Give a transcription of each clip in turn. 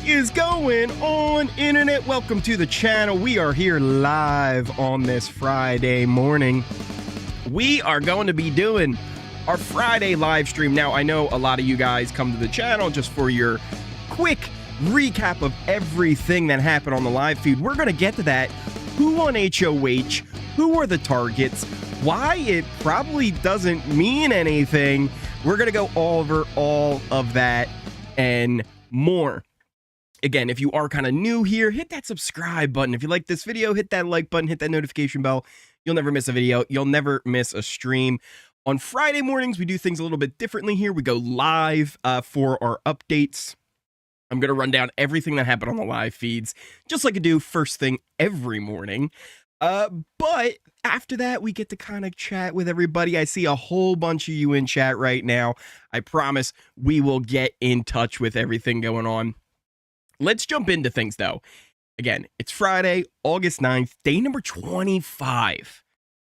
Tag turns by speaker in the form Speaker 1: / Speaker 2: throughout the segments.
Speaker 1: is going on, internet? Welcome to the channel. We are here live on this Friday morning. We are going to be doing our Friday live stream. Now, I know a lot of you guys come to the channel just for your quick recap of everything that happened on the live feed. We're going to get to that. Who won HoH? Who were the targets? Why it probably doesn't mean anything. We're going to go over all of that and more. Again, if you are kind of new here, hit that subscribe button. If you like this video, hit that like button, hit that notification bell. You'll never miss a video. You'll never miss a stream. On Friday mornings, we do things a little bit differently here. We go live for our updates. I'm going to run down everything that happened on the live feeds, just like I do first thing every morning. But after that, we get to kind of chat with everybody. I see a whole bunch of you in chat right now. I promise we will get in touch with everything going on. Let's jump into things, though. Again, it's Friday, August 9th, day number 25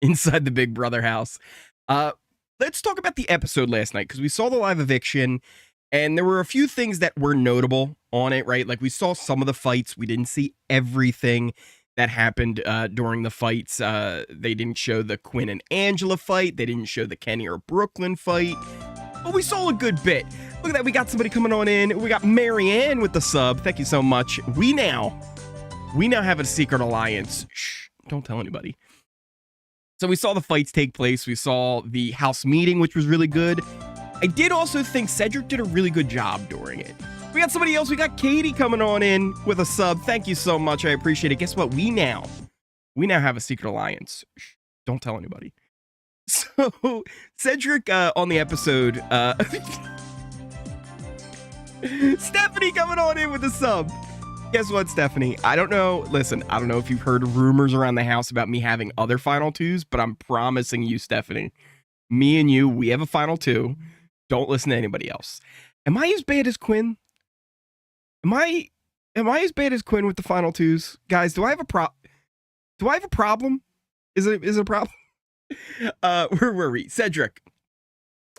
Speaker 1: inside the Big Brother house. Let's talk about the episode last night, because we saw the live eviction, and there were a few things that were notable on it, right? Like, we saw some of the fights. We didn't see everything that happened during the fights. They didn't show the Quinn and Angela fight. They didn't show the Kenny or Brooklyn fight. But we saw a good bit. Look at that. We got somebody coming on in. We got Marianne with the sub. Thank you so much. We now have a secret alliance. Shh, don't tell anybody. So we saw the fights take place. We saw the house meeting, which was really good. I did also think Cedric did a really good job during it. We got somebody else. We got Katie coming on in with a sub. Thank you so much. I appreciate it. Guess what? We now have a secret alliance. Shh, don't tell anybody. So Cedric on the episode, Stephanie coming on in with a sub. Guess what, Stephanie? I don't know. Listen, I don't know if you've heard rumors around the house about me having other final twos, but I'm promising you, Stephanie, me and you, we have a final two. Don't listen to anybody else. Am I as bad as Quinn? Am I as bad as Quinn with the final twos? Guys, do I have a problem? Is it a problem? Where were we? Cedric.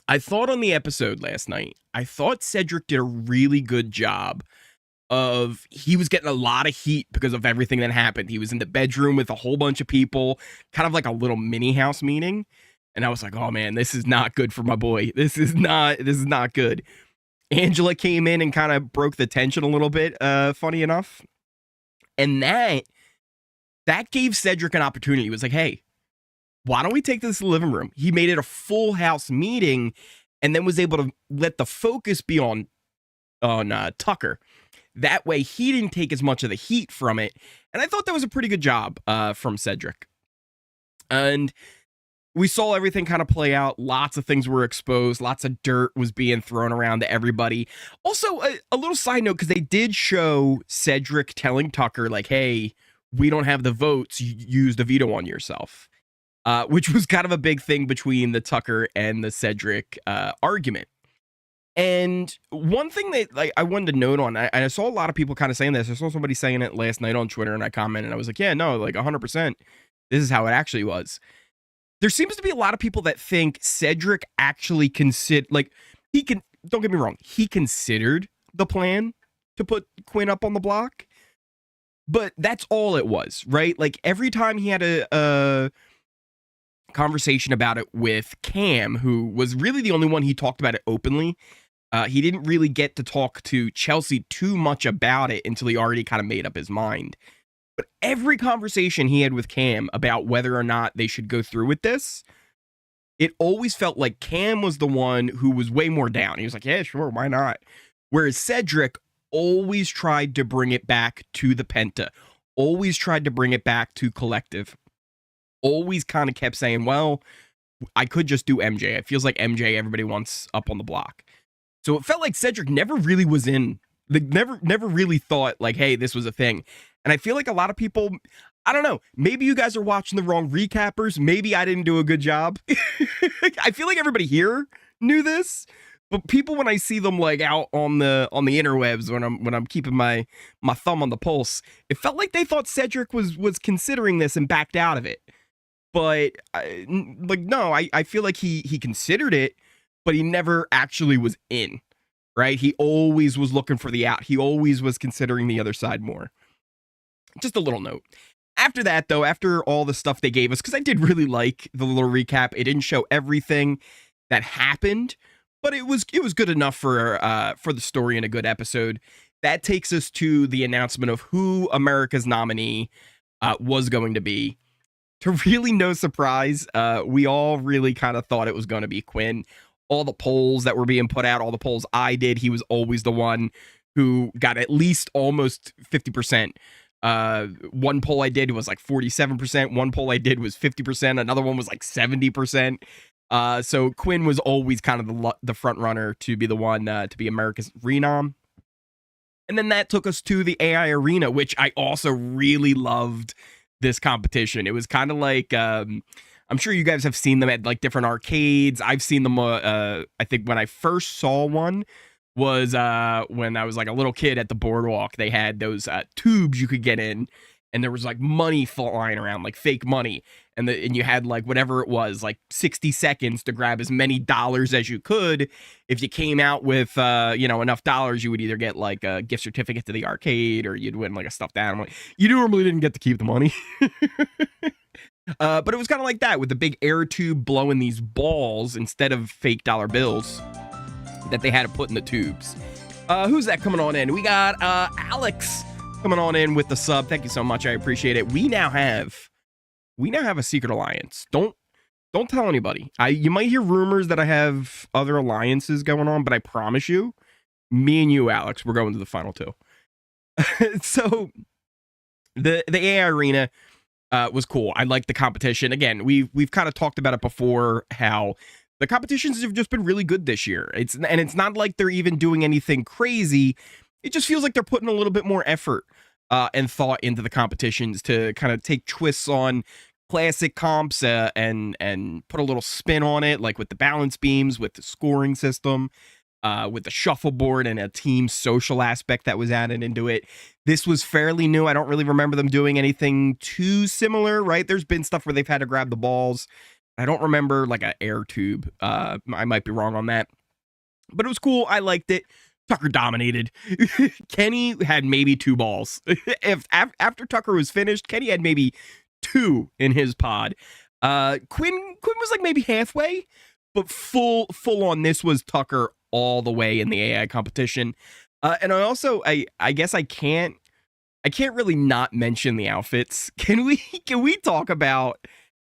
Speaker 1: I thought on the episode last night, I thought Cedric did a really good job of, he was getting a lot of heat because of everything that happened. He was in the bedroom with a whole bunch of people, kind of like a little mini house meeting. And I was like, oh man, this is not good for my boy. This is not good. Angela came in and kind of broke the tension a little bit, funny enough. And that gave Cedric an opportunity. He was like, hey, why don't we take this to the living room? He made it a full house meeting and then was able to let the focus be on Tucker. That way he didn't take as much of the heat from it. And I thought that was a pretty good job from Cedric. And we saw everything kind of play out. Lots of things were exposed. Lots of dirt was being thrown around to everybody. Also, a little side note, because they did show Cedric telling Tucker, like, hey, we don't have the votes. Use the veto on yourself. Which was kind of a big thing between the Tucker and the Cedric argument. And one thing that I wanted to note on, I saw a lot of people kind of saying this. I saw somebody saying it last night on Twitter, and I commented, and I was like, yeah, no, like 100%. This is how it actually was. There seems to be a lot of people that think Cedric actually don't get me wrong, he considered the plan to put Quinn up on the block, but that's all it was, right? Like, every time he had a conversation about it with Cam, who was really the only one he talked about it openly. He didn't really get to talk to Chelsea too much about it until he already kind of made up his mind. But every conversation he had with Cam about whether or not they should go through with this, it always felt like Cam was the one who was way more down. He was like, yeah, sure, why not? Whereas Cedric always tried to bring it back to the Penta, always tried to bring it back to Collective. Always kind of kept saying, well, I could just do MJ. It feels like MJ everybody wants up on the block. So it felt like Cedric never really was in, never really thought like, hey, this was a thing. And I feel like a lot of people, I don't know, maybe you guys are watching the wrong recappers. Maybe I didn't do a good job. I feel like everybody here knew this, but people, when I see them like out on the interwebs, when I'm keeping my thumb on the pulse, it felt like they thought Cedric was considering this and backed out of it. But no, I feel like he considered it, but he never actually was in. right? He always was looking for the out. He always was considering the other side more. Just a little note. After that, though, after all the stuff they gave us, because I did really like the little recap, it didn't show everything that happened, but it was good enough for the story and a good episode. That takes us to the announcement of who America's nominee was going to be. To really no surprise, we all really kind of thought it was going to be Quinn. All the polls that were being put out, all the polls I did, he was always the one who got at least almost 50%. One poll I did was like 47%. One poll I did was 50%. Another one was like 70%. So Quinn was always kind of the front runner to be the one to be America's renom. And then that took us to the AI Arena, which I also really loved this competition. It was kind of like, I'm sure you guys have seen them at like different arcades. I've seen them, I think when I first saw one was when I was like a little kid at the boardwalk. They had those tubes you could get in, and there was like money flying around, like fake money. And you had like whatever it was, like 60 seconds to grab as many dollars as you could. If you came out with, enough dollars, you would either get like a gift certificate to the arcade or you'd win like a stuffed animal. You normally didn't get to keep the money. But it was kind of like that with the big air tube blowing these balls instead of fake dollar bills that they had to put in the tubes. Who's that coming on in? We got Alex coming on in with the sub. Thank you so much. I appreciate it. We now have a secret alliance. Don't tell anybody. You might hear rumors that I have other alliances going on, but I promise you, me and you, Alex, we're going to the final two. So the AI Arena was cool. I liked the competition. Again, we've kind of talked about it before, how the competitions have just been really good this year. It's not like they're even doing anything crazy. It just feels like they're putting a little bit more effort and thought into the competitions to kind of take twists on classic comps and put a little spin on it, like with the balance beams, with the scoring system, with the shuffleboard and a team social aspect that was added into it. This was fairly new. I don't really remember them doing anything too similar, right? There's been stuff where they've had to grab the balls. I don't remember like an air tube. I might be wrong on that, but it was cool. I liked it. Tucker dominated. Kenny had maybe 2 balls. After Tucker was finished, Kenny had maybe 2 in his pod. Quinn was like maybe halfway, but full on. This was Tucker all the way in the AI competition. And I guess I can't really not mention the outfits. Can we talk about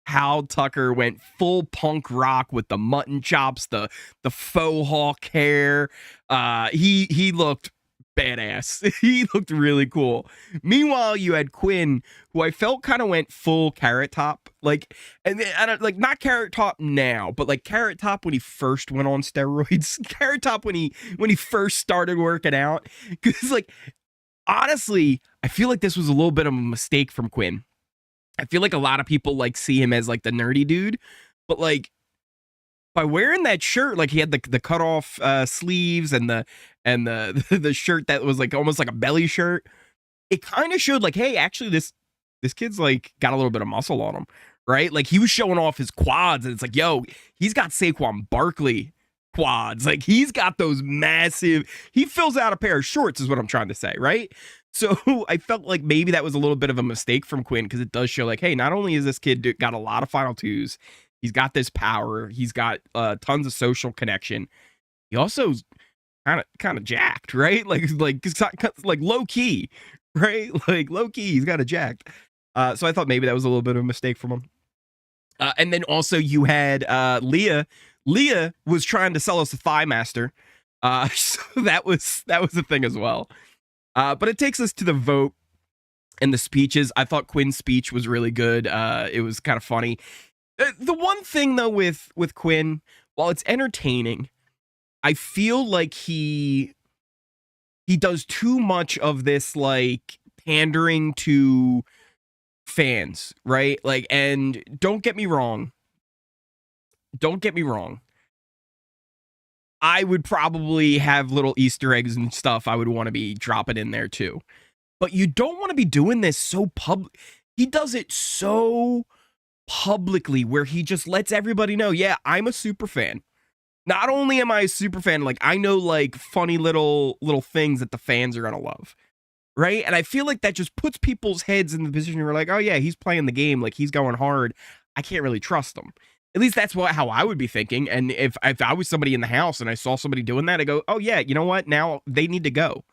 Speaker 1: how Tucker went full punk rock with the mutton chops, the faux hawk hair? He looked badass. He looked really cool. Meanwhile, you had Quinn, who I felt kind of went full Carrot Top, like, and I don't like not Carrot Top now, but like Carrot Top when he first went on steroids. Carrot Top when he first started working out. Because like honestly, I feel like this was a little bit of a mistake from Quinn. I feel like a lot of people like see him as like the nerdy dude, but like by wearing that shirt, like he had the cut off sleeves and the shirt that was like almost like a belly shirt, it kind of showed like, hey, actually this kid's like got a little bit of muscle on him, right? Like he was showing off his quads, and it's like, yo, he's got Saquon Barkley quads. Like he's got those massive. He fills out a pair of shorts, is what I'm trying to say, right? So I felt like maybe that was a little bit of a mistake from Quinn, because it does show like, hey, not only is this kid got a lot of final twos, he's got this power, he's got tons of social connection. He also kind of jacked, right? Like low key, right? Like low key, he's got a jacked. So I thought maybe that was a little bit of a mistake from him. And then also you had Leah. Leah was trying to sell us a Thigh Master. So that was a thing as well. But it takes us to the vote and the speeches. I thought Quinn's speech was really good. It was kind of funny. The one thing though with Quinn, while it's entertaining, I feel like he does too much of this like pandering to fans, right? Like, and don't get me wrong. I would probably have little Easter eggs and stuff I would want to be dropping in there too. But you don't want to be doing this so public. He does it so publicly where he just lets everybody know, yeah, I'm a super fan. Not only am I a super fan, like I know like funny little things that the fans are gonna love, right? And I feel like that just puts people's heads in the position where like, oh yeah, he's playing the game, like he's going hard. I can't really trust him. At least that's how I would be thinking. And if I was somebody in the house and I saw somebody doing that, I go, oh yeah, you know what? Now they need to go,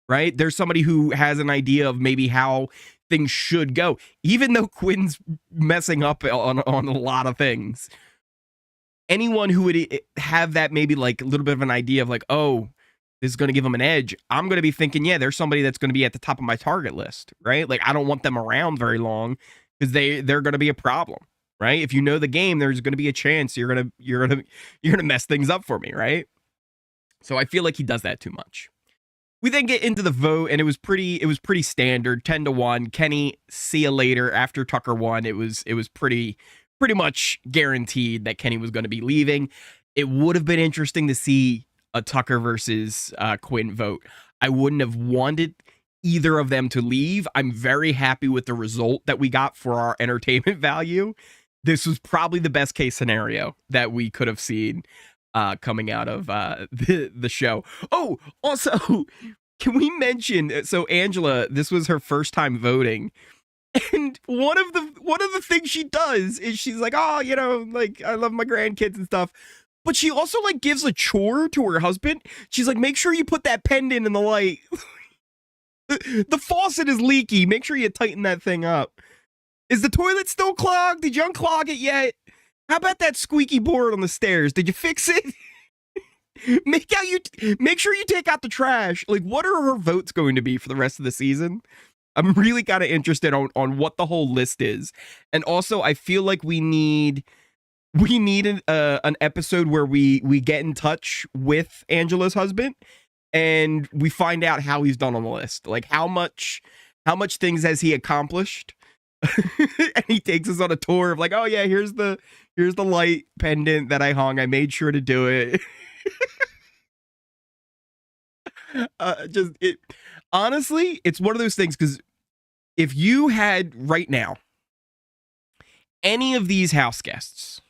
Speaker 1: right? There's somebody who has an idea of maybe how things should go, even though Quinn's messing up on a lot of things. Anyone who would have that maybe like a little bit of an idea of like, oh, this is going to give them an edge, I'm going to be thinking, yeah, there's somebody that's going to be at the top of my target list, right? Like I don't want them around very long because they're going to be a problem, right? If you know the game, there's going to be a chance you're going to mess things up for me, right? So I feel like he does that too much. We then get into the vote, and it was pretty standard, 10-1. Kenny, see you later. After Tucker won, it was pretty much guaranteed that Kenny was going to be leaving. It would have been interesting to see a Tucker versus Quinn vote. I wouldn't have wanted either of them to leave. I'm very happy with the result that we got for our entertainment value. This was probably the best case scenario that we could have seen coming out of the show. Oh, also, can we mention, so Angela, this was her first time voting. And one of the things she does is she's like, oh, you know, like I love my grandkids and stuff. But she also like gives a chore to her husband. She's like, make sure you put that pendant in the light. The faucet is leaky. Make sure you tighten that thing up. Is the toilet still clogged? Did you unclog it yet? How about that squeaky board on the stairs? Did you fix it? Make sure you take out the trash. Like, what are her votes going to be for the rest of the season? I'm really kind of interested on what the whole list is. And also, I feel like we need an episode where we get in touch with Angela's husband and we find out how he's done on the list. Like how much things has he accomplished? And he takes us on a tour of like, oh yeah, here's the light pendant that I hung. I made sure to do it. Honestly, it's one of those things, because if you had right now any of these house guests,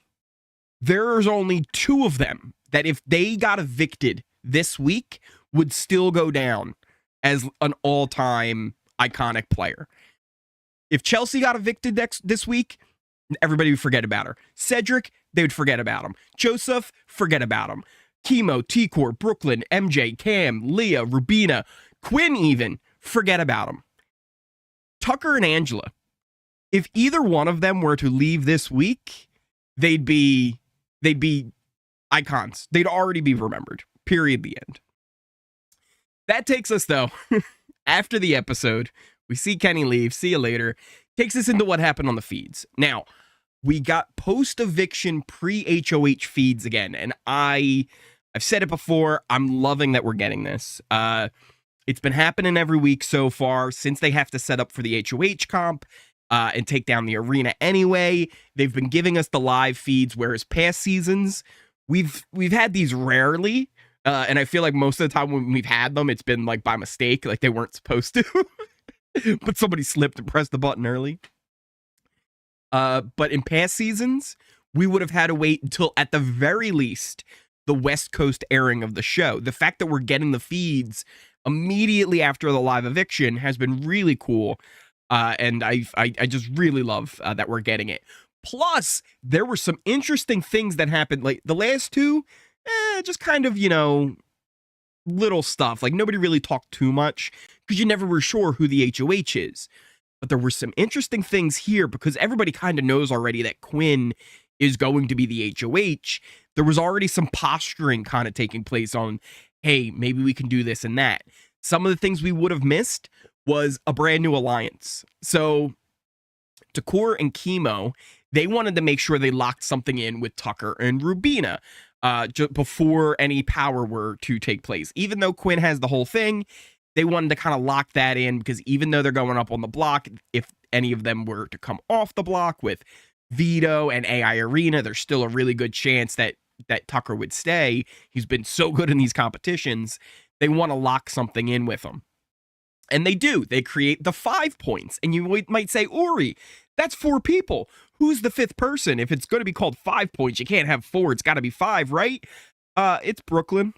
Speaker 1: there's only 2 of them that if they got evicted this week would still go down as an all-time iconic player. If Chelsea got evicted this week, everybody would forget about her. Cedric, they would forget about him. Joseph, forget about him. Chemo, T-Core, Brooklyn, MJ, Cam, Leah, Rubina, Quinn even, forget about him. Tucker and Angela, if either one of them were to leave this week, they'd be icons. They'd already be remembered. Period. The end. That takes us, though, after the episode, we see Kenny leave. See you later. Takes us into what happened on the feeds. Now, we got post-eviction pre-HoH feeds again, and I've said it before, I'm loving that we're getting this. It's been happening every week so far since they have to set up for the HoH comp and take down the arena anyway. They've been giving us the live feeds, whereas past seasons, we've had these rarely, and I feel like most of the time when we've had them, it's been like by mistake, like they weren't supposed to, but somebody slipped and pressed the button early. But in past seasons, we would have had to wait until, at the very least, the West Coast airing of the show. The fact that we're getting the feeds immediately after the live eviction has been really cool. And I just really love that we're getting it. Plus, there were some interesting things that happened. Like the last 2, just kind of, little stuff. Like nobody really talked too much because you never were sure who the HoH is. But there were some interesting things here because everybody kind of knows already that Quinn is going to be the HoH. There was already some posturing kind of taking place on, hey, maybe we can do this and that. Some of the things we would have missed was a brand new alliance. So Decor and Chemo, they wanted to make sure they locked something in with Tucker and Rubina before any power were to take place. Even though Quinn has the whole thing, they wanted to kind of lock that in because even though they're going up on the block, if any of them were to come off the block with Vito and AI Arena, there's still a really good chance that Tucker would stay. He's been so good in these competitions. They want to lock something in with him. And they do. They create the 5 points. And you might say, Uri, that's 4 people. Who's the 5th person? If it's going to be called 5 points, you can't have 4. It's got to be 5, right? It's Brooklyn.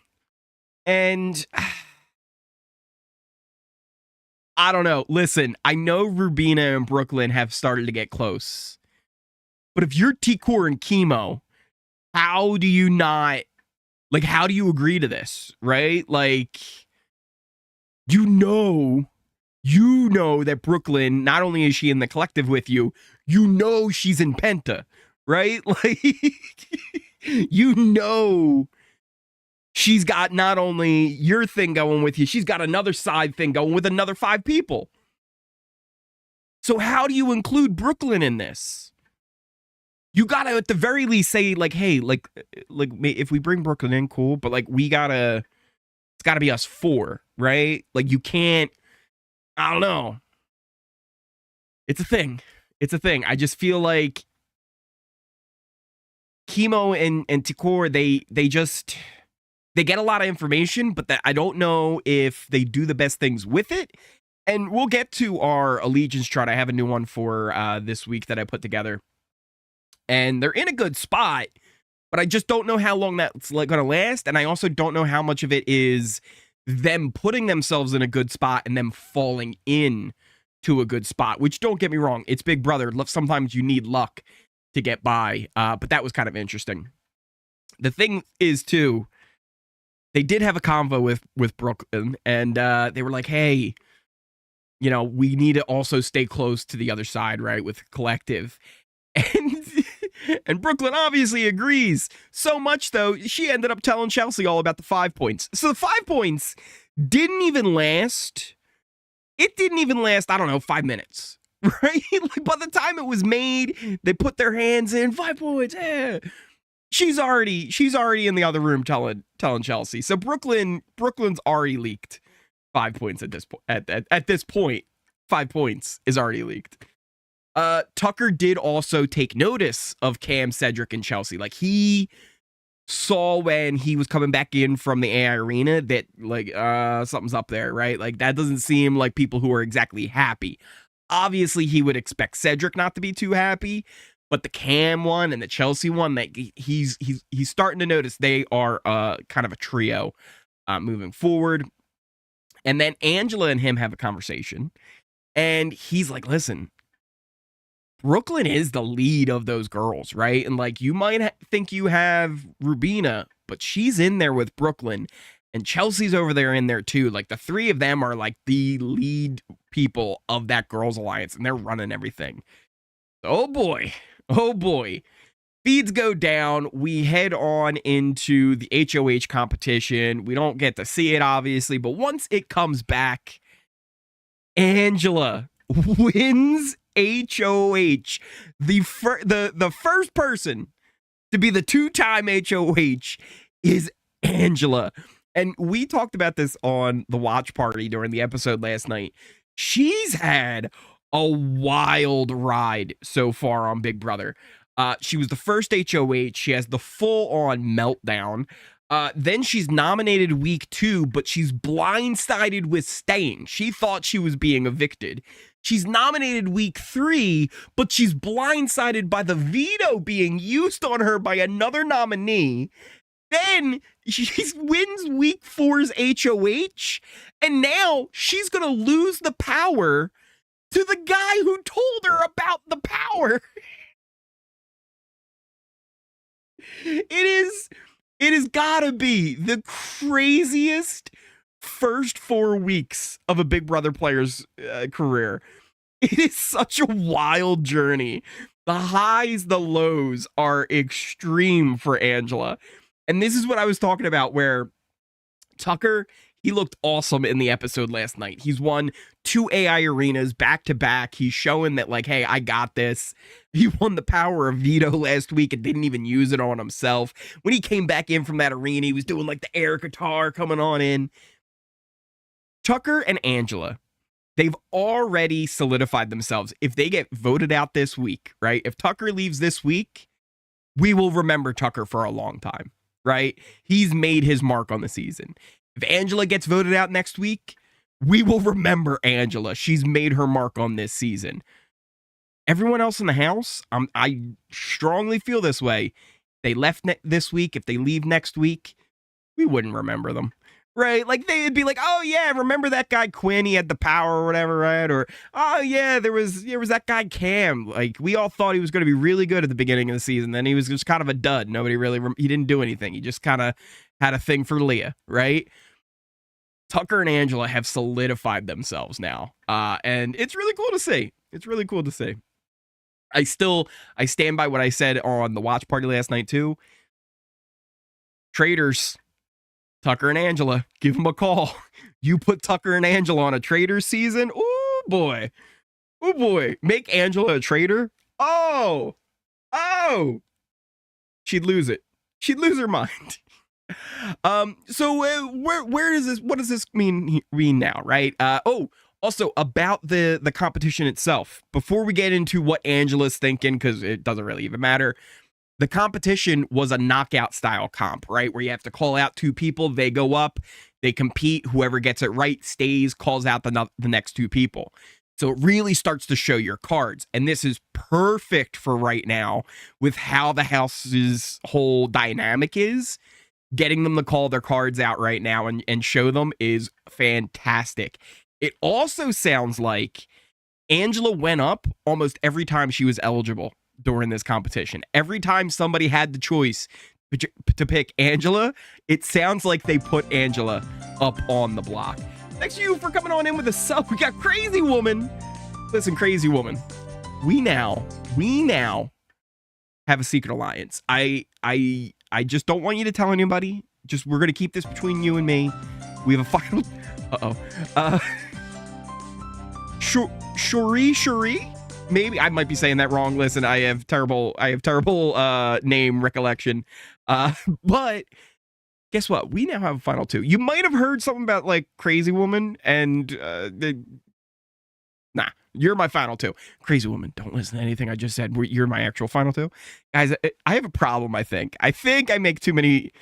Speaker 1: And I don't know. Listen, I know Rubina and Brooklyn have started to get close. But if you're T-Core and Chemo, how do you not, like, how do you agree to this, right? Like, you know that Brooklyn, not only is she in the collective with you, you know she's in Penta, right? Like, you know she's got not only your thing going with you, she's got another side thing going with another 5 people. So how do you include Brooklyn in this? You gotta at the very least say, like, hey, like if we bring Brooklyn in, cool, but like it's gotta be us 4, right? Like you can't, I don't know. It's a thing. I just feel like Chemo and T-Core, they get a lot of information, but that I don't know if they do the best things with it. And we'll get to our allegiance chart. I have a new one for this week that I put together. And they're in a good spot, but I just don't know how long that's going to last. And I also don't know how much of it is them putting themselves in a good spot and them falling in to a good spot, which, don't get me wrong, it's Big Brother. Sometimes you need luck to get by, but that was kind of interesting. The thing is, too, they did have a convo with Brooklyn, and they were like, hey, you know, we need to also stay close to the other side, right, with collective. And Brooklyn obviously agrees. So much, though, she ended up telling Chelsea all about the 5 points. So the 5 points didn't even last. It didn't even last, I don't know, 5 minutes, right? Like, by the time it was made, they put their hands in, 5 points, She's already in the other room telling Chelsea. So Brooklyn's already leaked 5 points at this point. At this point, 5 points is already leaked. Tucker did also take notice of Cam, Cedric, and Chelsea. Like, he saw when he was coming back in from the AI arena that, like, something's up there, right? Like, that doesn't seem like people who are exactly happy. Obviously, he would expect Cedric not to be too happy, but the Cam one and the Chelsea one, that he's starting to notice they are kind of a trio moving forward. And then Angela and him have a conversation, and he's like, listen, Brooklyn is the lead of those girls, right? And like, you might think you have Rubina, but she's in there with Brooklyn, and Chelsea's over there in there too. Like, the 3 of them are like the lead people of that girls alliance, and they're running everything. Oh boy. Feeds go down. We head on into the HoH competition. We don't get to see it, obviously, but once it comes back, Angela wins HoH. The first person to be the 2-time HoH is Angela. And we talked about this on the watch party during the episode last night. She's had a wild ride so far on Big Brother. She was the first HoH. She has the full-on meltdown. Then she's nominated week 2, but she's blindsided with staying. She thought she was being evicted. She's nominated week 3, but she's blindsided by the veto being used on her by another nominee. Then she wins week 4's HoH, and now she's going to lose the power to the guy who told her about the power. It has gotta be the craziest first 4 weeks of a Big Brother player's career. It is such a wild journey. The highs, the lows are extreme for Angela. And this is what I was talking about, where Tucker, he looked awesome in the episode last night. He's won 2 AI arenas back to back. He's showing that, like, hey, I got this. He won the power of veto last week and didn't even use it on himself. When he came back in from that arena, he was doing like the air guitar coming on in. Tucker and Angela, they've already solidified themselves. If they get voted out this week, right? If Tucker leaves this week, we will remember Tucker for a long time, right? He's made his mark on the season. If Angela gets voted out next week, we will remember Angela. She's made her mark on this season. Everyone else in the house, I strongly feel this way. They left this week. If they leave next week, we wouldn't remember them. Right? Like they'd be like, oh yeah, remember that guy Quinn? He had the power or whatever, right? Or oh yeah, there was that guy Cam. Like we all thought he was going to be really good at the beginning of the season. Then he was just kind of a dud. Nobody really he didn't do anything. He just kind of had a thing for Leah, right? Tucker and Angela have solidified themselves now, and it's really cool to see. It's really cool to see. I stand by what I said on the watch party last night too. Traders. Tucker and Angela, give them a call. You put Tucker and Angela on a trader season. Oh boy. Oh boy. Make Angela a trader. Oh. She'd lose it. She'd lose her mind. So where does this, what does this mean now, right? Also about the competition itself. Before we get into what Angela's thinking, because it doesn't really even matter. The competition was a knockout style comp, right? Where you have to call out 2 people, they go up, they compete, whoever gets it right stays, calls out the next 2 people. So it really starts to show your cards. And this is perfect for right now with how the house's whole dynamic is. Getting them to call their cards out right now and show them is fantastic. It also sounds like Angela went up almost every time she was eligible during this competition. Every time somebody had the choice to pick Angela, it sounds like they put Angela up on the block. Thanks to you for coming on in with a sub. We got Crazy Woman. Listen, Crazy Woman, we now have a secret alliance. I just don't want you to tell anybody. We're gonna keep this between you and me. We have a final. Shuri. Maybe I might be saying that wrong. Listen, I have terrible name recollection. But guess what? We now have a final 2. You might have heard something about like Crazy Woman and nah, you're my final 2. Crazy Woman, don't listen to anything I just said. You're my actual final 2. Guys, I have a problem, I think. I make too many.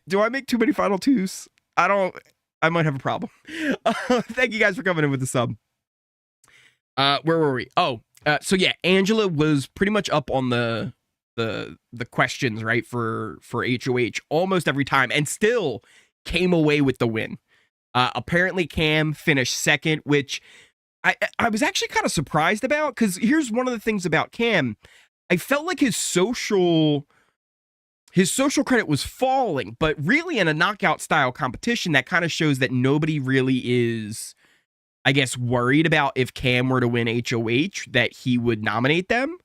Speaker 1: Do I make too many final 2s? I might have a problem. Thank you guys for coming in with the sub. Where were we? So yeah, Angela was pretty much up on the questions, right, for HoH almost every time, and still came away with the win. Apparently Cam finished second, which I was actually kind of surprised about, because here's one of the things about Cam. I felt like his social credit was falling, but really in a knockout style competition, that kind of shows that nobody really is, I guess, worried about if Cam were to win HoH, that he would nominate them,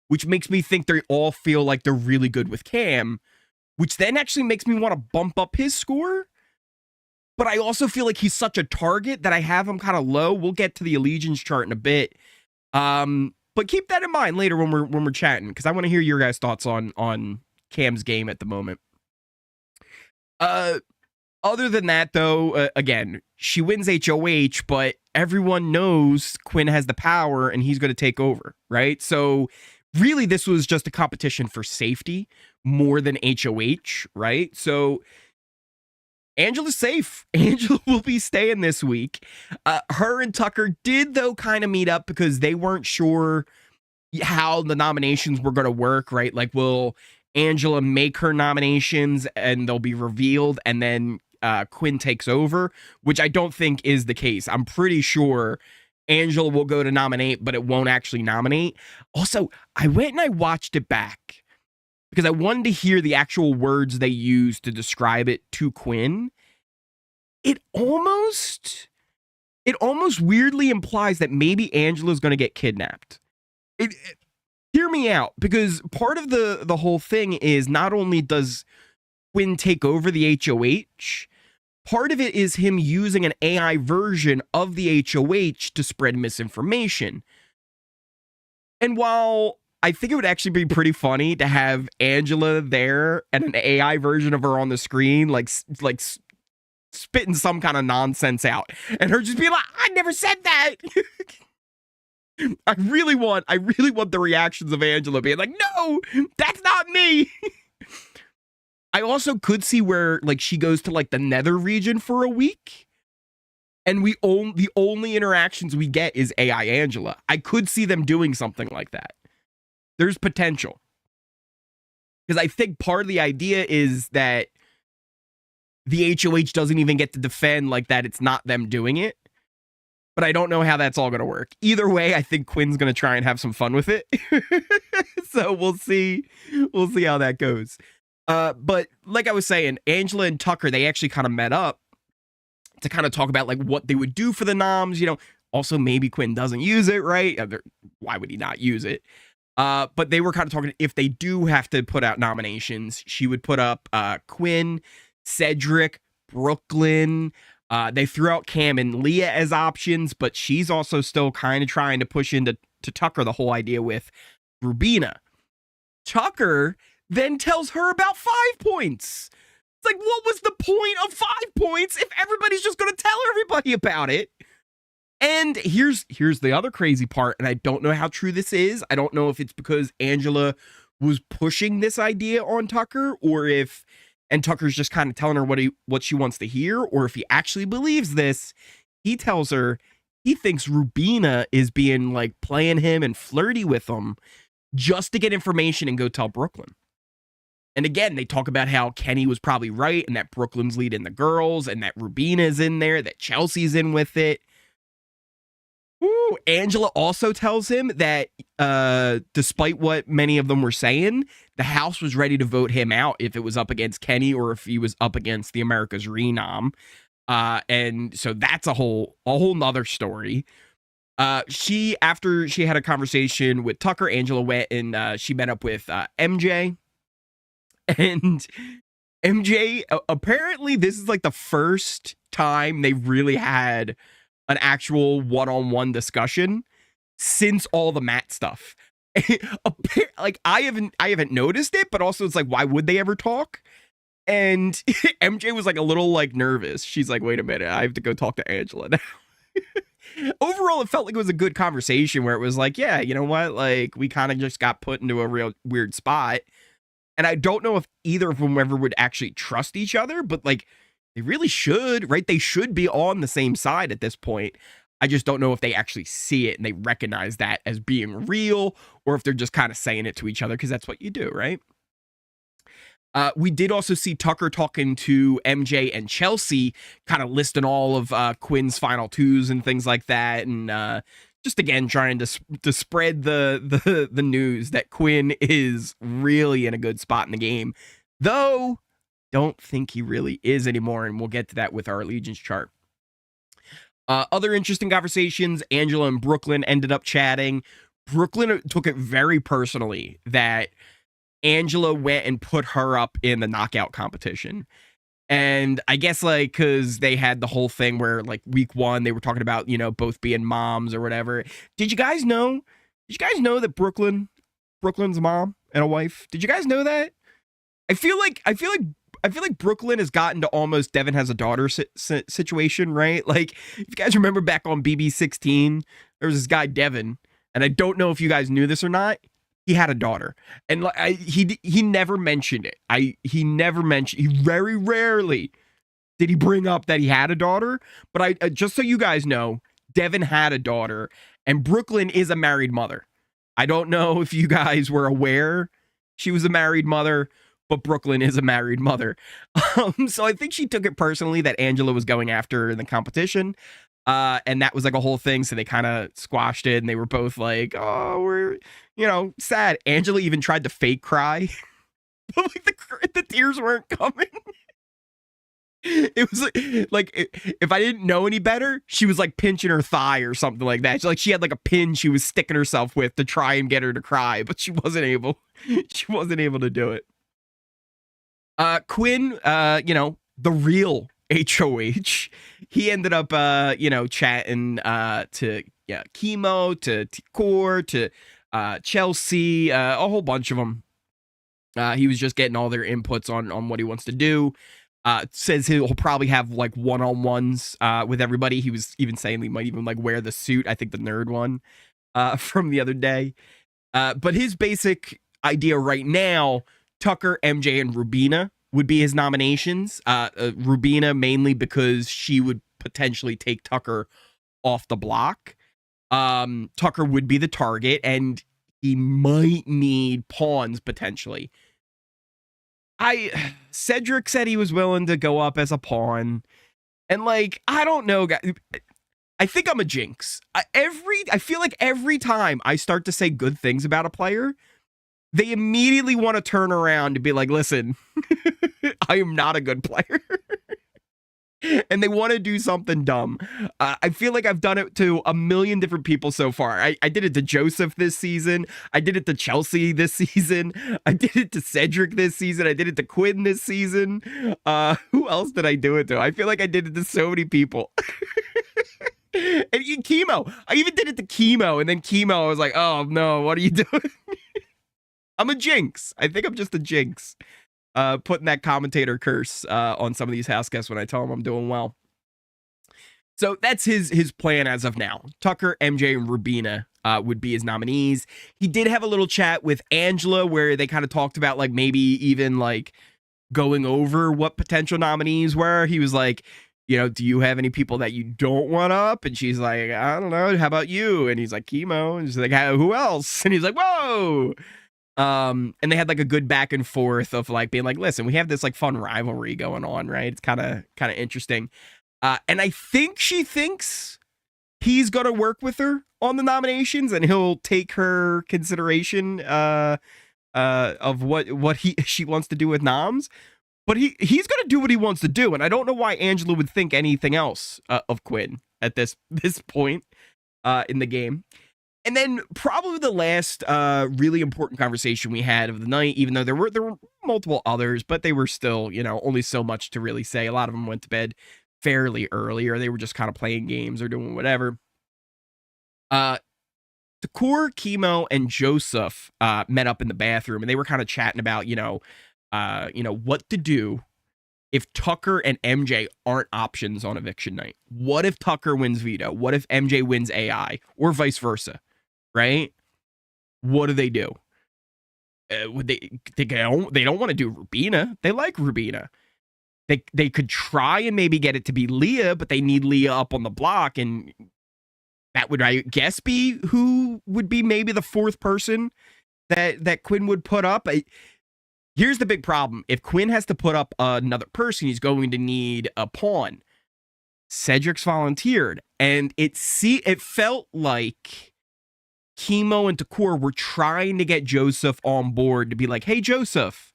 Speaker 1: which makes me think they all feel like they're really good with Cam, which then actually makes me want to bump up his score. But I also feel like he's such a target that I have him kind of low. We'll get to the allegiance chart in a bit. But keep that in mind later when we're chatting, because I want to hear your guys' thoughts on Cam's game at the moment. Other than that, though, again, she wins HoH, but everyone knows Quinn has the power and he's going to take over, right? So really, this was just a competition for safety more than HoH, right? So Angela's safe. Angela will be staying this week. Her and Tucker did, though, kind of meet up because they weren't sure how the nominations were going to work, right? Like, will Angela make her nominations and they'll be revealed and then Quinn takes over, which I don't think is the case. I'm pretty sure Angela will go to nominate, but it won't actually nominate. Also, I went and I watched it back because I wanted to hear the actual words they used to describe it to Quinn. It almost weirdly implies that maybe Angela's going to get kidnapped. Hear me out, because part of the whole thing is not only does Quinn take over the HoH, part of it is him using an AI version of the HoH to spread misinformation. And while I think it would actually be pretty funny to have Angela there and an AI version of her on the screen, like spitting some kind of nonsense out, and her just being like, "I never said that." I really want the reactions of Angela being like, "No, that's not me." I also could see where like she goes to like the Nether region for a week, and the only interactions we get is AI Angela. I could see them doing something like that. There's potential. Because I think part of the idea is that the HOH doesn't even get to defend like that it's not them doing it. But I don't know how that's all going to work. Either way, I think Quinn's going to try and have some fun with it. So we'll see. We'll see how that goes. But like I was saying, Angela and Tucker, they actually kind of met up to kind of talk about like what they would do for the noms. You know, also maybe Quinn doesn't use it, right? Why would he not use it? But they were kind of talking, if they do have to put out nominations, she would put up Quinn, Cedric, Brooklyn. They threw out Cam and Leah as options, but she's also still kind of trying to push into Tucker the whole idea with Rubina. Tucker then tells her about 5 points. It's like, what was the point of 5 points if everybody's just going to tell everybody about it? And here's the other crazy part, and I don't know how true this is. I don't know if it's because Angela was pushing this idea on Tucker, or if, and Tucker's just kind of telling her what she wants to hear, or if he actually believes this. He tells her he thinks Rubina is being like playing him and flirty with him just to get information and go tell Brooklyn. And again, they talk about how Kenny was probably right and that Brooklyn's leading the girls and that Rubina's in there, that Chelsea's in with it. Ooh, Angela also tells him that despite what many of them were saying, the House was ready to vote him out if it was up against Kenny or if he was up against the America's Renom. And so that's a whole nother story. After she had a conversation with Tucker, Angela went and she met up with MJ. And MJ, apparently this is like the first time they really had an actual one-on-one discussion since all the Matt stuff. Like I haven't noticed it, but also it's like, why would they ever talk? And MJ was like a little like nervous. She's like, wait a minute, I have to go talk to Angela now. Overall, it felt like it was a good conversation where it was like, yeah, you know what? Like we kind of just got put into a real weird spot. And I don't know if either of them ever would actually trust each other, but like they really should, right? They should be on the same side at this point. I just don't know if they actually see it and they recognize that as being real or if they're just kind of saying it to each other because that's what you do, right? We did also see Tucker talking to MJ and Chelsea, kind of listing all of Quinn's final twos and things like that. And just again, trying to spread the news that Quinn is really in a good spot in the game. Though, don't think he really is anymore, and we'll get to that with our allegiance chart. Other interesting conversations, Angela and Brooklyn ended up chatting. Brooklyn took it very personally that Angela went and put her up in the knockout competition. And I guess like because they had the whole thing where like week 1 they were talking about, you know, both being moms or whatever. Did you guys know that Brooklyn's a mom and a wife? Did you guys know that? I feel like Brooklyn has gotten to almost Devin has a daughter situation, right? Like if you guys remember back on BB26, there was this guy Devin, and I don't know if you guys knew this or not. He had a daughter, and he never mentioned it. He very rarely did he bring up that he had a daughter. But I just so you guys know, Devin had a daughter, and Brooklyn is a married mother. I don't know if you guys were aware she was a married mother, but Brooklyn is a married mother. So I think she took it personally that Angela was going after her in the competition. And that was like a whole thing. So they kind of squashed it and they were both like, oh, we're, you know, sad. Angela even tried to fake cry, but like the tears weren't coming. It was like if I didn't know any better, she was like pinching her thigh or something like that. She had like a pin she was sticking herself with to try and get her to cry, but she wasn't able. She wasn't able to do it. Quinn, you know, the real HoH, he ended up, you know, chatting to Chemo, to Core, to Chelsea, a whole bunch of them. He was just getting all their inputs on what he wants to do. Says he'll probably have like one-on-ones with everybody. He was even saying he might even like wear the suit. I think the nerd one from the other day. But his basic idea right now, Tucker, MJ, and Rubina would be his nominations. Rubina mainly because she would potentially take Tucker off the block. Tucker would be the target, and he might need pawns potentially. Cedric said he was willing to go up as a pawn. And like, I don't know, guys. I think I'm a jinx. I feel like every time I start to say good things about a player, they immediately want to turn around to be like, listen, I am not a good player. And they want to do something dumb. I feel like I've done it to a million different people so far. I did it to Joseph this season. I did it to Chelsea this season. I did it to Cedric this season. I did it to Quinn this season. Who else did I do it to? I feel like I did it to so many people. And Chemo. I even did it to Chemo. And then Chemo, I was like, oh no, what are you doing? I'm a jinx. I think I'm just a jinx. Putting that commentator curse on some of these house guests when I tell them I'm doing well. So that's his plan as of now. Tucker, MJ, and Rubina would be his nominees. He did have a little chat with Angela where they kind of talked about like maybe even like going over what potential nominees were. He was like, you know, do you have any people that you don't want up? And she's like, I don't know. How about you? And he's like, Chemo. And she's like, who else? And he's like, whoa. And they had like a good back and forth of like being like, listen, we have this like fun rivalry going on, right? It's kind of interesting. And I think she thinks he's gonna work with her on the nominations and he'll take her consideration of what she wants to do with noms. But he's gonna do what he wants to do, and I don't know why Angela would think anything else of Quinn at this point in the game. And then probably the last really important conversation we had of the night, even though there were multiple others, but they were still, you know, only so much to really say. A lot of them went to bed fairly early, or they were just kind of playing games or doing whatever. Takor, Chemo, and Joseph met up in the bathroom, and they were kind of chatting about, you know, what to do if Tucker and MJ aren't options on eviction night. What if Tucker wins veto? What if MJ wins AI, or vice versa? Right? What do? Would they don't want to do Rubina. They like Rubina. They could try and maybe get it to be Leah, but they need Leah up on the block, and that would, I guess, be who would be maybe the fourth person that Quinn would put up. Here's the big problem. If Quinn has to put up another person, he's going to need a pawn. Cedric's volunteered, and it felt like Chemo and Takor were trying to get Joseph on board to be like, hey, Joseph,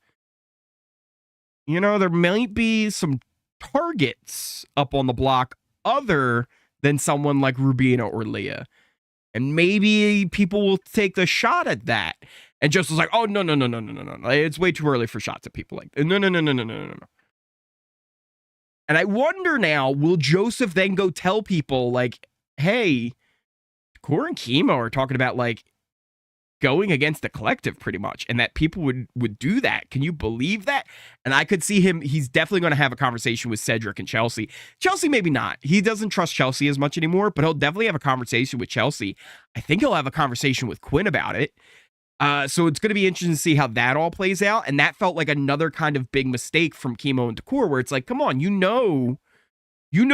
Speaker 1: you know, there might be some targets up on the block other than someone like Rubina or Leah. And maybe people will take the shot at that. And Joseph's like, oh, no. It's way too early for shots at people like that. No. And I wonder now, will Joseph then go tell people like, hey, Core and Chemo are talking about like going against the collective pretty much, and that people would do that. Can you believe that? And I could see him, he's definitely going to have a conversation with Cedric and Chelsea. Chelsea, maybe not. He doesn't trust Chelsea as much anymore, but he'll definitely have a conversation with Chelsea. I think he'll have a conversation with Quinn about it. So it's going to be interesting to see how that all plays out. And that felt like another kind of big mistake from Chemo and Takor, where it's like, come on, you know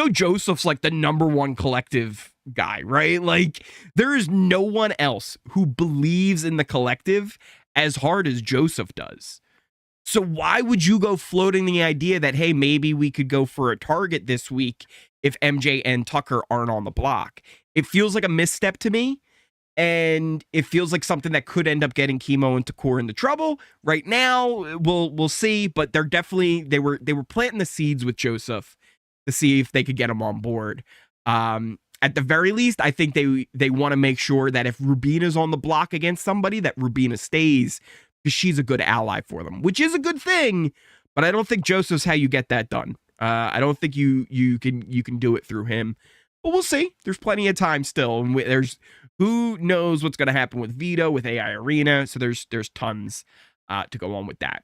Speaker 1: Joseph's like the number one collective guy, right? Like, there is no one else who believes in the collective as hard as Joseph does. So why would you go floating the idea that, hey, maybe we could go for a target this week if MJ and Tucker aren't on the block? It feels like a misstep to me. And it feels like something that could end up getting Chemo and Takor into trouble. Right now, we'll see. But they're definitely, they were planting the seeds with Joseph to see if they could get him on board. At the very least, I think they want to make sure that if Rubina's on the block against somebody, that Rubina stays, because she's a good ally for them, which is a good thing. But I don't think Joseph's how you get that done. I don't think you can do it through him. But we'll see. There's plenty of time still, and there's who knows what's going to happen with Veto, with AI Arena. So there's tons to go on with that.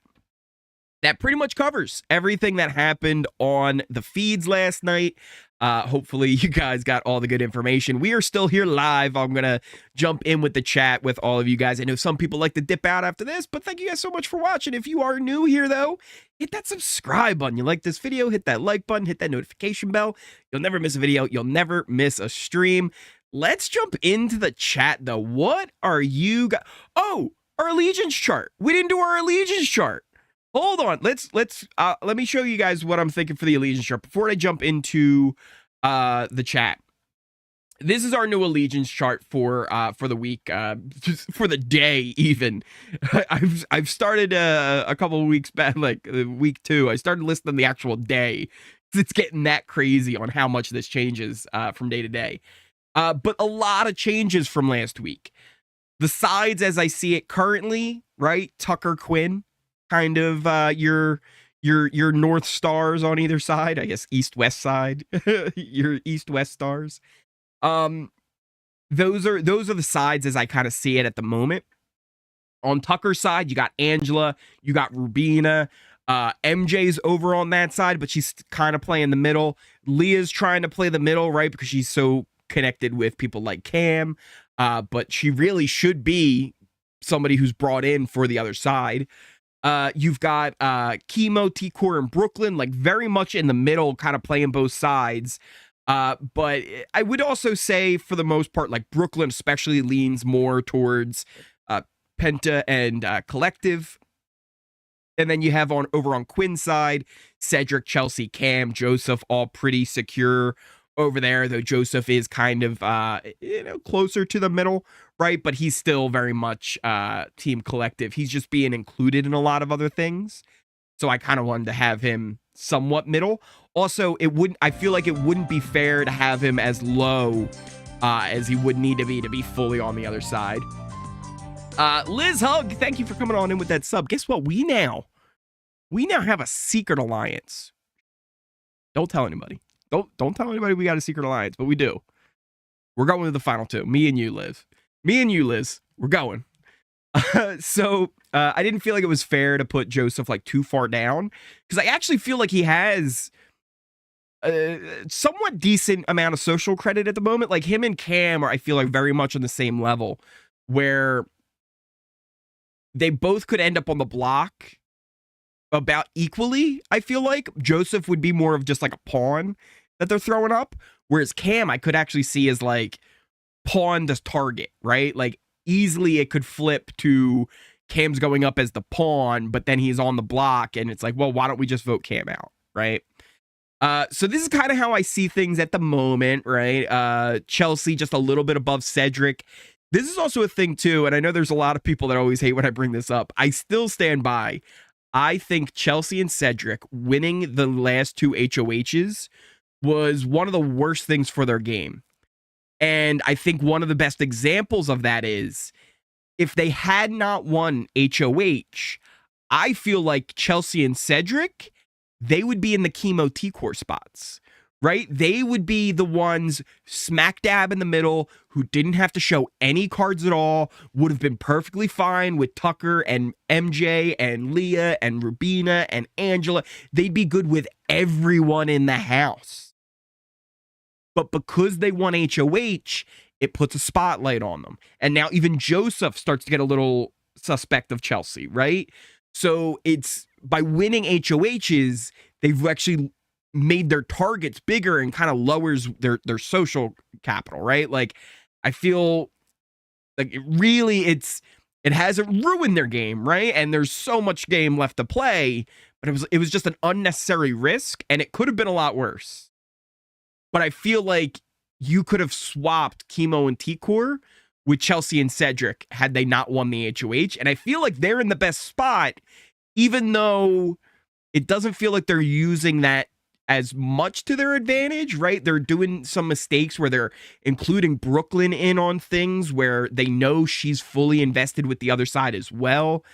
Speaker 1: That pretty much covers everything that happened on the feeds last night. Hopefully you guys got all the good information. We are still here live. I'm going to jump in with the chat with all of you guys. I know some people like to dip out after this, but thank you guys so much for watching. If you are new here, though, hit that subscribe button. You like this video, hit that like button, hit that notification bell. You'll never miss a video. You'll never miss a stream. Let's jump into the chat, though. What are you guys? Oh, our allegiance chart. We didn't do our allegiance chart. hold on. Let me show you guys what I'm thinking for the allegiance chart before I jump into the chat. This is our new allegiance chart for the week, for the day even. I've started a couple of weeks back, like week 2. I started listing the actual day. It's getting that crazy on how much this changes from day to day. But a lot of changes from last week. The sides, as I see it currently, right? Tucker Quinn, kind of your North Stars on either side. I guess East-West side. Your East-West stars. Those are the sides as I kind of see it at the moment. On Tucker's side, you got Angela, you got Rubina. MJ's over on that side, but she's kind of playing the middle. Leah's trying to play the middle, right? Because she's so connected with people like Cam. But she really should be somebody who's brought in for the other side. You've got Chemo, T-Core, and Brooklyn, like very much in the middle, kind of playing both sides. But I would also say, for the most part, like Brooklyn especially leans more towards Penta and Collective. And then you have over on Quinn's side, Cedric, Chelsea, Cam, Joseph, all pretty secure over there, though Joseph is kind of closer to the middle, right? But he's still very much Team Collective. He's just being included in a lot of other things. So I kind of wanted to have him somewhat middle. Also, I feel like it wouldn't be fair to have him as low as he would need to be fully on the other side. Liz Hug, thank you for coming on in with that sub. Guess what? We now have a secret alliance. Don't tell anybody. Don't tell anybody we got a secret alliance, but we do. We're going to the final 2. Me and you, Liz. We're going. So I didn't feel like it was fair to put Joseph like too far down, because I actually feel like he has a somewhat decent amount of social credit at the moment. Like him and Cam are, I feel like, very much on the same level, where they both could end up on the block about equally. I feel like Joseph would be more of just like a pawn that they're throwing up, whereas Cam I could actually see as like pawn to target, right? Like easily it could flip to Cam's going up as the pawn, but then he's on the block, and it's like, well, why don't we just vote Cam out, right? So this is kind of how I see things at the moment, right? Chelsea just a little bit above Cedric. This is also a thing too, and I know there's a lot of people that always hate when I bring this up. I still stand by. I think Chelsea and Cedric winning the last 2 HoHs was one of the worst things for their game. And I think one of the best examples of that is, if they had not won HoH, I feel like Chelsea and Cedric, they would be in the Chemo T-Core spots, right? They would be the ones smack dab in the middle who didn't have to show any cards at all, would have been perfectly fine with Tucker and MJ and Leah and Rubina and Angela. They'd be good with everyone in the house. But because they won HoH, it puts a spotlight on them. And now even Joseph starts to get a little suspect of Chelsea, right? So it's by winning HoHs, they've actually made their targets bigger and kind of lowers their social capital, right? Like, I feel like it hasn't ruined their game, right? And there's so much game left to play, but it was just an unnecessary risk, and it could have been a lot worse. But I feel like you could have swapped Chemo and T-Core with Chelsea and Cedric had they not won the HoH. And I feel like they're in the best spot, even though it doesn't feel like they're using that as much to their advantage, right? They're doing some mistakes where they're including Brooklyn in on things where they know she's fully invested with the other side as well.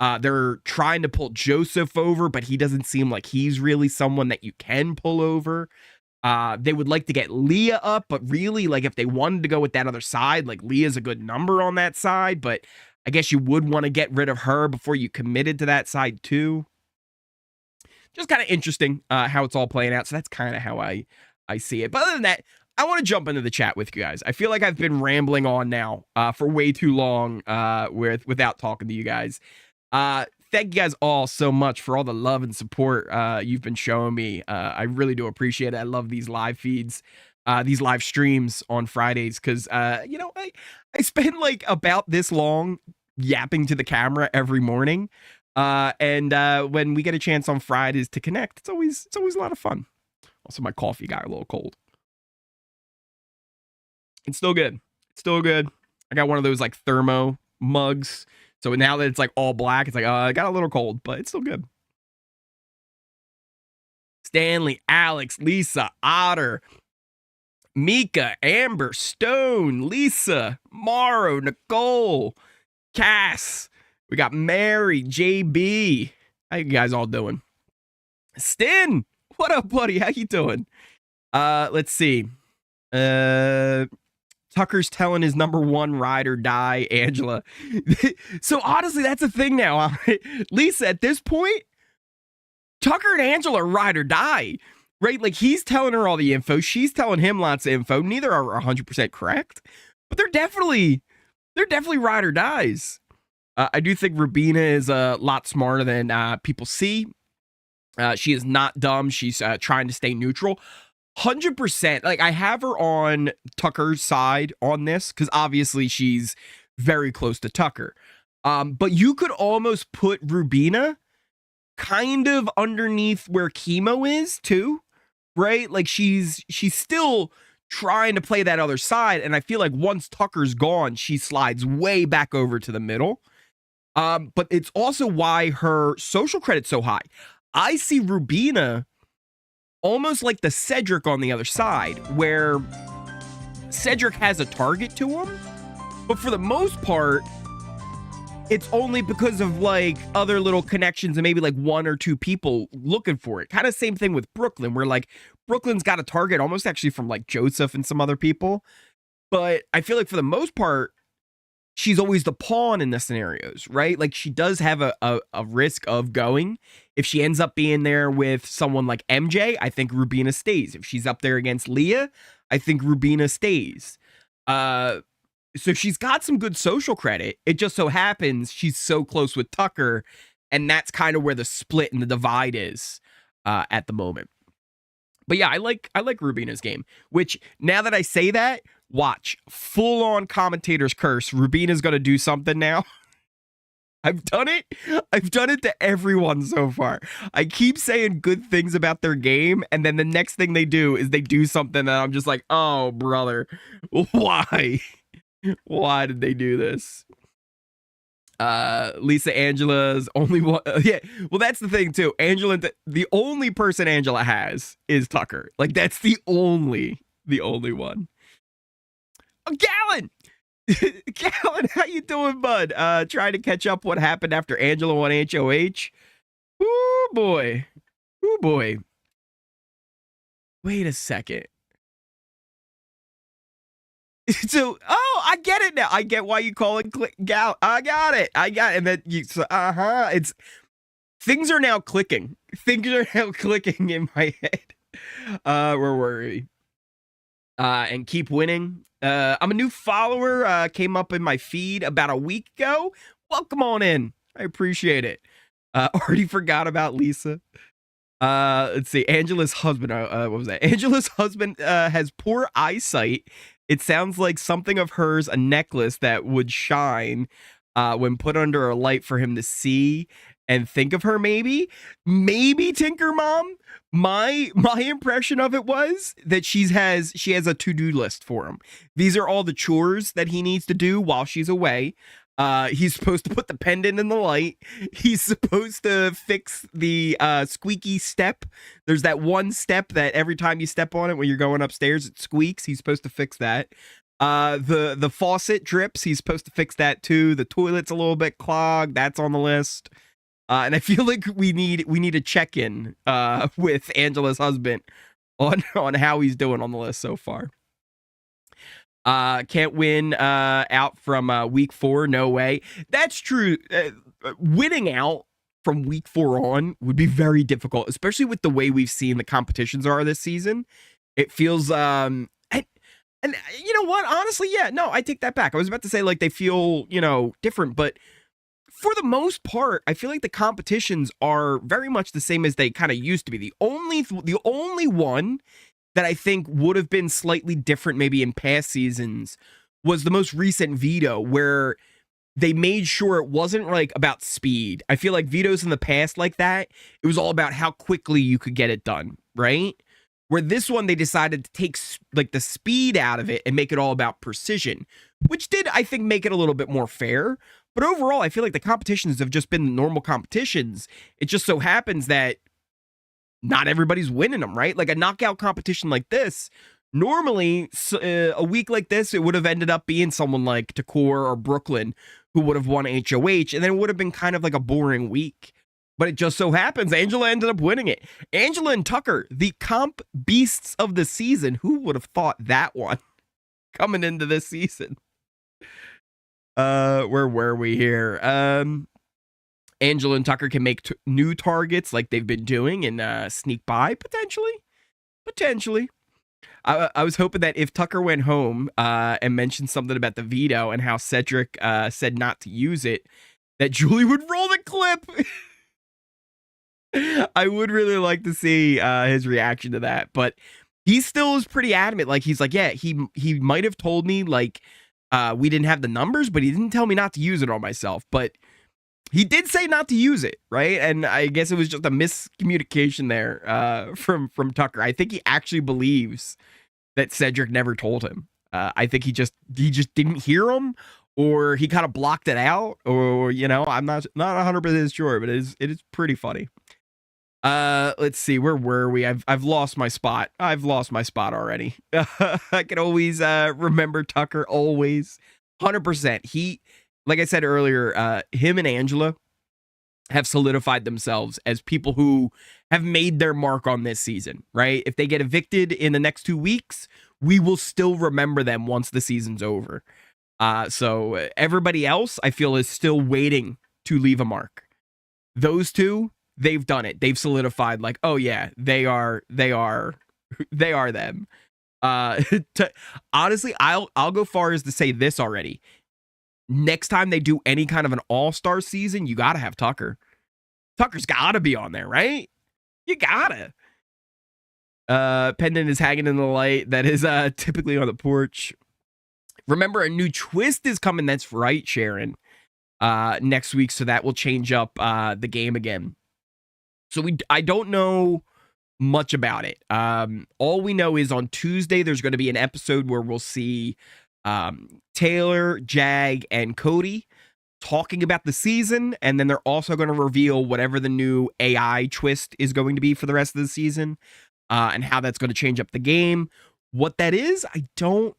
Speaker 1: They're trying to pull Joseph over, but he doesn't seem like he's really someone that you can pull over. They would like to get Leah up, but really, like, if they wanted to go with that other side, like, Leah's a good number on that side, but I guess you would want to get rid of her before you committed to that side too. Just kind of interesting how it's all playing out. So that's kind of how I see it. But other than that, I want to jump into the chat with you guys. I feel like I've been rambling on now for way too long without talking to you guys. Thank you guys all so much for all the love and support you've been showing me. I really do appreciate it. I love these live feeds, these live streams on Fridays, because, I spend like about this long yapping to the camera every morning. And when we get a chance on Fridays to connect, it's always a lot of fun. Also, my coffee got a little cold. It's still good. It's still good. I got one of those like thermo mugs. So now that it's like all black, it's like, I got a little cold, but it's still good. Stanley, Alex, Lisa, Otter, Mika, Amber, Stone, Lisa, Morrow, Nicole, Cass. We got Mary, JB. How you guys all doing? Stin, what up, buddy? How you doing? Let's see. Tucker's telling his number one ride or die, Angela. So honestly, that's a thing now. Lisa, at this point, Tucker and Angela are ride or die, right? Like he's telling her all the info. She's telling him lots of info. Neither are 100% correct, but they're definitely ride or dies. I do think Rubina is a lot smarter than people see. She is not dumb. She's trying to stay neutral. 100%. Like I have her on Tucker's side on this because obviously she's very close to Tucker. But you could almost put Rubina kind of underneath where Chemo is too, right? Like she's still trying to play that other side, and I feel like once Tucker's gone, she slides way back over to the middle. But it's also why her social credit's so high. I see Rubina almost like the Cedric on the other side, where Cedric has a target to him, but for the most part, it's only because of like other little connections and maybe like one or two people looking for it. Kind of same thing with Brooklyn, where like Brooklyn's got a target almost actually from like Joseph and some other people. But I feel like for the most part, she's always the pawn in the scenarios, right? Like she does have a risk of going. If she ends up being there with someone like MJ, I think Rubina stays. If she's up there against Leah, I think Rubina stays. So she's got some good social credit. It just so happens she's so close with Tucker, and that's kind of where the split and the divide is at the moment. But yeah, I like Rubina's game, which now that I say that, watch, full on commentator's curse. Rubina's going to do something now. I've done it to everyone so far. I keep saying good things about their game, and then the next thing they do is they do something that I'm just like, oh, brother, why? Why did they do this? Lisa Angela's only one. Yeah, well, that's the thing too. Angela, the only person Angela has is Tucker. Like that's the only one. Oh, Gallon! Gallon, how you doing, bud? Trying to catch up what happened after Angela won HoH. Ooh, boy. Ooh, boy. Wait a second. So, I get it now. I get why you call it Gal. I got it. And then it's things are now clicking. Things are now clicking in my head. Where were we? And keep winning. I'm a new follower. Came up in my feed about a week ago. Welcome on in. I appreciate it. Already forgot about Lisa. Let's see. Angela's husband. What was that? Angela's husband has poor eyesight. It sounds like something of hers, a necklace that would shine when put under a light for him to see and think of her. Maybe Tinker Mom. My impression of it was that she has a to-do list for him. These are all the chores that he needs to do while she's away. He's supposed to put the pendant in the light. He's supposed to fix the squeaky step. There's that one step that every time you step on it when you're going upstairs, it squeaks. He's supposed to fix that. The faucet drips. He's supposed to fix that too. The toilet's a little bit clogged. That's on the list. And I feel like we need a check-in with Angela's husband on how he's doing on the list so far. Can't win out from week 4. No way. That's true. Winning out from week 4 on would be very difficult, especially with the way we've seen the competitions are this season. It feels and you know what? Honestly, yeah, no, I take that back. I was about to say like they feel, different, but for the most part, I feel like the competitions are very much the same as they kind of used to be. The only one that I think would have been slightly different maybe in past seasons was the most recent veto, where they made sure it wasn't like about speed. I feel like vetoes in the past like that, it was all about how quickly you could get it done, right? Where this one, they decided to take like the speed out of it and make it all about precision, which did, I think, make it a little bit more fair. But overall, I feel like the competitions have just been normal competitions. It just so happens that not everybody's winning them, right? Like a knockout competition like this, normally a week like this, it would have ended up being someone like Takor or Brooklyn who would have won HoH, and then it would have been kind of like a boring week. But it just so happens Angela ended up winning it. Angela and Tucker, the comp beasts of the season. Who would have thought that one coming into this season? Where were we here? Angela and Tucker can make new targets like they've been doing and sneak by, potentially. I was hoping that if Tucker went home and mentioned something about the veto and how Cedric said not to use it, that Julie would roll the clip. I would really like to see his reaction to that, but he still is pretty adamant. Like he's like, yeah, he might have told me like we didn't have the numbers, but he didn't tell me not to use it on myself. But he did say not to use it, right? And I guess it was just a miscommunication there from Tucker. I think he actually believes that Cedric never told him. I think he just didn't hear him, or he kind of blocked it out, or I'm not 100% sure, but it is pretty funny. Let's see, where were we? I've lost my spot. I've lost my spot already. I can always remember Tucker, always 100%. He, like I said earlier, him and Angela have solidified themselves as people who have made their mark on this season, right? If they get evicted in the next 2 weeks, we will still remember them once the season's over. So everybody else, I feel, is still waiting to leave a mark. Those two, they've done it. They've solidified, like, oh yeah, they are them. Honestly, I'll go far as to say this already. Next time they do any kind of an all-star season, you gotta have Tucker. Tucker's gotta be on there, right? You gotta. Pendant is hanging in the light. That is typically on the porch. Remember, a new twist is coming. That's right, Sharon. Next week, so that will change up the game again. So I don't know much about it. All we know is on Tuesday there's going to be an episode where we'll see Taylor, Jag, and Cody talking about the season, and then they're also going to reveal whatever the new AI twist is going to be for the rest of the season, and how that's going to change up the game. What that is, I don't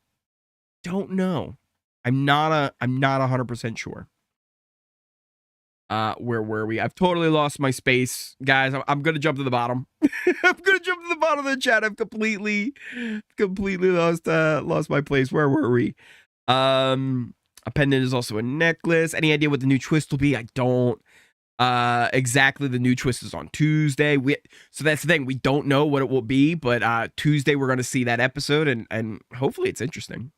Speaker 1: know. I'm not 100% sure. Where were we? I've totally lost my space, guys. I'm gonna jump to the bottom. I'm gonna jump to the bottom of the chat. I've completely lost my place. Where were we? A pendant is also a necklace. Any idea what the new twist will be? I don't. Exactly. The new twist is on Tuesday. So that's the thing. We don't know what it will be, but Tuesday we're gonna see that episode, and hopefully it's interesting.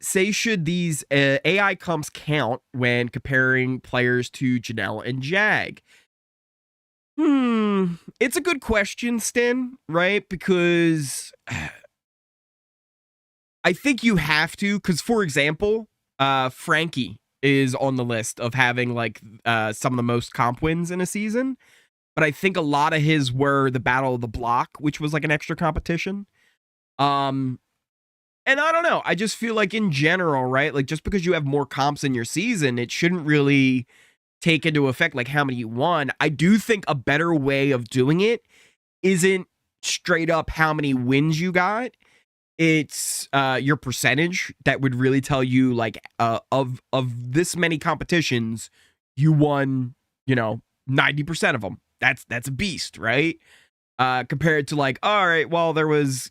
Speaker 1: Say, should these AI comps count when comparing players to Janelle and Jag? It's a good question, Stin, right? Because I think you have to, because, for example, Frankie is on the list of having, like, some of the most comp wins in a season, but I think a lot of his were the Battle of the Block, which was, like, an extra competition. And I don't know. I just feel like in general, right? Like just because you have more comps in your season, it shouldn't really take into effect like how many you won. I do think a better way of doing it isn't straight up how many wins you got. It's your percentage that would really tell you like of this many competitions, you won, 90% of them. That's a beast, right? Compared to like, all right, well, there was,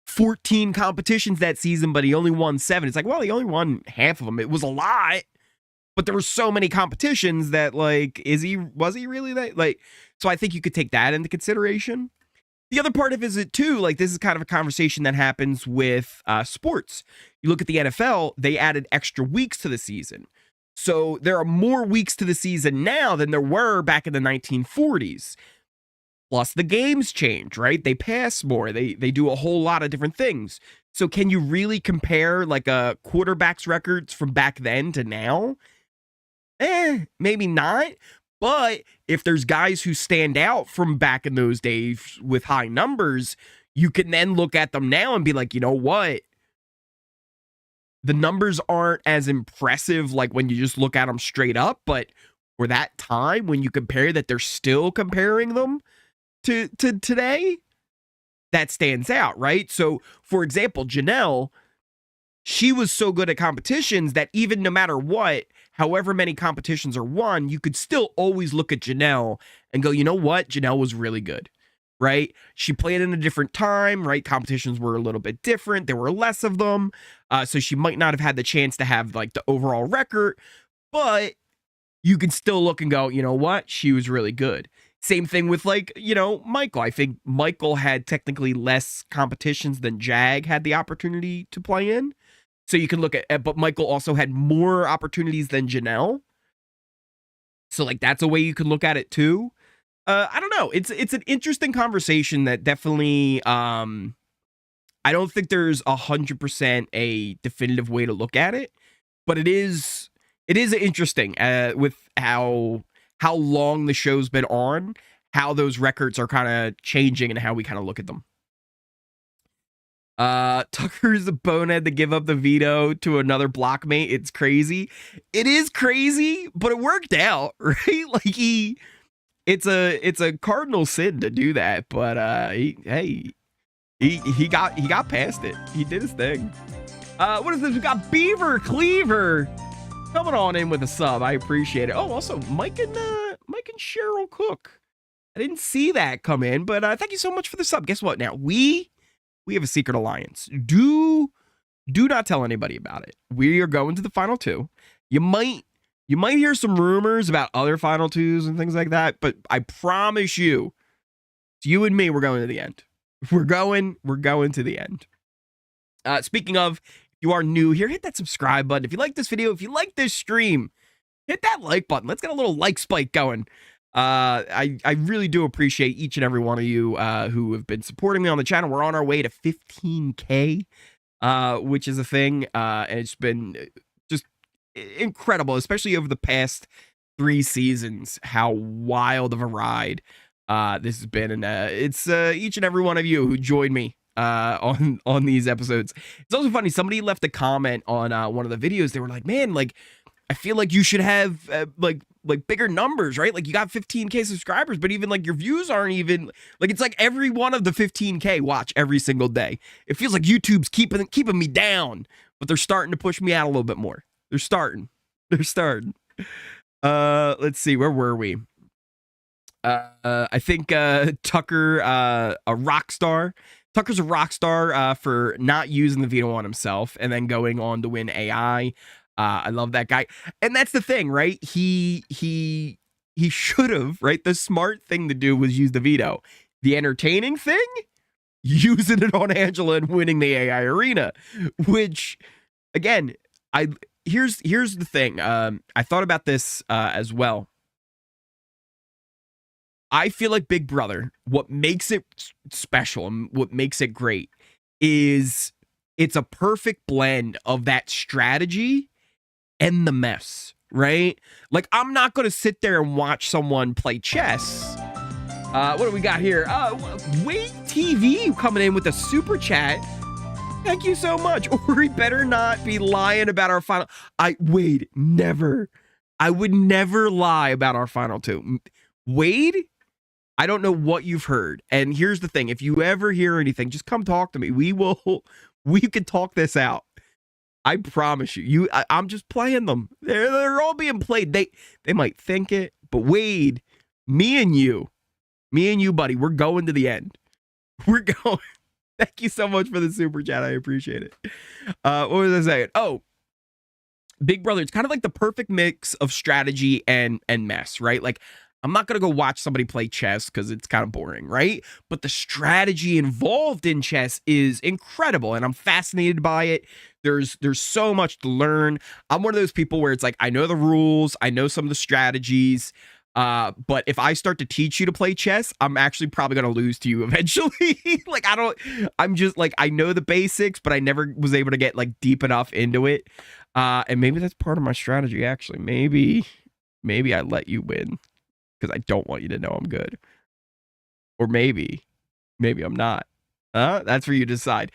Speaker 1: 14 competitions that season, but he only won 7. It's like, well, he only won half of them. It was a lot, but there were so many competitions that like, was he really that like, so I think you could take that into consideration. The other part of it too, like this is kind of a conversation that happens with sports. You look at the NFL, they added extra weeks to the season. So there are more weeks to the season now than there were back in the 1940s. Plus the games change, right? They pass more. They do a whole lot of different things. So can you really compare like a quarterback's records from back then to now? Maybe not. But if there's guys who stand out from back in those days with high numbers, you can then look at them now and be like, you know what? The numbers aren't as impressive like when you just look at them straight up, but for that time when you compare that, they're still comparing them to today, that stands out, right? So, for example, Janelle, she was so good at competitions that even no matter what, however many competitions are won, you could still always look at Janelle and go, you know what? Janelle was really good, right? She played in a different time, right? Competitions were a little bit different. There were less of them. So she might not have had the chance to have like the overall record, but you can still look and go, you know what? She was really good. Same thing with like, you know, Michael. I think Michael had technically less competitions than Jag had the opportunity to play in. So you can look at, but Michael also had more opportunities than Janelle. So like that's a way you can look at it too. I don't know. It's an interesting conversation that definitely I don't think there's 100% a definitive way to look at it, but it is interesting with how long the show's been on, how those records are kind of changing and how we kind of look at them. Tucker's a bonehead to give up the veto to another blockmate. It's crazy. It is crazy, but it worked out, right? Like it's a cardinal sin to do that, but he got past it. He did his thing. What is this? We got Beaver Cleaver coming on in with a sub. I appreciate it. Oh, also Mike and Cheryl Cook. I didn't see that come in, but thank you so much for the sub. Guess what? Now we have a secret alliance. Do not tell anybody about it. We are going to the final two. You might hear some rumors about other final twos and things like that, but I promise you, it's you and me, we're going to the end. We're going to the end. Speaking of, if you are new here, hit that subscribe button. If you like this video, if you like this stream, hit that like button. Let's get a little like spike going. I really do appreciate each and every one of you who have been supporting me on the channel. We're on our way to 15K, which is a thing. And it's been just incredible, especially over the past 3 seasons, how wild of a ride this has been. And it's each and every one of you who joined me on these episodes. It's also funny, somebody left a comment on one of the videos. They were like, man, like, I feel like you should have like bigger numbers, right? Like you got 15K subscribers, but even like your views aren't even like, it's like every one of the 15K watch every single day. It feels like YouTube's keeping me down, but they're starting to push me out a little bit more. They're starting. Let's see, where were we? I think Tucker, a rock star. Tucker's a rock star for not using the veto on himself and then going on to win AI. I love that guy. And that's the thing, right? He should have, right? The smart thing to do was use the veto. The entertaining thing, using it on Angela and winning the AI arena, which again, here's the thing. I thought about this as well. I feel like Big Brother, what makes it special and what makes it great is it's a perfect blend of that strategy and the mess, right? Like, I'm not going to sit there and watch someone play chess. What do we got here? Wade TV coming in with a super chat. Thank you so much. Or he better not be lying about our final. Wade, never. I would never lie about our final two. Wade, I don't know what you've heard. And here's the thing. If you ever hear anything, just come talk to me. We can talk this out. I promise you. I'm just playing them. They're all being played. They might think it, but Wade, me and you, buddy, we're going to the end. We're going. Thank you so much for the super chat. I appreciate it. What was I saying? Oh, Big Brother. It's kind of like the perfect mix of strategy and mess, right? Like, I'm not going to go watch somebody play chess because it's kind of boring, right? But the strategy involved in chess is incredible, and I'm fascinated by it. There's so much to learn. I'm one of those people where it's like, I know the rules, I know some of the strategies, But if I start to teach you to play chess, I'm actually probably going to lose to you eventually. Like, I'm just like, I know the basics, but I never was able to get like deep enough into it. And maybe that's part of my strategy, actually. Maybe I let you win because I don't want you to know I'm good. Or maybe I'm not. That's for you to decide.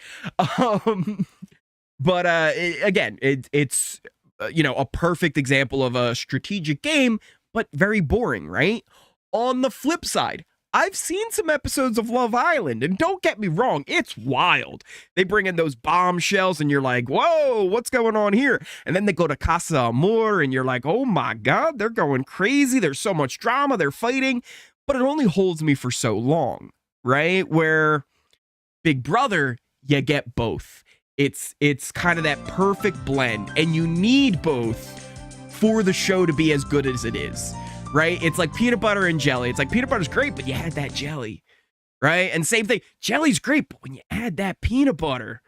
Speaker 1: But again, it's a perfect example of a strategic game, but very boring, right? On the flip side, I've seen some episodes of Love Island, and don't get me wrong, it's wild. They bring in those bombshells, and you're like, whoa, what's going on here? And then they go to Casa Amor, and you're like, oh my God, they're going crazy. There's so much drama, they're fighting, but it only holds me for so long, right? Where Big Brother, you get both. It's kind of that perfect blend, and you need both for the show to be as good as it is, right? It's like peanut butter and jelly. It's like peanut butter's great, but you add that jelly, right? And same thing, jelly's great, but when you add that peanut butter,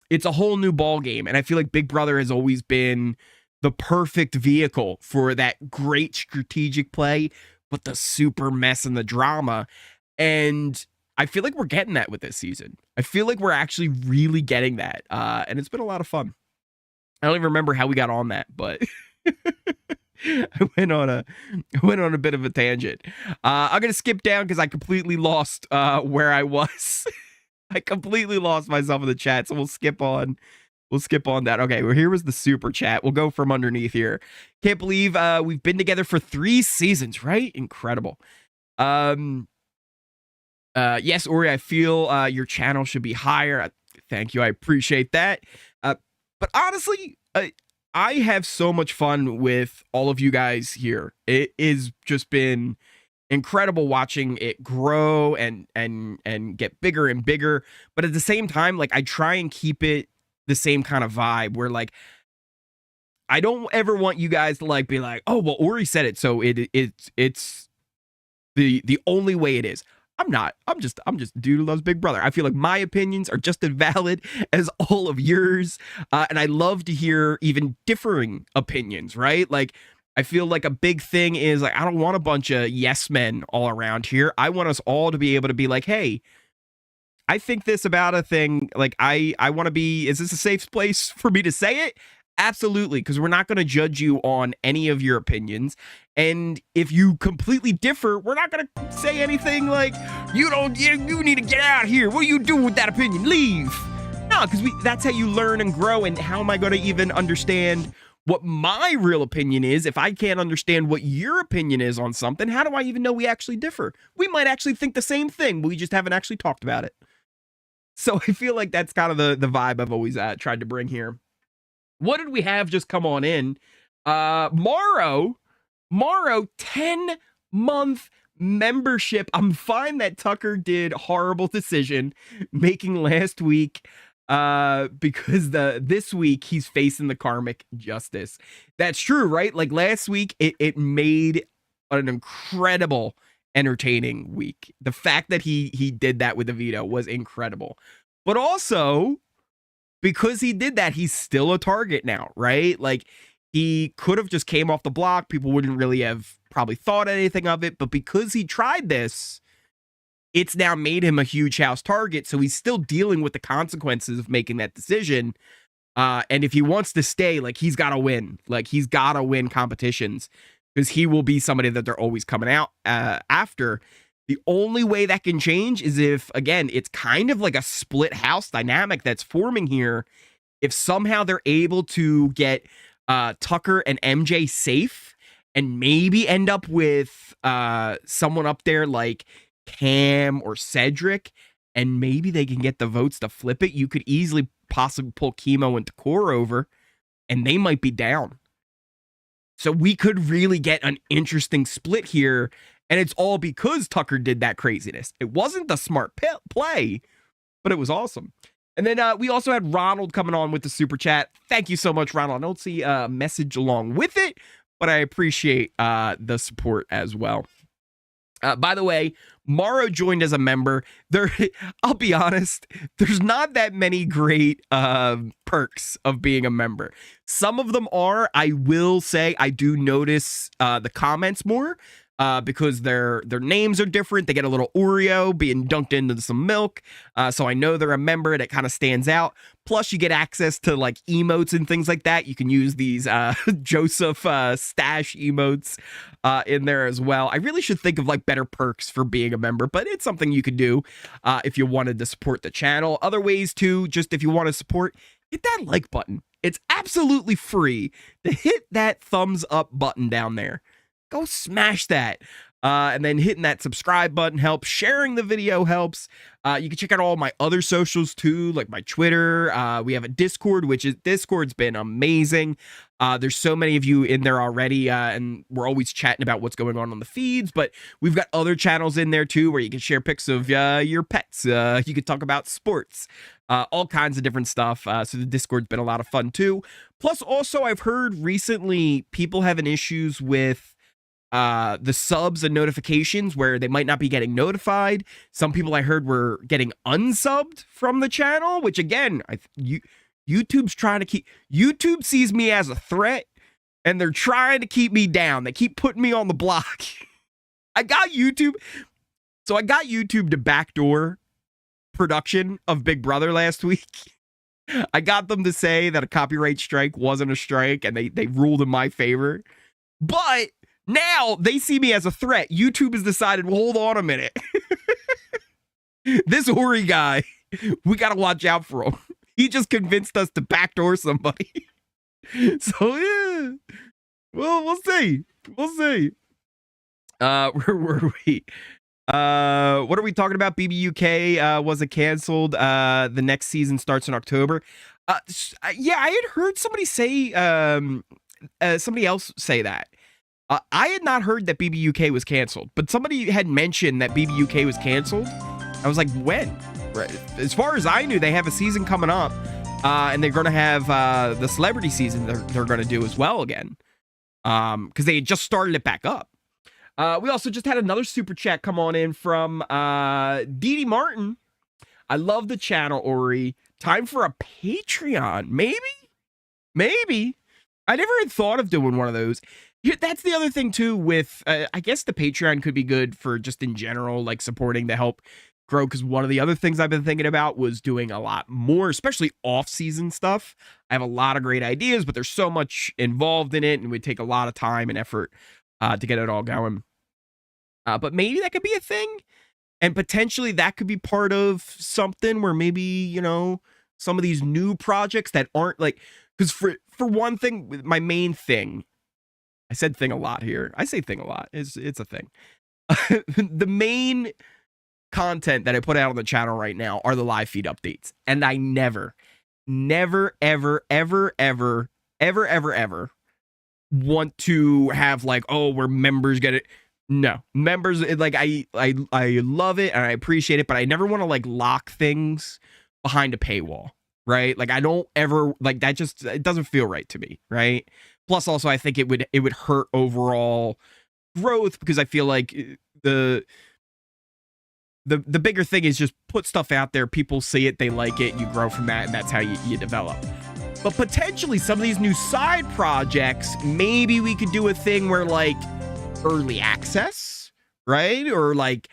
Speaker 1: it's a whole new ball game. And I feel like Big Brother has always been the perfect vehicle for that great strategic play, but the super mess and the drama. And I feel like we're getting that with this season. I feel like we're actually really getting that. And it's been a lot of fun. I don't even remember how we got on that, but I went on a bit of a tangent. I'm gonna skip down because I completely lost where I was. I completely lost myself in the chat, so we'll skip on. We'll skip on that. Okay, well, here was the super chat. We'll go from underneath here. Can't believe we've been together for 3 seasons, right? Incredible. Yes, Ori, I feel your channel should be higher. Thank you. I appreciate that. But honestly, I have so much fun with all of you guys here. It has just been incredible watching it grow and get bigger and bigger. But at the same time, like, I try and keep it the same kind of vibe where, like, I don't ever want you guys to like be like, oh, well, Ori said it, so it's the only way it is. I'm not. I'm just a dude who loves Big Brother. I feel like my opinions are just as valid as all of yours. And I love to hear even differing opinions, right? Like, I feel like a big thing is, like, I don't want a bunch of yes men all around here. I want us all to be able to be like, hey, I think this about a thing. Like, I want to be, is this a safe place for me to say it? Absolutely, because we're not going to judge you on any of your opinions. And if you completely differ, we're not going to say anything like, you need to get out of here. What are you doing with that opinion? Leave. No, because that's how you learn and grow. And how am I going to even understand what my real opinion is if I can't understand what your opinion is on something? How do I even know we actually differ? We might actually think the same thing, but we just haven't actually talked about it. So I feel like that's kind of the vibe I've always tried to bring here. What did we have just come on in? Morrow, 10-month membership. I'm fine that Tucker did horrible decision making last week because this week he's facing the karmic justice. That's true, right? Like, last week, it made an incredible entertaining week. The fact that he did that with the veto was incredible. But also, because he did that, he's still a target now, right? Like, he could have just came off the block. People wouldn't really have probably thought anything of it. But because he tried this, it's now made him a huge house target. So he's still dealing with the consequences of making that decision. And if he wants to stay, like, he's got to win. Like, he's got to win competitions because he will be somebody that they're always coming out after. The only way that can change is if, again, it's kind of like a split house dynamic that's forming here. If somehow they're able to get Tucker and MJ safe and maybe end up with someone up there like Cam or Cedric, and maybe they can get the votes to flip it, you could easily possibly pull Chemo and Decor over, and they might be down. So we could really get an interesting split here. And it's all because Tucker did that craziness. It wasn't the smart play, but it was awesome. And then we also had Ronald coming on with the super chat. Thank you so much, Ronald. I don't see a message along with it, but I appreciate the support as well. By the way, Morrow joined as a member. I'll be honest, there's not that many great perks of being a member. Some of them are, I will say, I do notice the comments more. because their names are different. They get a little Oreo being dunked into some milk. So I know they're a member, and it kind of stands out. Plus, you get access to like emotes and things like that. You can use these Joseph stash emotes in there as well. I really should think of like better perks for being a member, but it's something you could do if you wanted to support the channel. Other ways too, just if you want to support, hit that like button. It's absolutely free to hit that thumbs up button down there. Go smash that. And then hitting that subscribe button helps. Sharing the video helps. You can check out all my other socials too, like my Twitter. We have a Discord, Discord's been amazing. There's so many of you in there already, and we're always chatting about what's going on the feeds, but we've got other channels in there too where you can share pics of your pets. You can talk about sports, all kinds of different stuff. So the Discord's been a lot of fun too. Plus, also, I've heard recently people having issues with the subs and notifications where they might not be getting notified. Some people I heard were getting unsubbed from the channel, which again, YouTube's trying to YouTube sees me as a threat, and they're trying to keep me down. They keep putting me on the block. I got YouTube to backdoor production of Big Brother last week. I got them to say that a copyright strike wasn't a strike, and they ruled in my favor. But now they see me as a threat. YouTube has decided, well, hold on a minute. This Ori guy, we got to watch out for him. He just convinced us to backdoor somebody. So, yeah. Well, we'll see. We'll see. Where were we? What are we talking about? BBUK was it canceled? The next season starts in October. Yeah, I had heard somebody say, somebody else say that. I had not heard that BBUK was canceled, but somebody had mentioned that BBUK was canceled. I was like, when? Right. As far as I knew, they have a season coming up, and they're going to have the celebrity season they're going to do as well again, because they had just started it back up. We also just had another super chat come on in from Dee Dee Martin. I love the channel, Ori. Time for a Patreon. Maybe. I never had thought of doing one of those. That's the other thing too with, I guess the Patreon could be good for just in general, like supporting to help grow. Because one of the other things I've been thinking about was doing a lot more, especially off-season stuff. I have a lot of great ideas, but there's so much involved in it, and it would take a lot of time and effort to get it all going. But maybe that could be a thing, and potentially that could be part of something where maybe, you know, some of these new projects that aren't like, because for one thing, my main thing, I said thing a lot here. I say thing a lot. It's a thing. The main content that I put out on the channel right now are the live feed updates. And I never, ever want to have like, oh, where members get it. No, members, like I love it and I appreciate it, but I never want to like lock things behind a paywall, right? Like I don't ever like that. Just, it doesn't feel right to me, right? Plus, also, I think it would hurt overall growth, because I feel like the bigger thing is just put stuff out there. People see it, they like it, you grow from that, and that's how you develop. But potentially some of these new side projects, maybe we could do a thing where like early access, right? Or like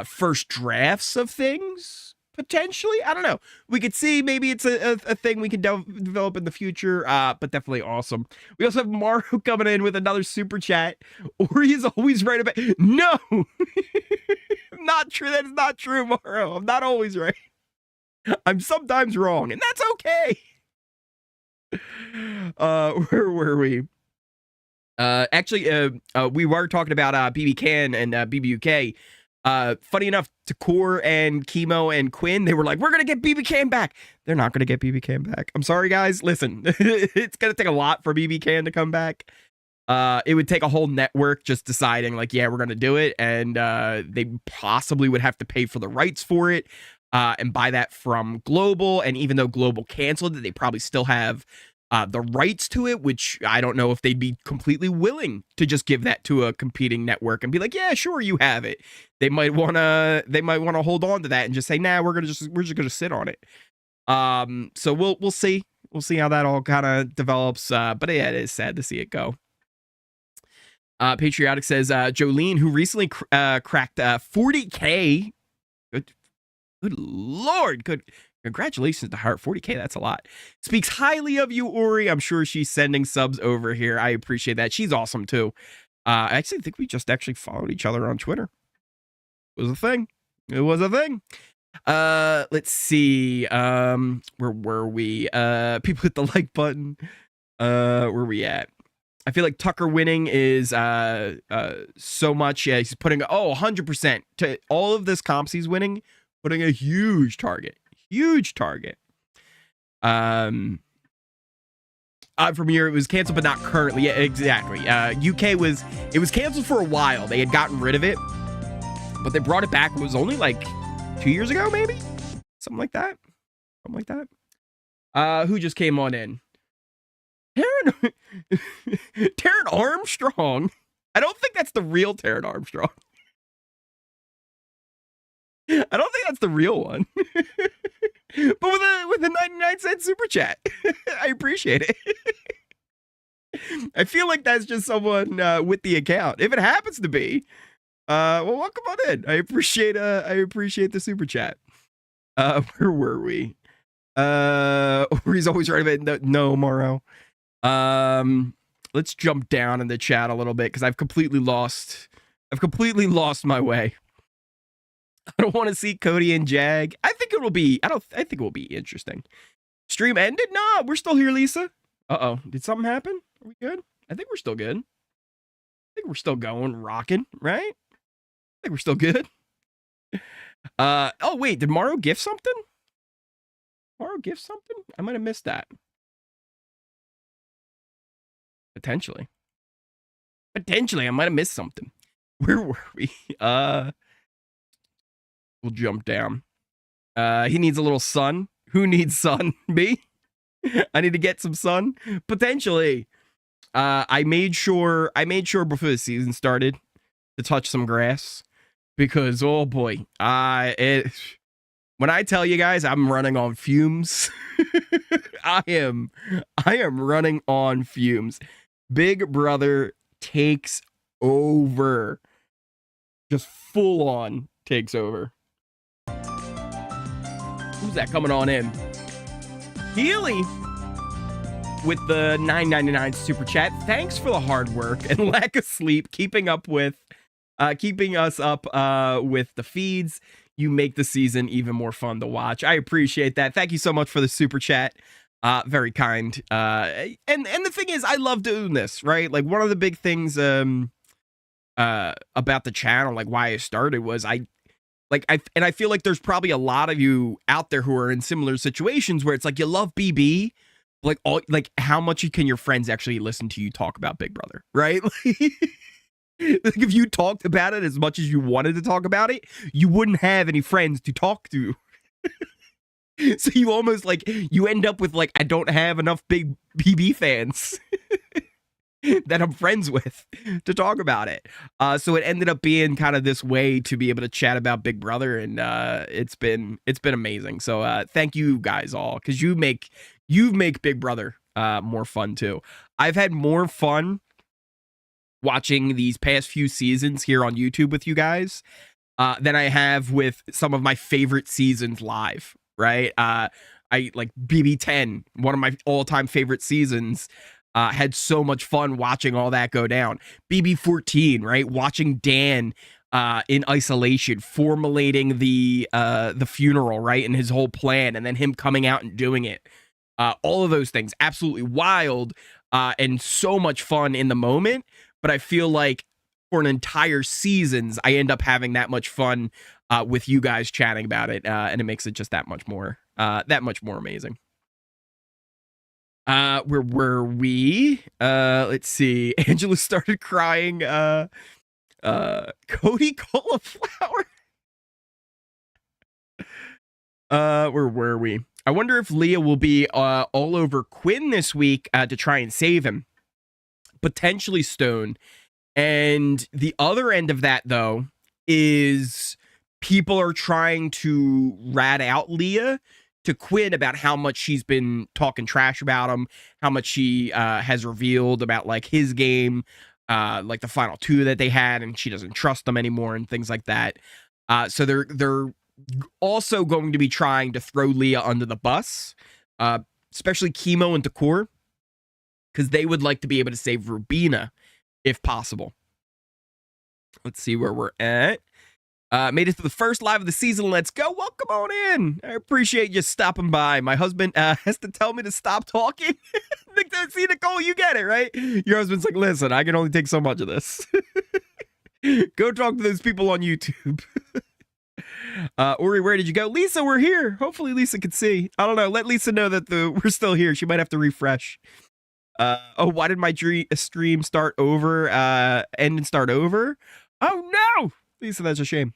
Speaker 1: first drafts of things. Potentially, I don't know. We could see, maybe it's a thing we can develop in the future, but definitely awesome. We also have Mario coming in with another super chat. Ori is always right about... No! Not true. That is not true, Mario. I'm not always right. I'm sometimes wrong, and that's okay. Where were we? Actually, we were talking about BB Can and BBUK. Funny enough, Takor and Chemo and Quinn, they were like, we're going to get BB Can back. They're not going to get BB Can back. I'm sorry, guys. Listen, it's going to take a lot for BB Can to come back. It would take a whole network just deciding like, yeah, we're going to do it. And they possibly would have to pay for the rights for it and buy that from Global. And even though Global canceled it, they probably still have the rights to it, which I don't know if they'd be completely willing to just give that to a competing network and be like, yeah, sure, you have it. They might want to hold on to that and just say, nah, we're just gonna sit on it. So we'll see how that all kind of develops. But yeah, it is sad to see it go. Patriotic says, Jolene, who recently cracked 40K. Good Lord. Good. Congratulations to Heart. 40K, that's a lot. Speaks highly of you, Ori. I'm sure she's sending subs over here. I appreciate that. She's awesome, too. I actually think we just actually followed each other on Twitter. It was a thing. It was a thing. Let's see. Where were we? People hit the like button. Where are we at? I feel like Tucker winning is so much. Yeah, he's putting 100% to all of this comps he's winning, putting a huge target. Huge target. From here, it was canceled, but not currently. Yeah, exactly. UK was canceled for a while. They had gotten rid of it, but they brought it back. It was only like 2 years ago, maybe something like that. Who just came on in? Taryn Armstrong. I don't think that's the real Taryn Armstrong. I don't think that's the real one. But with a 99-cent super chat. I appreciate it. I feel like that's just someone with the account. If it happens to be, well, welcome on in. I appreciate the super chat. Where were we? He's always right about no, Morrow. Let's jump down in the chat a little bit because I've completely lost my way. I don't want to see Cody and Jag. I think it will be interesting. Stream ended? Nah, we're still here, Lisa. Uh-oh. Did something happen? Are we good? I think we're still good. I think we're still going, rocking, right? I think we're still good. Oh wait, did Morrow gift something? I might have missed that. Potentially, I might have missed something. Where were we? We'll jump down. He needs a little sun. Who needs sun? Me? I need to get some sun. Potentially. I made sure before the season started to touch some grass because oh boy, when I tell you guys I'm running on fumes, I am running on fumes. Big Brother takes over. Just full on takes over. Who's that coming on in? Healy with the $9.99 super chat. Thanks for the hard work and lack of sleep, keeping us up with the feeds. You make the season even more fun to watch. I appreciate that. Thank you so much for the super chat. Very kind. And the thing is, I love doing this, right? Like one of the big things about the channel, like why I started was I feel like there's probably a lot of you out there who are in similar situations where it's like you love BB, like how much can your friends actually listen to you talk about Big Brother, right? Like if you talked about it as much as you wanted to talk about it, you wouldn't have any friends to talk to. So you almost you end up with I don't have enough big BB fans that I'm friends with to talk about it. So it ended up being kind of this way to be able to chat about Big Brother, and it's been amazing. So thank you guys all, because you make Big Brother more fun too. I've had more fun watching these past few seasons here on YouTube with you guys than I have with some of my favorite seasons live, right? I like BB10, one of my all-time favorite seasons. Had so much fun watching all that go down. BB14, right? Watching Dan in isolation, formulating the funeral, right? And his whole plan, and then him coming out and doing it. All of those things, absolutely wild and so much fun in the moment. But I feel like for an entire seasons, I end up having that much fun with you guys chatting about it, and it makes it just that much more amazing. Where were we? Let's see. Angela started crying. Cody Cauliflower. Where were we? I wonder if Leah will be all over Quinn this week to try and save him. Potentially Stone. And the other end of that, though, is people are trying to rat out Leah to Quinn about how much she's been talking trash about him, how much she has revealed about his game, like the final two that they had, and she doesn't trust them anymore and things like that. So they're also going to be trying to throw Leah under the bus, especially Chemo and Decor, because they would like to be able to save Rubina if possible. Let's see where we're at. Made it to the first live of the season. Let's go. Welcome on in. I appreciate you stopping by. My husband has to tell me to stop talking. See, Nicole, you get it, right? Your husband's like, listen, I can only take so much of this. Go talk to those people on YouTube. Ori, where did you go? Lisa, we're here. Hopefully Lisa can see. I don't know. Let Lisa know that we're still here. She might have to refresh. Oh, why did my stream start over? End and start over? Oh, no! Lisa, that's a shame.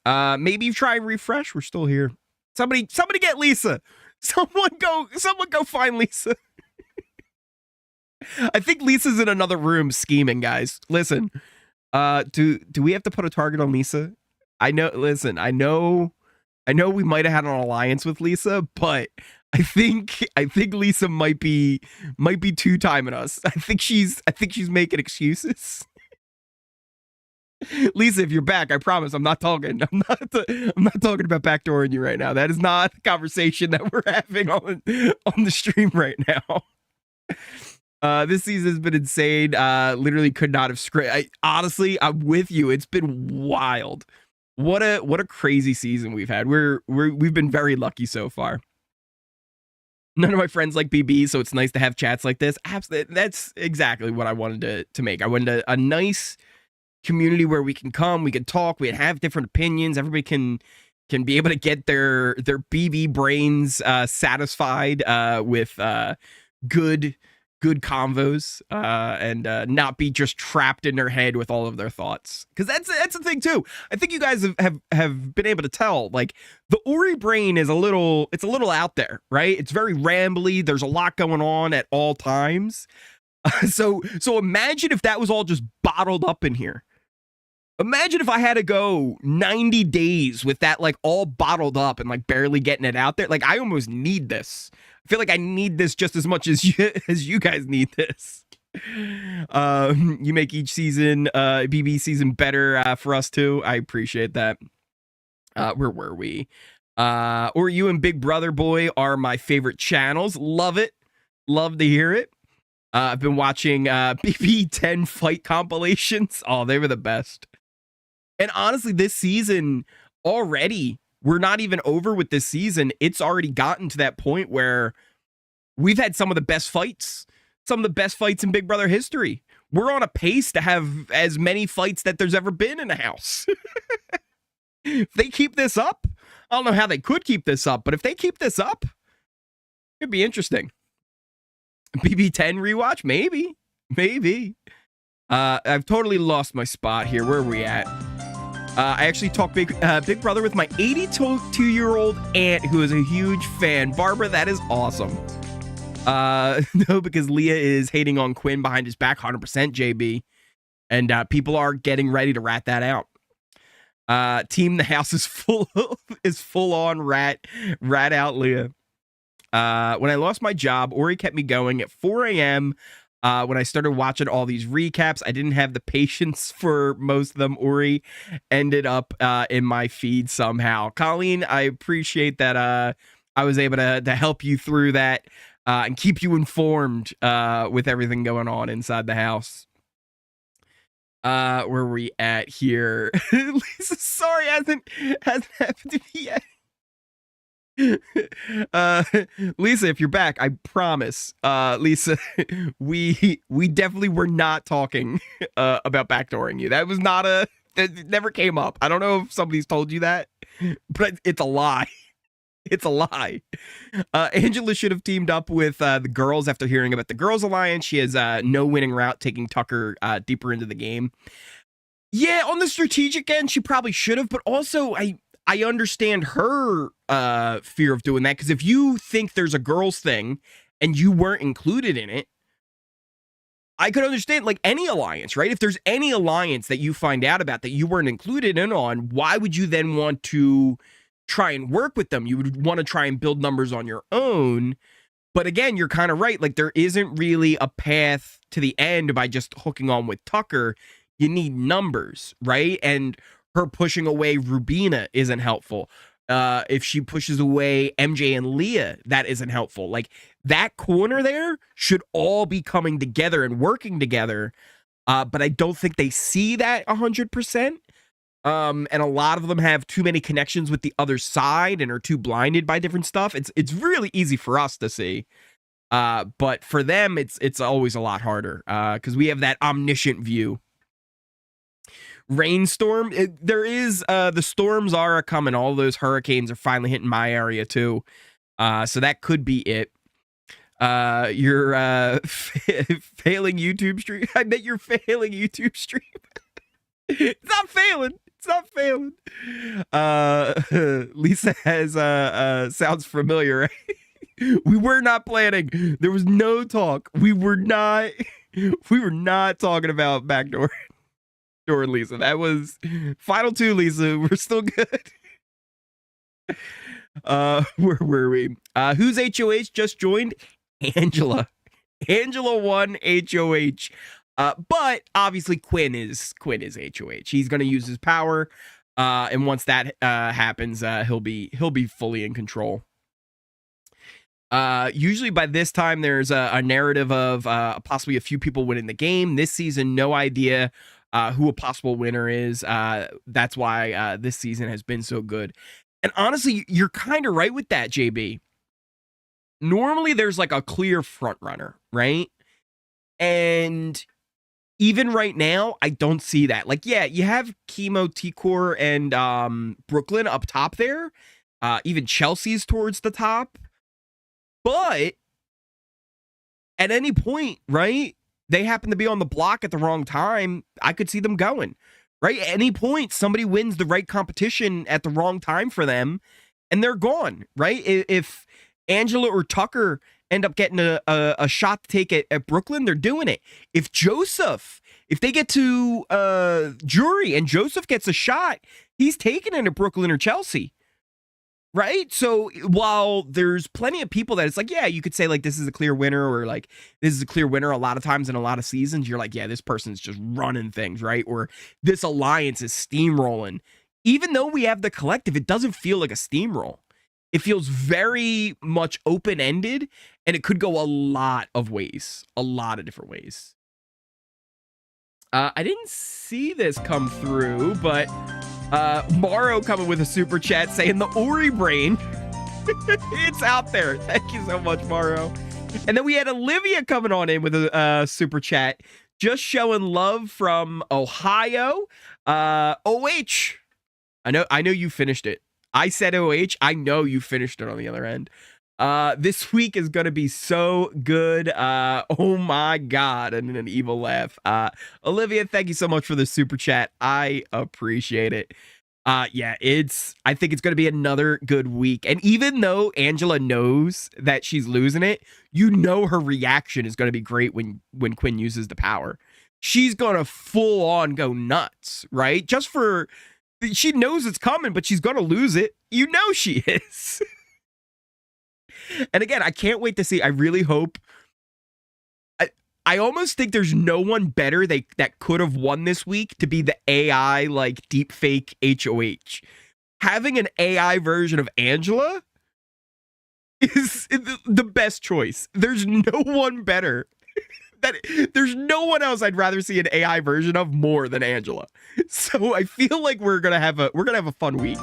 Speaker 1: Maybe you try and refresh. We're still here. Somebody get Lisa. Someone go find Lisa. I think Lisa's in another room scheming, guys. Listen, do we have to put a target on Lisa? I know we might have had an alliance with Lisa, but I think Lisa might be two-timing us. I think she's making excuses. Lisa, if you're back, I promise I'm not talking. I'm not talking about backdooring you right now. That is not the conversation that we're having on the stream right now. This season has been insane. Literally could not have scripted. Honestly, I'm with you. It's been wild. What a crazy season we've had. We've been very lucky so far. None of my friends like BB, so it's nice to have chats like this. Absolutely, that's exactly what I wanted to make. I wanted a nice community where we can come, we can talk, we can have different opinions. Everybody can be able to get their BB brains satisfied with good convos and not be just trapped in their head with all of their thoughts. Because that's the thing too. I think you guys have been able to tell, like, the Ori brain is a little out there, right? It's very rambly. There's a lot going on at all times. So imagine if that was all just bottled up in here. Imagine if I had to go 90 days with that, like, all bottled up and, like, barely getting it out there. Like, I almost need this. I feel like I need this just as much as you guys need this. You make each season, BB season better for us too. I appreciate that. Where were we? Or you and Big Brother Boy are my favorite channels. Love it. Love to hear it. I've been watching BB10 fight compilations. Oh, they were the best. And honestly, this season already, we're not even over with this season. It's already gotten to that point where we've had some of the best fights in Big Brother history. We're on a pace to have as many fights that there's ever been in a house. If they keep this up, I don't know how they could keep this up, but if they keep this up, it'd be interesting. BB10 rewatch? Maybe. I've totally lost my spot here. Where are we at? I actually talked Big Brother with my 82-year-old aunt, who is a huge fan. Barbara, that is awesome. No, because Leah is hating on Quinn behind his back, 100% JB. And people are getting ready to rat that out. Team The House is full on rat out Leah. When I lost my job, Ori kept me going at 4 a.m. When I started watching all these recaps, I didn't have the patience for most of them. Ori ended up in my feed somehow. Colleen, I appreciate that I was able to help you through that and keep you informed with everything going on inside the house. Where are we at here? Lisa, sorry, hasn't happened to me yet. Lisa, if you're back, I promise, Lisa, we definitely were not talking about backdooring you. That was not it never came up. I don't know if somebody's told you that, but it's a lie. It's a lie. Angela should have teamed up with the girls after hearing about the Girls Alliance. She has no winning route, taking Tucker deeper into the game. Yeah, on the strategic end, she probably should have, but also I understand her fear of doing that, because if you think there's a girls thing and you weren't included in it, I could understand, like, any alliance, right? If there's any alliance that you find out about that you weren't included in on, why would you then want to try and work with them? You would want to try and build numbers on your own. But again, you're kind of right. Like, there isn't really a path to the end by just hooking on with Tucker. You need numbers, right? And her pushing away Rubina isn't helpful. If she pushes away MJ and Leah, that isn't helpful. Like, that corner there should all be coming together and working together. But I don't think they see that 100%. And a lot of them have too many connections with the other side and are too blinded by different stuff. It's really easy for us to see. But for them, it's always a lot harder because we have that omniscient view. Rainstorm, the storms are a coming. All those hurricanes are finally hitting my area too. So that could be it. Your failing YouTube stream. I bet you're failing YouTube stream. It's not failing. It's not failing. Lisa has sounds familiar, right? We were not planning. There was no talk. We were not talking about backdoor. Lisa. That was final 2, Lisa. We're still good. Where were we? Who's HOH just joined? Angela. Angela won HOH. But obviously Quinn is HOH. He's gonna use his power. And once that happens, he'll be fully in control. Usually by this time there's a narrative of possibly a few people winning the game. This season, no idea who a possible winner is. That's why this season has been so good. And honestly, you're kind of right with that, JB. Normally, there's like a clear front runner, right? And even right now, I don't see that. Like, yeah, you have Chemo, T-Core, and Brooklyn up top there. Even Chelsea's towards the top. But at any point, right? They happen to be on the block at the wrong time, I could see them going, right? At any point, somebody wins the right competition at the wrong time for them, and they're gone, right? If Angela or Tucker end up getting a shot to take at Brooklyn, they're doing it. If they get to jury and Joseph gets a shot, he's taking it at Brooklyn or Chelsea. Right? So while there's plenty of people that it's like, yeah, you could say like this is a clear winner or like this is a clear winner a lot of times in a lot of seasons, you're like, yeah, this person's just running things, right? Or this alliance is steamrolling. Even though we have the collective, it doesn't feel like a steamroll. It feels very much open-ended and it could go a lot of ways, a lot of different ways. I didn't see this come through, but Morrow coming with a super chat saying the Ori brain. It's out there. Thank you so much, Morrow. And then we had Olivia coming on in with a super chat, just showing love from Ohio. OH. I know you finished it. I said OH. I know you finished it on the other end. This week is going to be so good. Oh my God. And an evil laugh. Olivia, thank you so much for the super chat. I appreciate it. Yeah, I think it's going to be another good week. And even though Angela knows that she's losing it, you know her reaction is going to be great when Quinn uses the power. She's going to full on go nuts, right? She knows it's coming, but she's going to lose it. You know she is. And again, I can't wait to see. I really hope. I almost think there's no one better that could have won this week to be the AI like deepfake HOH. Having an AI version of Angela is the best choice. There's no one better. There's no one else I'd rather see an AI version of more than Angela. So I feel like we're gonna have a fun week,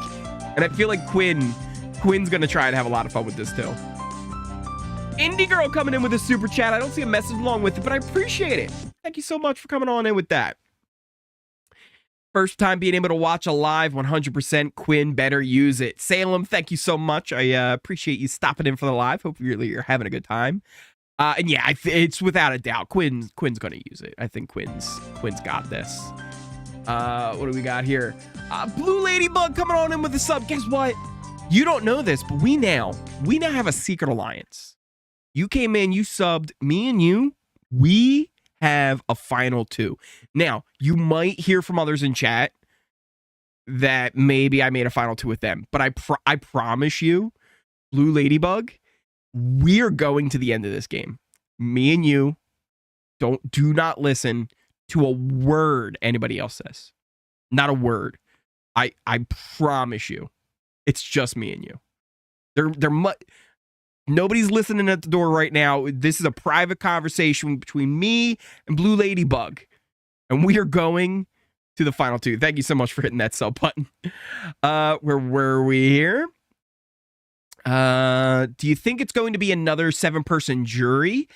Speaker 1: and I feel like Quinn's gonna try and have a lot of fun with this too. Indie Girl coming in with a super chat. I don't see a message along with it, but I appreciate it. Thank you so much for coming on in with that. First time being able to watch a live 100%. Quinn better use it. Salem, thank you so much. I appreciate you stopping in for the live. Hope you're having a good time. And yeah, it's without a doubt. Quinn's going to use it. I think Quinn's got this. What do we got here? Blue Ladybug coming on in with the sub. Guess what? You don't know this, but we now have a secret alliance. You came in, you subbed, me and you, we have a final 2. Now, you might hear from others in chat that maybe I made a final 2 with them, but I promise you, Blue Ladybug, we're going to the end of this game. Me and you do not listen to a word anybody else says. Not a word. I promise you. It's just me and you. Nobody's listening at the door right now. This is a private conversation between me and Blue Ladybug. And we are going to the final two. Thank you so much for hitting that sub button. Where were we here? Do you think it's going to be another 7-person jury?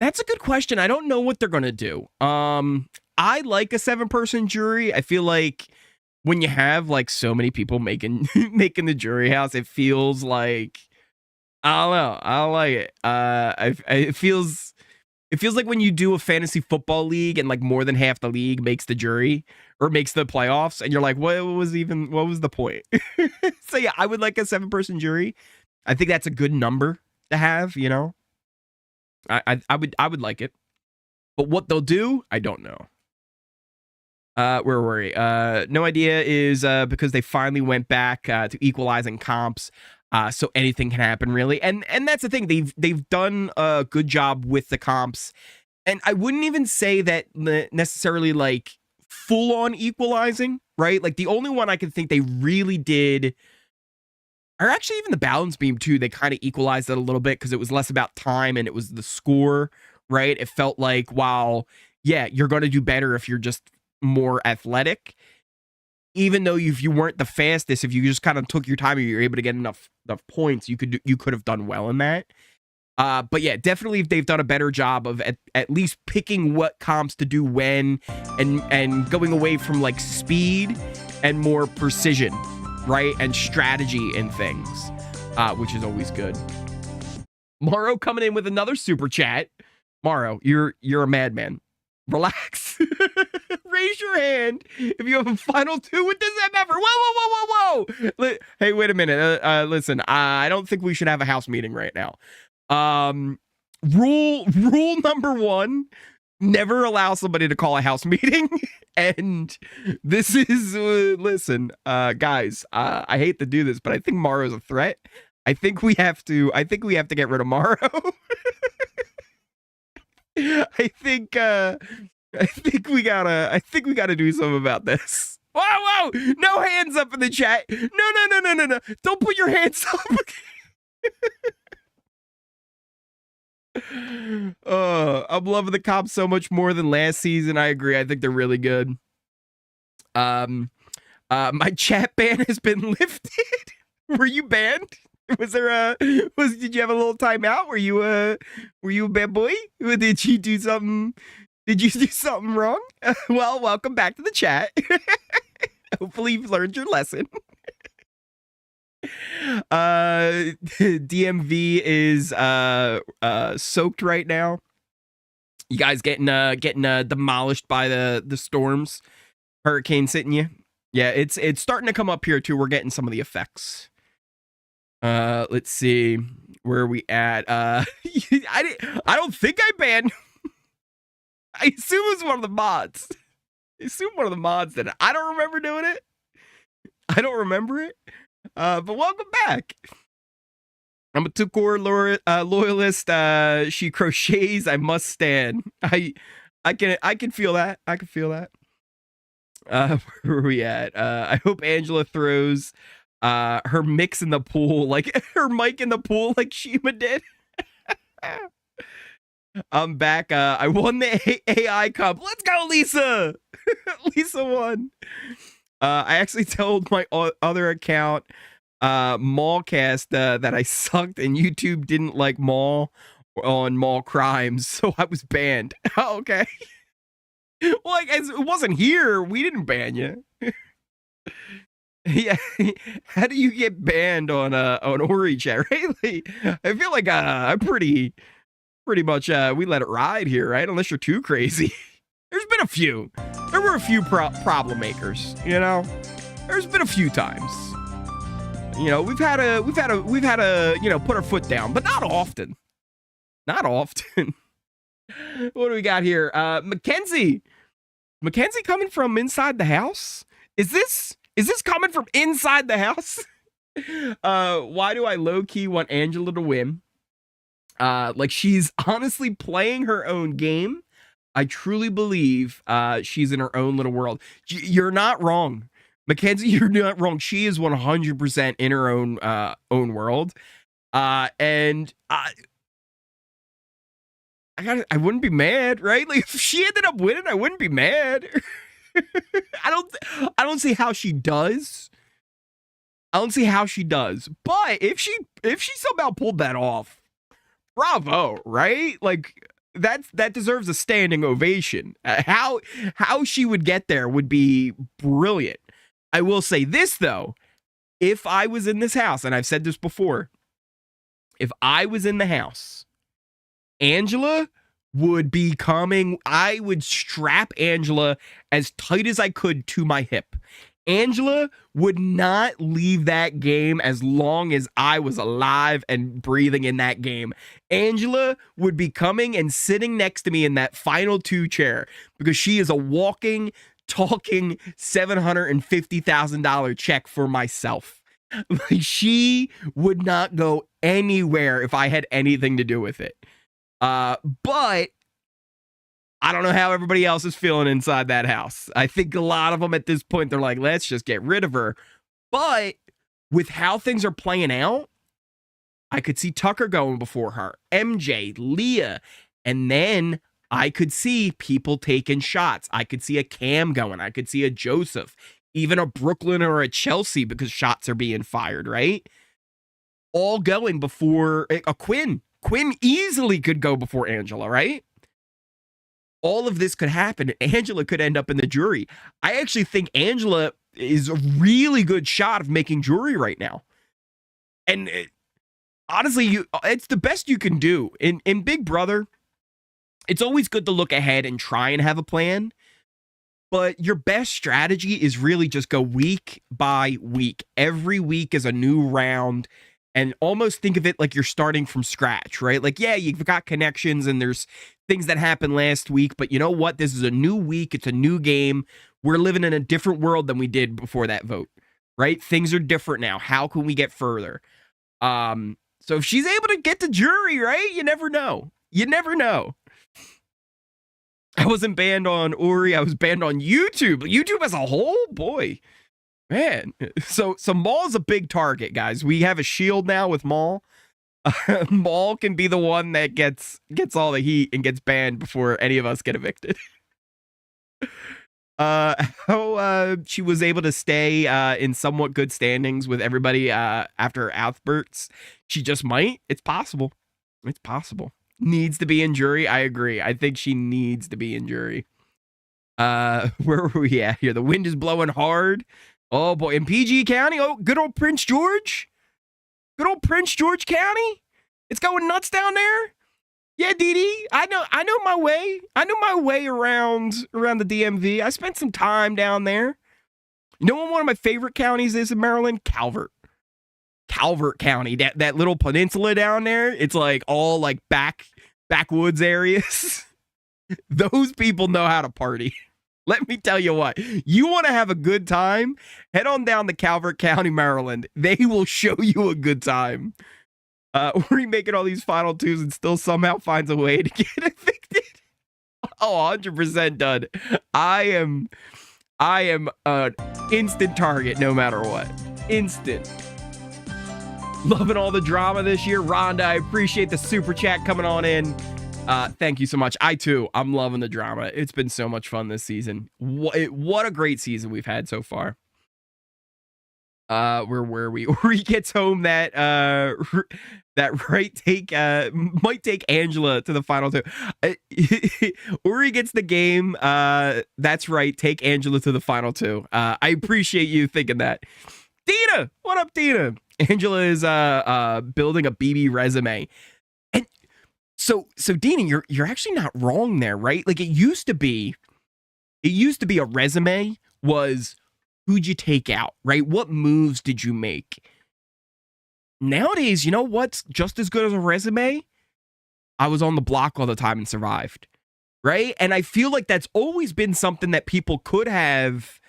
Speaker 1: That's a good question. I don't know what they're going to do. I like a 7-person jury. I feel like when you have like so many people making the jury house, it feels like, I don't know. I don't like it. It feels like when you do a fantasy football league and like more than half the league makes the jury or makes the playoffs, and you're like, what was the point? So yeah, I would like a 7-person jury. I think that's a good number to have. You know, I would like it, but what they'll do, I don't know. Where were we? No idea is because they finally went back to equalizing comps. So anything can happen, really. And that's the thing. They've done a good job with the comps. And I wouldn't even say that necessarily like full on equalizing, right? Like the only one I can think they really did, or actually even the balance beam too, they kind of equalized it a little bit because it was less about time and it was the score, right? It felt like, wow, yeah, you're going to do better if you're just more athletic. Even though if you weren't the fastest, if you just kind of took your time and you're able to get enough points, you could have done well in that. But yeah, definitely they've done a better job of at least picking what comps to do when and going away from like speed and more precision, right? And strategy in things, which is always good. Morrow coming in with another super chat. Morrow, you're a madman. Relax. Raise your hand if you have a final two with this MFer. Whoa. Hey, wait a minute. Listen, I don't think we should have a house meeting right now. Rule number 1, never allow somebody to call a house meeting. And this is, listen, guys, I hate to do this, but I think Morrow's a threat. I think we have to get rid of Morrow. I think we gotta do something about this. Whoa! No hands up in the chat. No. Don't put your hands up. I'm loving the cops so much more than last season. I agree. I think they're really good. My chat ban has been lifted. Were you banned? Did you have a little timeout? Were you a bad boy? Did you do something wrong? Well, welcome back to the chat. Hopefully you've learned your lesson. DMV is soaked right now. You guys getting demolished by the storms, hurricanes hitting you. Yeah, it's starting to come up here too. We're getting some of the effects. Let's see, where are we at? I don't think I banned. I assume it was one of the mods. Did it. I don't remember doing it. I don't remember it. But welcome back. I'm a two-core loyalist. She crochets. I must stand. I can feel that. Where are we at? I hope Angela throws her mix in the pool, like her mic in the pool, like Shima did. I'm back. I won the AI Cup. Let's go, Lisa. Lisa won. I actually told my other account, Mallcast, that I sucked and YouTube didn't like Mall on Mall Crimes, so I was banned. Oh, okay. Well, like, it wasn't here. We didn't ban you. Yeah, how do you get banned on Ori chat, right? Like, I feel like I'm pretty much we let it ride here, right? Unless you're too crazy. There were a few problem makers, you know. There's been a few times, you know, we've had to you know, put our foot down, but not often. What do we got here? Mackenzie coming from inside the house. Is this coming from inside the house? Why do I low-key want Angela to win? Like she's honestly playing her own game. I truly believe she's in her own little world. You're not wrong, Mackenzie. You're not wrong. She is 100% in her own world. And I wouldn't be mad, right? Like if she ended up winning, I wouldn't be mad. I don't see how she does. I don't see how she does. But if she somehow pulled that off, bravo, right? Like that deserves a standing ovation. How she would get there would be brilliant. I will say this though, if I was in this house, and I've said this before, if I was in the house, Angela would be coming. I would strap Angela as tight as I could to my hip. Angela would not leave that game as long as I was alive and breathing in that game. Angela would be coming and sitting next to me in that final 2 chair because she is a walking, talking $750,000 check for myself. Like she would not go anywhere if I had anything to do with it. But I don't know how everybody else is feeling inside that house. I think a lot of them at this point, they're like, let's just get rid of her. But with how things are playing out, I could see Tucker going before her, MJ, Leah, and then I could see people taking shots. I could see a Cam going. I could see a Joseph, even a Brooklyn or a Chelsea because shots are being fired, right? All going before a Quinn. Quinn easily could go before Angela, right? All of this could happen. Angela could end up in the jury. I actually think Angela is a really good shot of making jury right now. And honestly, it's the best you can do. In Big Brother, it's always good to look ahead and try and have a plan. But your best strategy is really just go week by week. Every week is a new round. And almost think of it like you're starting from scratch, right? Like, yeah, you've got connections and there's things that happened last week, but you know what? This is a new week. It's a new game. We're living in a different world than we did before that vote, right? Things are different now. How can we get further? So if she's able to get the jury, right? You never know. You never know. I wasn't banned on Uri. I was banned on YouTube. YouTube as a whole, boy. Man, so Maul is a big target, guys. We have a shield now with Maul. Maul can be the one that gets all the heat and gets banned before any of us get evicted. How she was able to stay in somewhat good standings with everybody after outbursts. She just might. It's possible. It's possible. Needs to be in jury. I agree. I think she needs to be in jury. Where were we at here? The wind is blowing hard. Oh boy, in PG County, oh, good old Prince George. Good old Prince George County. It's going nuts down there. Yeah, Dee Dee, I know my way. I know my way around the DMV. I spent some time down there. You know what one of my favorite counties is in Maryland? Calvert. Calvert County, that little peninsula down there. It's like all like backwoods areas. Those people know how to party. Let me tell you what, you want to have a good time, head on down to Calvert County, Maryland. They will show you a good time. We're making all these final 2s and still somehow finds a way to get evicted. Oh, 100% done. I am an instant target no matter what. Instant. Loving all the drama this year. Rhonda, I appreciate the super chat coming on in. Thank you so much. I'm loving the drama. It's been so much fun this season. What a great season we've had so far. Where were we? Uri gets home that right take might take Angela to the final 2. Uri gets the game. That's right. Take Angela to the final 2. I appreciate you thinking that. Dina, what up, Dina? Angela is building a BB resume. So Dina, you're actually not wrong there, right? Like it used to be a resume was who'd you take out, right? What moves did you make? Nowadays, you know what's just as good as a resume? I was on the block all the time and survived, right? And I feel like that's always been something that people could have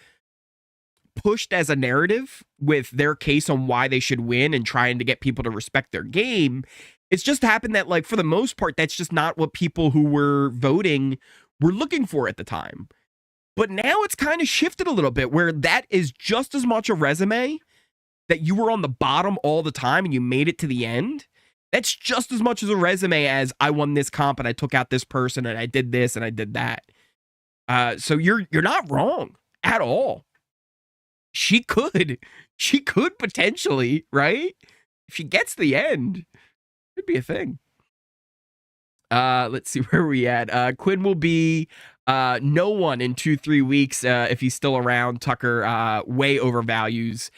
Speaker 1: pushed as a narrative with their case on why they should win and trying to get people to respect their game. It's just happened that, like, for the most part, that's just not what people who were voting were looking for at the time. But now it's kind of shifted a little bit where that is just as much a resume that you were on the bottom all the time and you made it to the end. That's just as much as a resume as I won this comp and I took out this person and I did this and I did that. So you're not wrong at all. She could potentially, right? If she gets the end, it'd be a thing. Let's see where we at. Quinn will be no one in 2-3 weeks if he's still around. Tucker way overvalues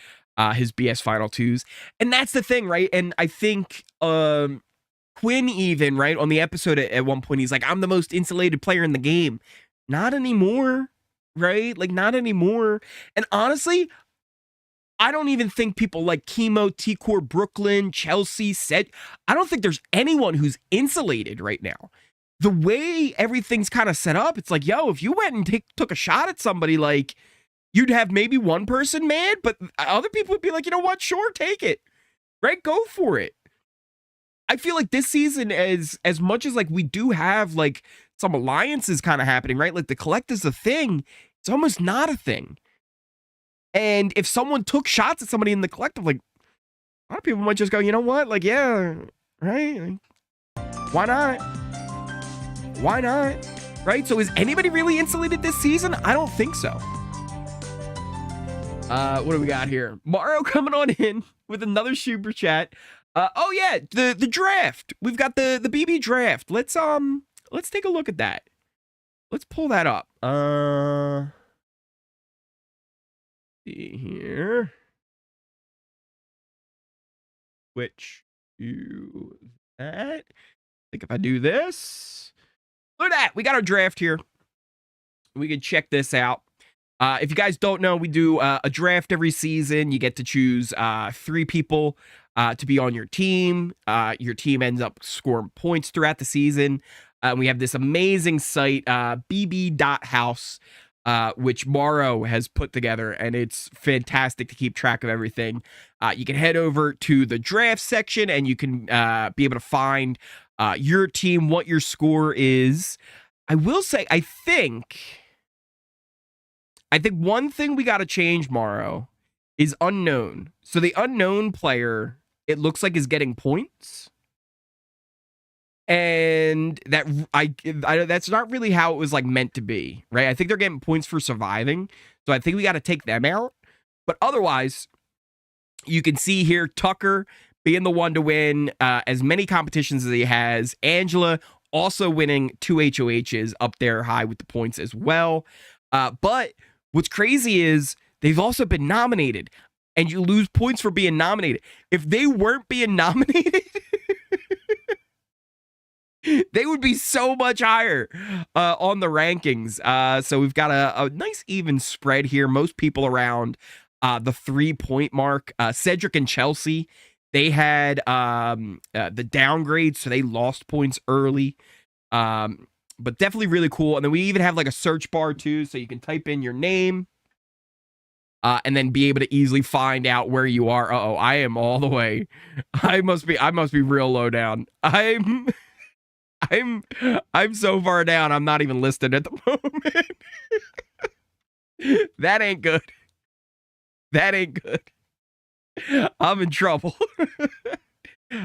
Speaker 1: his BS final twos, and that's the thing, right? And I think Quinn even, right, on the episode at one point, he's like, I'm the most insulated player in the game. Not anymore, right? Like, not anymore. And honestly, I don't even think people like Chemo, T-Core, Brooklyn, Chelsea, I don't think there's anyone who's insulated right now. The way everything's kind of set up, it's like, yo, if you went and took a shot at somebody, like, you'd have maybe one person mad, but other people would be like, you know what? Sure, take it. Right? Go for it. I feel like this season, as much as, like, we do have, like, some alliances kind of happening, right? Like, the collect is a thing. It's almost not a thing. And if someone took shots at somebody in the collective, like, a lot of people might just go, you know what? Like, yeah, right? Like, why not? Why not? Right? So is anybody really insulated this season? I don't think so. What do we got here? Mario coming on in with another super chat. Oh yeah, the draft. We've got the BB draft. Let's take a look at that. Let's pull that up. See here. Switch to that. I think if I do this, look at that. We got our draft here. We can check this out. If you guys don't know, we do a draft every season. You get to choose 3 people to be on your team. Your team ends up scoring points throughout the season. We have this amazing site, bb.house, which Morrow has put together, and it's fantastic to keep track of everything. You can head over to the draft section, and you can be able to find your team, what your score is. I will say, I think one thing we got to change, Morrow, is unknown. So the unknown player, it looks like, is getting points. And that that's not really how it was, like, meant to be, right? I think they're getting points for surviving. So I think we got to take them out. But otherwise, you can see here Tucker being the one to win as many competitions as he has. Angela also winning 2 HoHs, up there high with the points as well. But what's crazy is they've also been nominated, and you lose points for being nominated. If they weren't being nominated, they would be so much higher on the rankings. So we've got a nice even spread here. Most people around the 3-point mark. Cedric and Chelsea, they had the downgrade, so they lost points early. But definitely really cool. And then we even have, like, a search bar too, so you can type in your name and then be able to easily find out where you are. Uh-oh, I am all the way. I must be real low down. I'm so far down, I'm not even listed at the moment. That ain't good. That ain't good. I'm in trouble.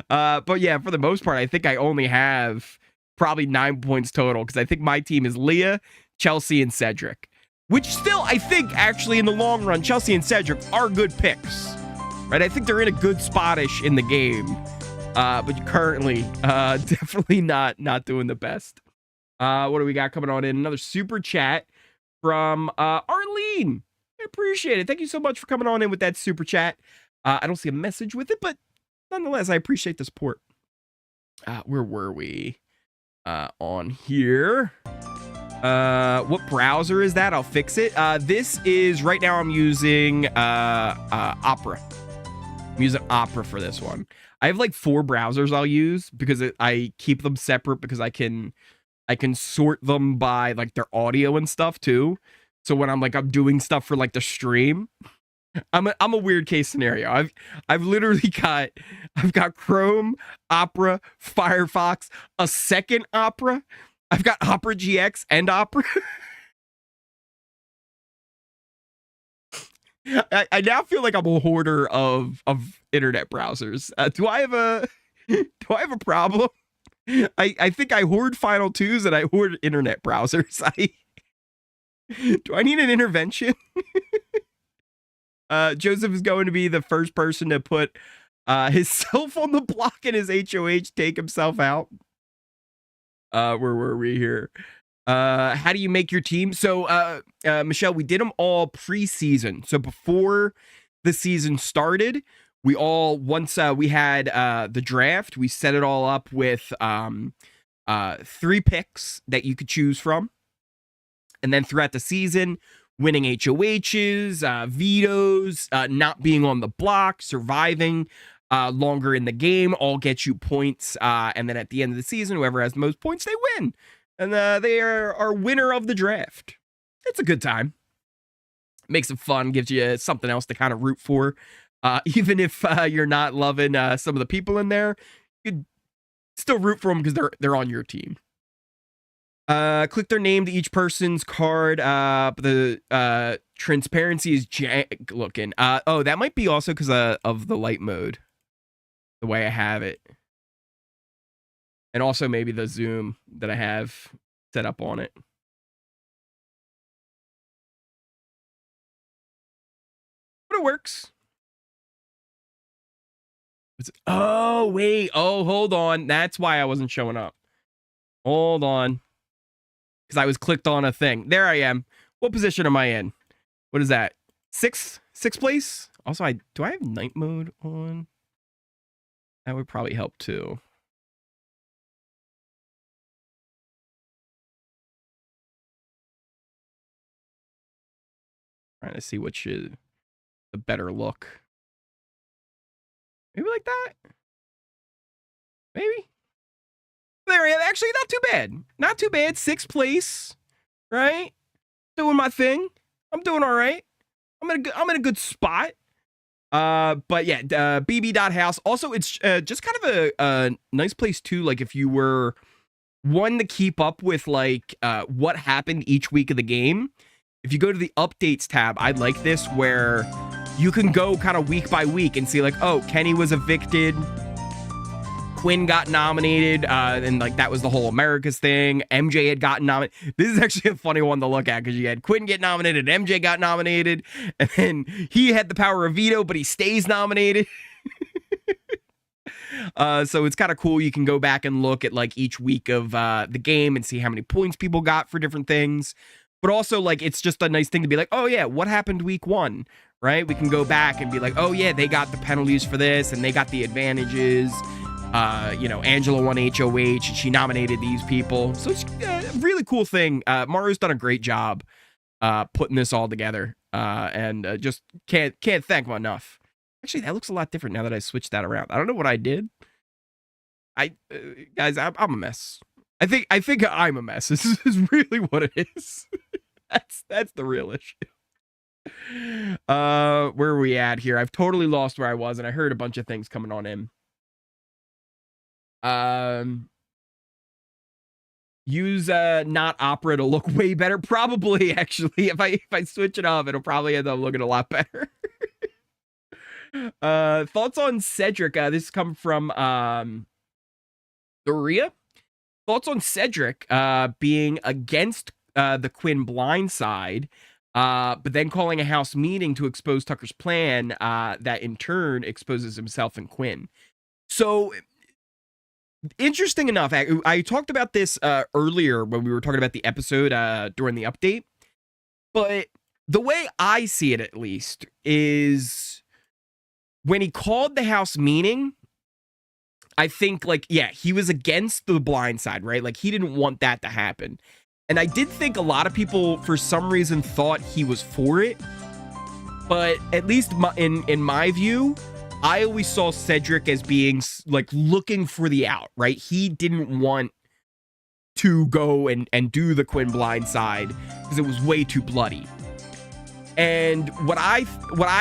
Speaker 1: But yeah, for the most part, I think I only have probably 9 points total, because I think my team is Leah, Chelsea, and Cedric. Which still, I think, actually, in the long run, Chelsea and Cedric are good picks. Right? I think they're in a good spot-ish in the game. But currently, definitely not doing the best. What do we got coming on in? Another super chat from Arlene. I appreciate it. Thank you so much for coming on in with that super chat. I don't see a message with it, but nonetheless, I appreciate the support. Where were we? On here. What browser is that? I'll fix it. This is, right now I'm using Opera. I'm using Opera for this one. I have like 4 browsers I'll use because I keep them separate because I can sort them by, like, their audio and stuff too. So when I'm doing stuff for, like, the stream, I'm a weird case scenario. I've literally got Chrome, Opera, Firefox, a second Opera. I've got Opera GX and Opera. I now feel like I'm a hoarder of internet browsers. Do I have a problem? I think I hoard Final Twos and I hoard internet browsers. Do I need an intervention? Joseph is going to be the first person to put himself on the block in his HoH, take himself out. Where were we here? How do you make your team? So, Michelle, we did them all preseason. So before the season started, we all, once we had the draft, we set it all up with 3 picks that you could choose from. And then throughout the season, winning HoHs, vetoes, not being on the block, surviving longer in the game, all get you points. And then at the end of the season, whoever has the most points, they win. And they are our winner of the draft. It's a good time. Makes it fun, gives you something else to kind of root for. Even if you're not loving some of the people in there, you could still root for them because they're on your team. Click their name to each person's card. But the transparency is jank looking. Oh, that might be also because of the light mode, the way I have it. And also maybe the zoom that I have set up on it. But it works. Oh, wait. Oh, hold on. That's why I wasn't showing up. Hold on. Because I was clicked on a thing. There I am. What position am I in? What is that? Sixth place? Also, do I have night mode on? That would probably help too. Trying to see which is the better look. Maybe like that? Maybe? There I am. Actually, not too bad. Not too bad. 6th place, right? Doing my thing. I'm doing all right. I'm in a good spot. But yeah, bb.house. Also, it's just kind of a nice place too. Like if you were one to keep up with like what happened each week of the game. If you go to the updates tab, I'd like this where you can go kind of week by week and see like, oh, Kenny was evicted. Quinn got nominated, and like that was the whole America's thing. MJ had gotten nominated. This is actually a funny one to look at because you had Quinn get nominated, MJ got nominated, and then he had the power of veto, but he stays nominated. So it's kind of cool. You can go back and look at like each week of the game and see how many points people got for different things. But also, like, it's just a nice thing to be like, oh, yeah, what happened week 1, right? We can go back and be like, oh, yeah, they got the penalties for this, and they got the advantages. Angela won HoH, and she nominated these people. So it's a really cool thing. Mario's done a great job putting this all together, and just can't thank him enough. Actually, that looks a lot different now that I switched that around. I don't know what I did. Guys, I'm a mess. I think I'm a mess. This is really what it is. That's the real issue. Where are we at here? I've totally lost where I was, and I heard a bunch of things coming on in. Use not Opera to look way better. Probably, actually, if I switch it up, it'll probably end up looking a lot better. Thoughts on Cedric? This come from Doria. Thoughts on Cedric being against the Quinn blind side, but then calling a house meeting to expose Tucker's plan that in turn exposes himself and Quinn. So interesting enough, I talked about this earlier when we were talking about the episode during the update, but the way I see it, at least, is when he called the house meeting, I think, like, yeah, he was against the blind side, right? Like, he didn't want that to happen. And I did think a lot of people, for some reason, thought he was for it. But at least in my view, I always saw Cedric as being, like, looking for the out, right? He didn't want to go and do the Quinn blind side because it was way too bloody. And what I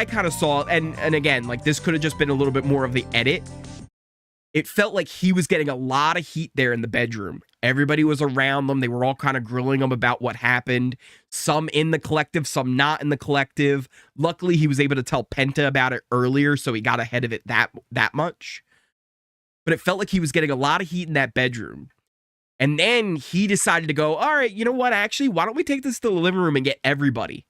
Speaker 1: kind of saw, and again, like this could have just been a little bit more of the edit. It felt like he was getting a lot of heat there in the bedroom. Everybody was around them. They were all kind of grilling him about what happened. Some in the collective, some not in the collective. Luckily, he was able to tell Penta about it earlier, so he got ahead of it that much. But it felt like he was getting a lot of heat in that bedroom. And then he decided to go, all right, you know what? Actually, why don't we take this to the living room and get everybody?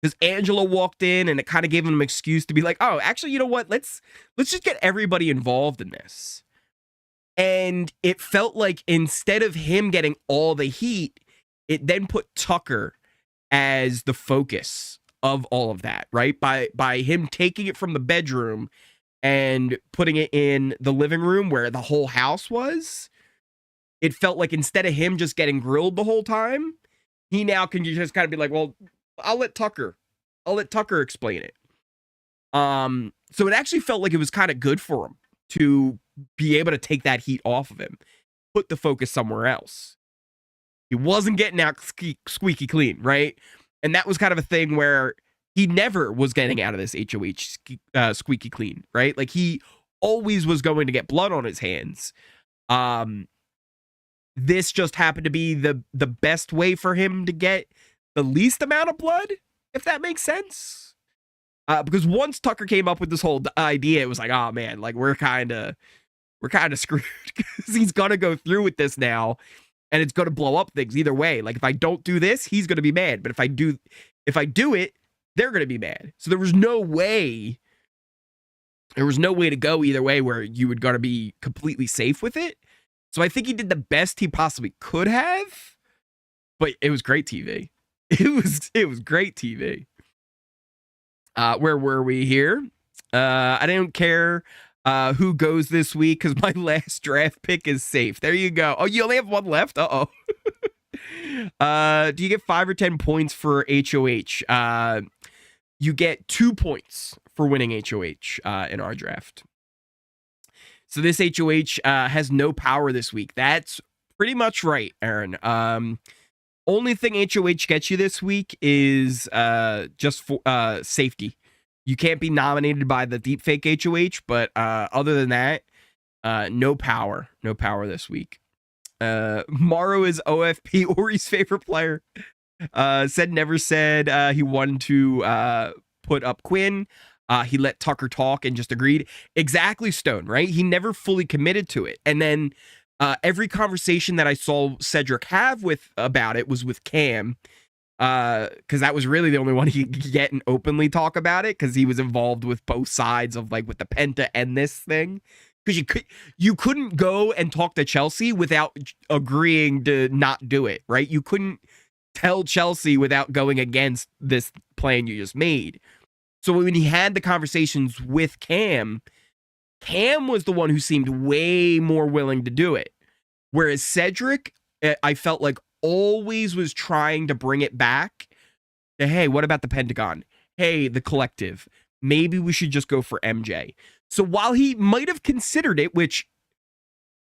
Speaker 1: Because Angela walked in and it kind of gave him an excuse to be like, oh, actually, you know what? Let's just get everybody involved in this. And it felt like instead of him getting all the heat, it then put Tucker as the focus of all of that, right? By him taking it from the bedroom and putting it in the living room where the whole house was, it felt like instead of him just getting grilled the whole time, he now can just kind of be like, well, I'll let Tucker explain it. So it actually felt like it was kind of good for him to be able to take that heat off of him, put the focus somewhere else. He wasn't getting out squeaky clean, right? And that was kind of a thing where he never was getting out of this HoH squeaky clean, right? Like he always was going to get blood on his hands. This just happened to be the best way for him to get the least amount of blood, if that makes sense. Because once Tucker came up with this whole idea, it was like, oh man, like we're kind of screwed because he's gonna go through with this now, and it's gonna blow up things either way. Like if I don't do this, he's gonna be mad, but if I do it, they're gonna be mad. So there was no way to go either way where you would gonna be completely safe with it. So I think he did the best he possibly could have, but it was great TV. It was great TV. Where were we here? I don't care who goes this week because my last draft pick is safe. There you go. Oh, you only have one left? Uh-oh. Do you get 5 or 10 points for HoH? You get 2 points for winning HoH in our draft. So this HoH has no power this week. That's pretty much right, Aaron. Only thing HoH gets you this week is just for safety. You can't be nominated by the deepfake HoH, but other than that, no power. No power this week. Maru is OFP, Ori's favorite player. Said never said he wanted to put up Quinn. He let Tucker talk and just agreed. Exactly, Stone, right? He never fully committed to it. And then every conversation that I saw Cedric have about it was with Cam, because that was really the only one he could get and openly talk about it, because he was involved with both sides of like with the Penta and this thing. Because you couldn't go and talk to Chelsea without agreeing to not do it, right? You couldn't tell Chelsea without going against this plan you just made. So when he had the conversations with Cam was the one who seemed way more willing to do it. Whereas Cedric, I felt like always was trying to bring it back to, hey, what about the Pentagon? Hey, the collective. Maybe we should just go for MJ. So while he might have considered it, which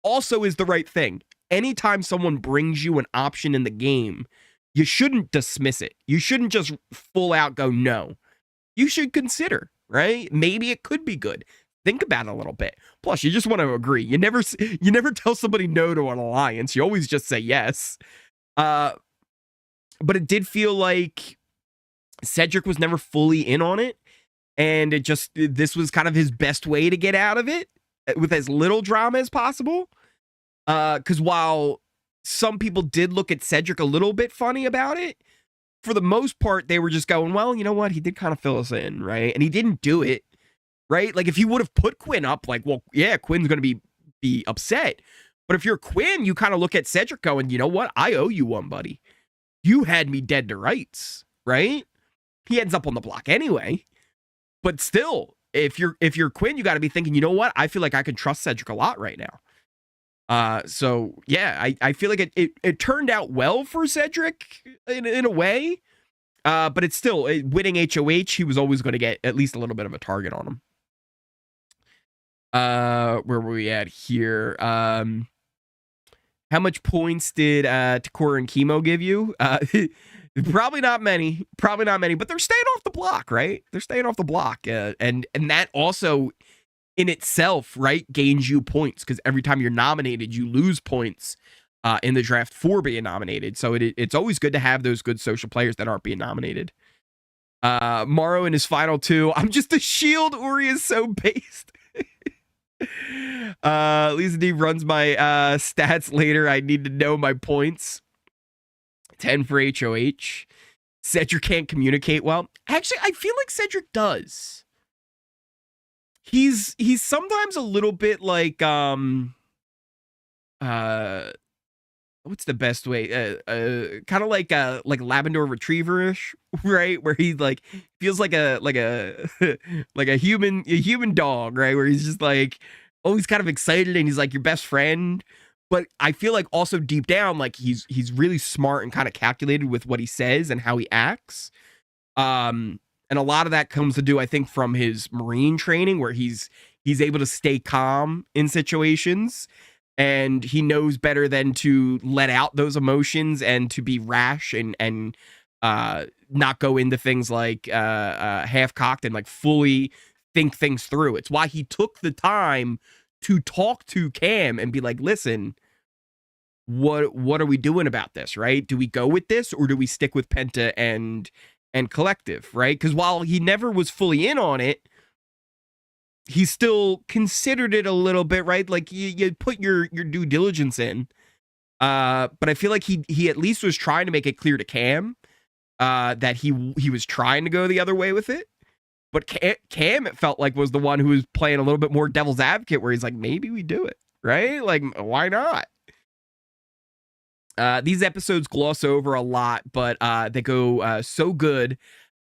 Speaker 1: also is the right thing, anytime someone brings you an option in the game, you shouldn't dismiss it. You shouldn't just full out go no. You should consider, right? Maybe it could be good. Think about it a little bit. Plus, you just want to agree. You never tell somebody no to an alliance. You always just say yes. But it did feel like Cedric was never fully in on it. And this was kind of his best way to get out of it with as little drama as possible. Because while some people did look at Cedric a little bit funny about it, for the most part, they were just going, well, you know what? He did kind of fill us in, right? And he didn't do it, right? Like, if he would have put Quinn up, like, well, yeah, Quinn's going to be upset. But if you're Quinn, you kind of look at Cedric going, you know what? I owe you one, buddy. You had me dead to rights, right? He ends up on the block anyway. But still, if you're Quinn, you got to be thinking, you know what? I feel like I can trust Cedric a lot right now. So yeah, I feel like it turned out well for Cedric in a way. But it's still winning HoH. He was always going to get at least a little bit of a target on him. Where were we at here? How much points did Takora and Chemo give you? Probably not many, but they're staying off the block, right? They're staying off the block, and that also in itself, right, gains you points because every time you're nominated, you lose points in the draft for being nominated. So it's always good to have those good social players that aren't being nominated. Morrow in his final 2. I'm just a shield. Uri is so based. Lisa D runs my stats later. I need to know my points. 10 for HoH. Cedric can't communicate well. Actually, I feel like Cedric does. He's sometimes a little bit like what's the best way? Kind of like Labrador Retriever-ish, right? Where he like feels like a like a human dog, right? Where he's just like always kind of excited and he's like your best friend. But I feel like also deep down, like he's really smart and kind of calculated with what he says and how he acts. And a lot of that comes to do, I think, from his Marine training, where he's able to stay calm in situations, and he knows better than to let out those emotions and to be rash and not go into things like half-cocked and like fully think things through. It's why he took the time to talk to Cam and be like, listen, what are we doing about this, right? Do we go with this or do we stick with Penta and Collective, right? Because while he never was fully in on it, he still considered it a little bit, right? Like you put your due diligence in. But I feel like he at least was trying to make it clear to Cam that he was trying to go the other way with it. But Cam, it felt like, was the one who was playing a little bit more devil's advocate, where he's like, maybe we do it, right? Like, why not? These episodes gloss over a lot, but they go so good.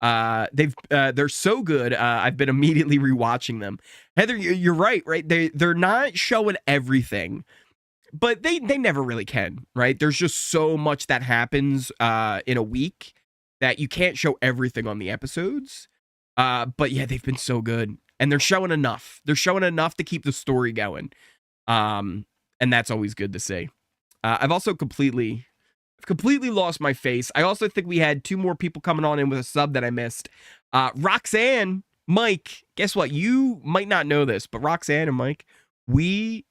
Speaker 1: They're so good. I've been immediately rewatching them. Heather, you're right? They're not showing everything, but they never really can, right? There's just so much that happens in a week that you can't show everything on the episodes. But yeah, they've been so good, and they're showing enough. They're showing enough to keep the story going. And that's always good to see. I've also completely lost my face. I also think we had 2 more people coming on in with a sub that I missed. Roxanne, Mike, guess what? You might not know this, but Roxanne and Mike, we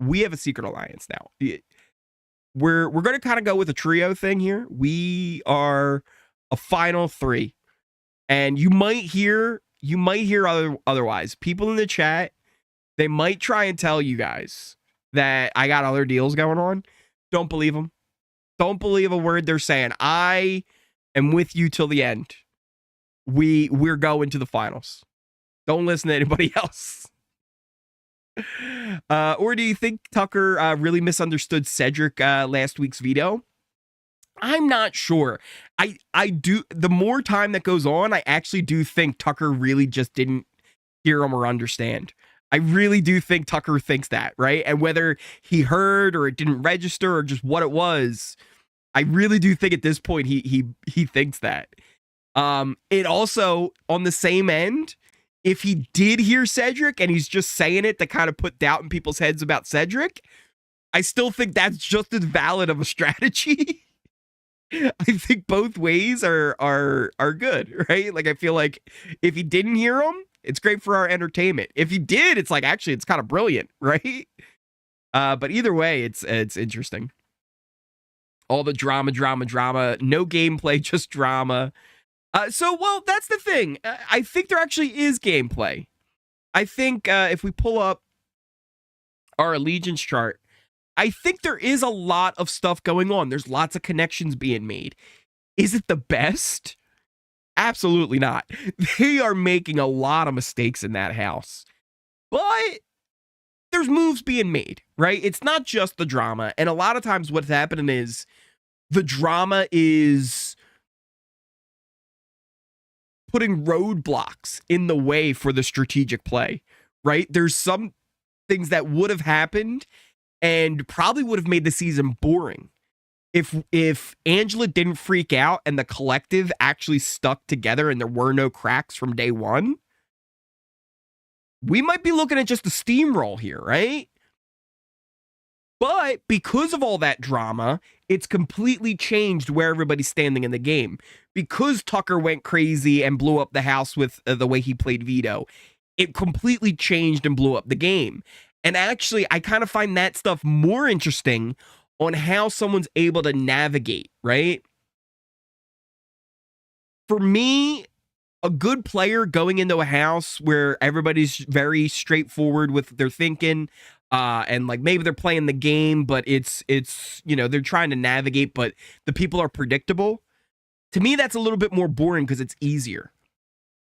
Speaker 1: have a secret alliance now. We're going to kind of go with a trio thing here. We are a final 3. And you might hear otherwise. People in the chat, they might try and tell you guys that I got other deals going on. Don't believe them. Don't believe a word they're saying. I am with you till the end. We're going to the finals. Don't listen to anybody else. Or do you think Tucker really misunderstood Cedric last week's veto? I'm not sure. I do. The more time that goes on, I actually do think Tucker really just didn't hear him or understand. I really do think Tucker thinks that, right? And whether he heard or it didn't register or just what it was, I really do think at this point he thinks that. It also, on the same end, if he did hear Cedric and he's just saying it to kind of put doubt in people's heads about Cedric, I still think that's just as valid of a strategy. I think both ways are good, right? Like, I feel like if he didn't hear him, it's great for our entertainment. If he did, it's like, actually, it's kind of brilliant, right? But either way, it's interesting. All the drama, no gameplay, just drama. Well, that's the thing. I think there actually is gameplay. I think if we pull up our allegiance chart, I think there is a lot of stuff going on. There's lots of connections being made. Is it the best? Absolutely not. They are making a lot of mistakes in that house. But there's moves being made, right? It's not just the drama. And a lot of times what's happening is the drama is putting roadblocks in the way for the strategic play, right? There's some things that would have happened and probably would have made the season boring if Angela didn't freak out and the collective actually stuck together and there were no cracks from day one. We might be looking at just a steamroll here, right? But because of all that drama, it's completely changed where everybody's standing in the game. Because Tucker went crazy and blew up the house with the way he played Vito, it completely changed and blew up the game. And actually, I kind of find that stuff more interesting on how someone's able to navigate, right? For me, a good player going into a house where everybody's very straightforward with their thinking, and like maybe they're playing the game, but it's they're trying to navigate, but the people are predictable. To me, that's a little bit more boring because it's easier.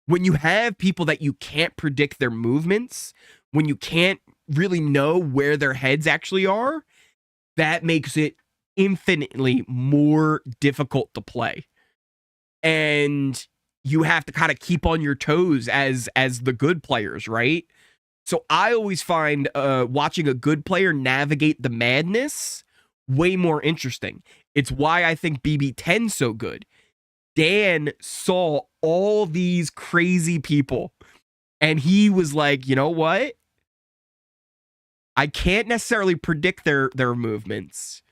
Speaker 1: When you have people that you can't predict their movements, when you can't really know where their heads actually are, that makes it infinitely more difficult to play. And you have to kind of keep on your toes as the good players, right? So I always find watching a good player navigate the madness way more interesting. It's why I think BB10's so good. Dan saw all these crazy people and he was like, you know what? I can't necessarily predict their movements,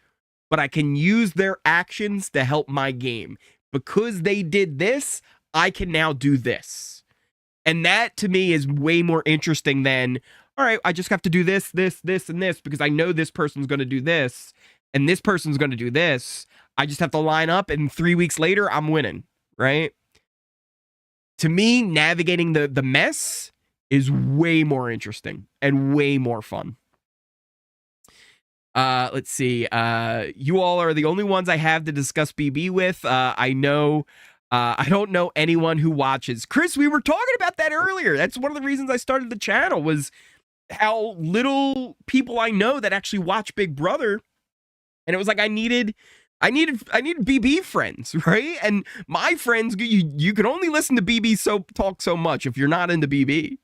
Speaker 1: but I can use their actions to help my game. Because they did this, I can now do this. And that to me is way more interesting than, all right, I just have to do this, this, this, and this because I know this person's going to do this and this person's going to do this. I just have to line up and 3 weeks later, I'm winning, right? To me, navigating the mess is way more interesting and way more fun. Let's see. You all are the only ones I have to discuss BB with. I know. I don't know anyone who watches. Chris, we were talking about that earlier. That's one of the reasons I started the channel was how little people I know that actually watch Big Brother. And it was like I needed BB friends, right? And my friends, you can only listen to BB talk so much if you're not into BB.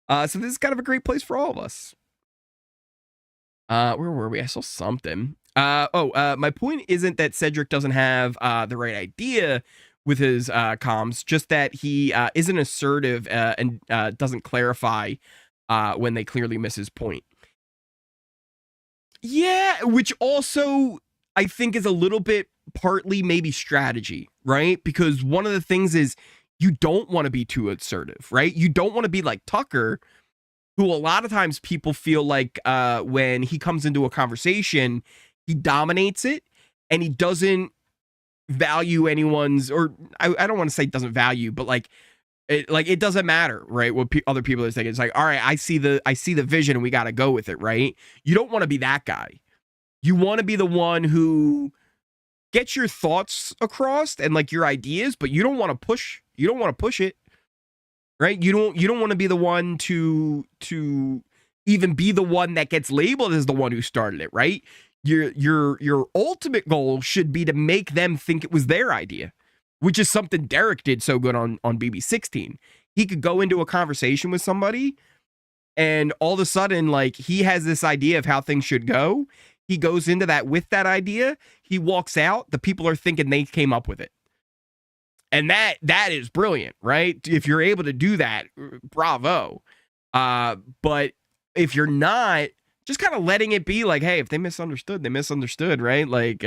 Speaker 1: So this is kind of a great place for all of us. Where were we? I saw something. My point isn't that Cedric doesn't have the right idea with his comms, just that he isn't assertive and doesn't clarify when they clearly miss his point. Yeah, which also I think is a little bit partly maybe strategy, right? Because one of the things is you don't want to be too assertive, right? You don't want to be like Tucker, who a lot of times people feel like when he comes into a conversation, he dominates it and he doesn't value anyone's, or I don't want to say doesn't value, but like it doesn't matter, right? What other people are thinking. It's like, all right, I see the vision and we got to go with it, right? You don't want to be that guy. You want to be the one who gets your thoughts across and like your ideas, but you don't want to push. You don't want to push it. Right? You don't want to be the one to even be the one that gets labeled as the one who started it, right? Your ultimate goal should be to make them think it was their idea, which is something Derek did so good on BB16. He could go into a conversation with somebody and all of a sudden, like, he has this idea of how things should go. He goes into that with that idea. He walks out. The people are thinking they came up with it. And that is brilliant, right? If you're able to do that, bravo. But if you're not, just kind of letting it be like, hey, if they misunderstood, they misunderstood, right? Like,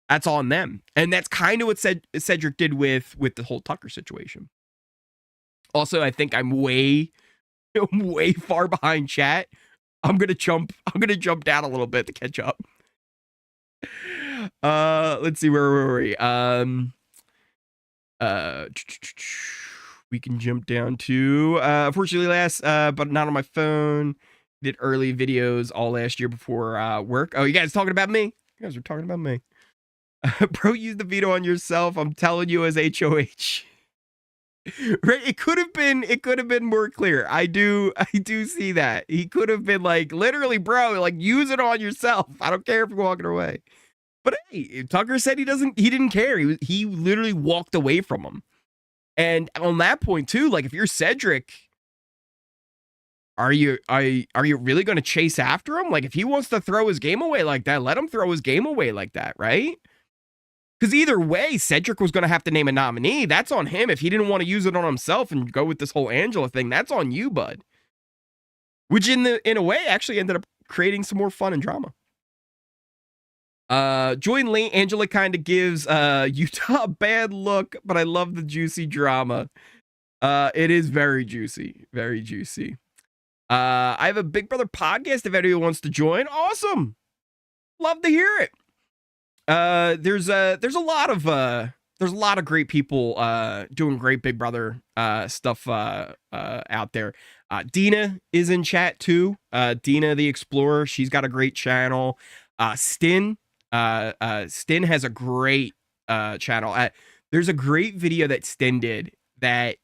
Speaker 1: that's on them. And that's kind of what Cedric did with the whole Tucker situation. Also, I think I'm way far behind chat. I'm gonna jump down a little bit to catch up. Let's see, where were we? We can jump down to unfortunately last but not on my phone. Did early videos all last year before work. Oh, you guys talking about me? You guys are talking about me. Bro, use the veto on yourself. I'm telling you, as HoH. Right? It could have been more clear. I do see that. He could have been like, literally, bro, like, use it on yourself. I don't care if you're walking away. But hey, Tucker said he didn't care. He literally walked away from him. And on that point too, like, if you're Cedric, are you really going to chase after him? Like, if he wants to throw his game away like that, let him throw his game away like that, right? Because either way, Cedric was going to have to name a nominee. That's on him. If he didn't want to use it on himself and go with this whole Angela thing, that's on you, bud. Which in a way actually ended up creating some more fun and drama. Join late. Angela kind of gives Utah a bad look, but I love the juicy drama. It is very juicy, very juicy. I have a Big Brother podcast if anyone wants to join. Awesome, love to hear it. There's a lot of great people doing great Big Brother stuff out there. Dina is in chat too. Dina the Explorer, she's got a great channel. Stin has a great channel. There's a great video that Stin did that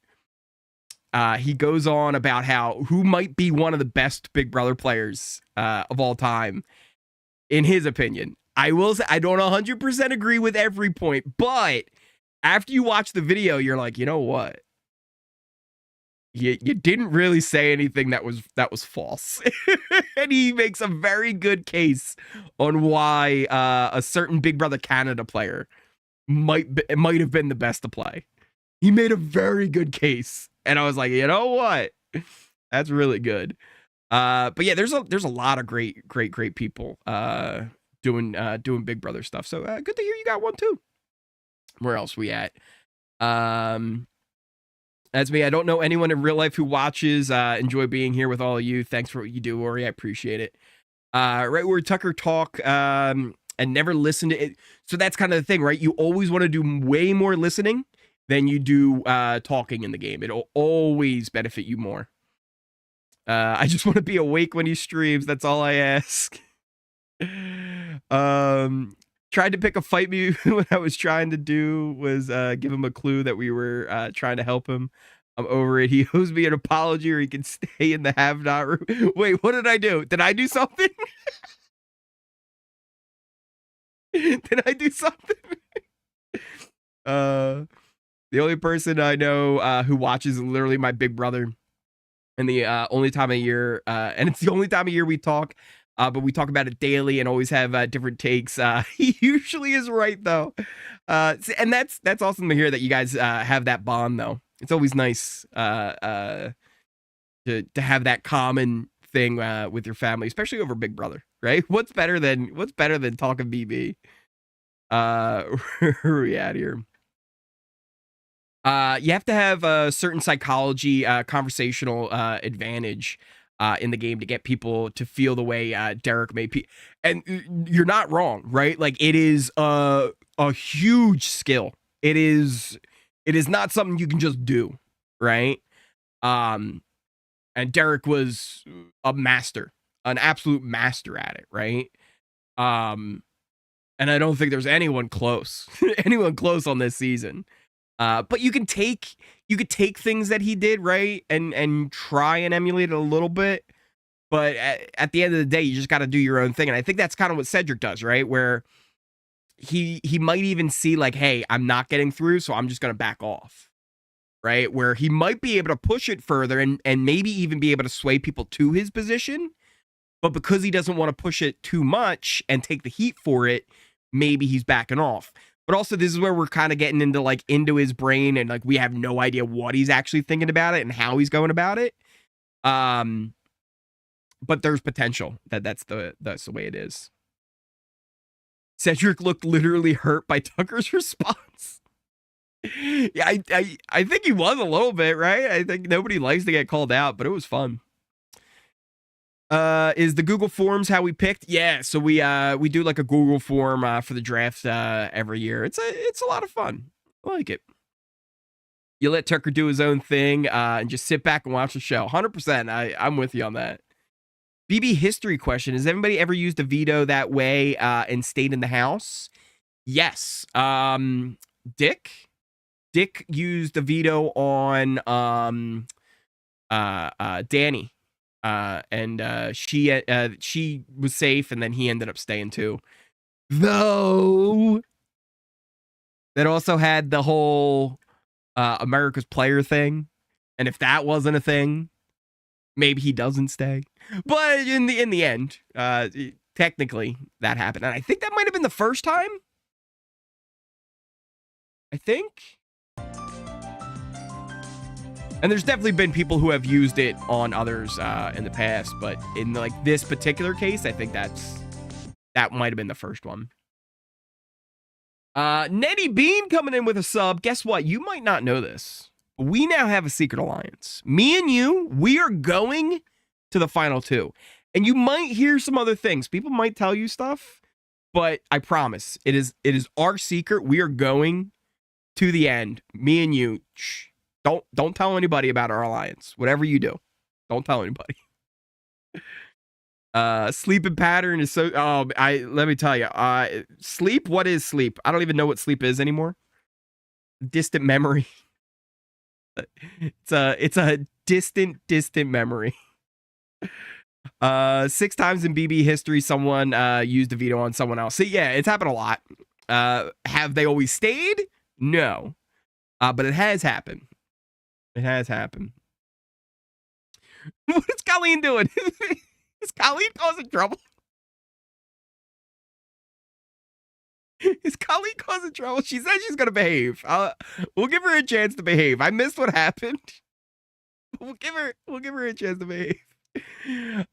Speaker 1: he goes on about who might be one of the best Big Brother players of all time, in his opinion. I will say I don't 100% agree with every point, but after you watch the video, you're like, you know what? You didn't really say anything that was false. And he makes a very good case on why a certain Big Brother Canada player might have been the best to play. He made a very good case, and I was like, you know what? That's really good. But yeah, there's a lot of great people doing Big Brother stuff. So good to hear you got one too. Where else we at? That's me. I don't know anyone in real life who watches. Enjoy being here with all of you. Thanks for what you do, Ori. I appreciate it. Right where Tucker talk and never listen to it. So that's kind of the thing, right? You always want to do way more listening than you do talking in the game. It'll always benefit you more. I just want to be awake when he streams. That's all I ask. Tried to pick a fight me what I was trying to do was give him a clue that we were trying to help him. I'm over it. He owes me an apology or he can stay in the have not room. Wait, what did I do? Did I do something? Did I do something? The only person I know who watches is literally my big brother. And the only time of year, and it's the only time of year we talk. But we talk about it daily and always have different takes. He usually is right though, and that's awesome to hear that you guys have that bond though. It's always nice to have that common thing with your family, especially over Big Brother, right? What's better than talking BB? Where are we at here? You have to have a certain psychology, conversational advantage in the game to get people to feel the way Derek made and you're not wrong, right? Like it is a huge skill. It is not something you can just do, right? And Derek was a master, an absolute master at it, right? And I don't think there's anyone close on this season. But you could take things that he did, right, and try and emulate it a little bit. But at the end of the day, you just got to do your own thing. And I think that's kind of what Cedric does, right? Where he might even see like, hey, I'm not getting through, so I'm just going to back off, right? Where he might be able to push it further and maybe even be able to sway people to his position. But because he doesn't want to push it too much and take the heat for it, maybe he's backing off. But also, this is where we're kind of getting into his brain, and like we have no idea what he's actually thinking about it and how he's going about it. But there's potential that's the way it is. Cedric looked literally hurt by Tucker's response. Yeah, I think he was a little bit, right? I think nobody likes to get called out, but it was fun. Is the Google Forms how we picked? Yeah, so we do like a Google form for the draft every year. It's a lot of fun. I like it. You let Tucker do his own thing and just sit back and watch the show. 100%. I'm with you on that. BB history question. Has anybody ever used a veto that way and stayed in the house? Yes. Dick used a veto on Danny. And she was safe, and then he ended up staying too. Though that also had the whole America's player thing, and if that wasn't a thing, maybe he doesn't stay. But in the end, technically that happened, and I think that might have been the first time. I think. And there's definitely been people who have used it on others in the past, but in like this particular case, I think that might have been the first one. Nettie Bean coming in with a sub. Guess what? You might not know this. We now have a secret alliance. Me and you, we are going to the final two. And you might hear some other things. People might tell you stuff, but I promise it is our secret. We are going to the end. Me and you. Shh. Don't tell anybody about our alliance. Whatever you do, don't tell anybody. Sleeping pattern is so. Let me tell you. Sleep. What is sleep? I don't even know what sleep is anymore. Distant memory. It's a distant memory. 6 times in BB history, someone used a veto on someone else. So yeah, it's happened a lot. Have they always stayed? No. But it has happened. It has happened. What is Colleen doing? Is Colleen causing trouble? Is Colleen causing trouble? She said she's gonna behave. We'll give her a chance to behave. I missed what happened. We'll give her a chance to behave.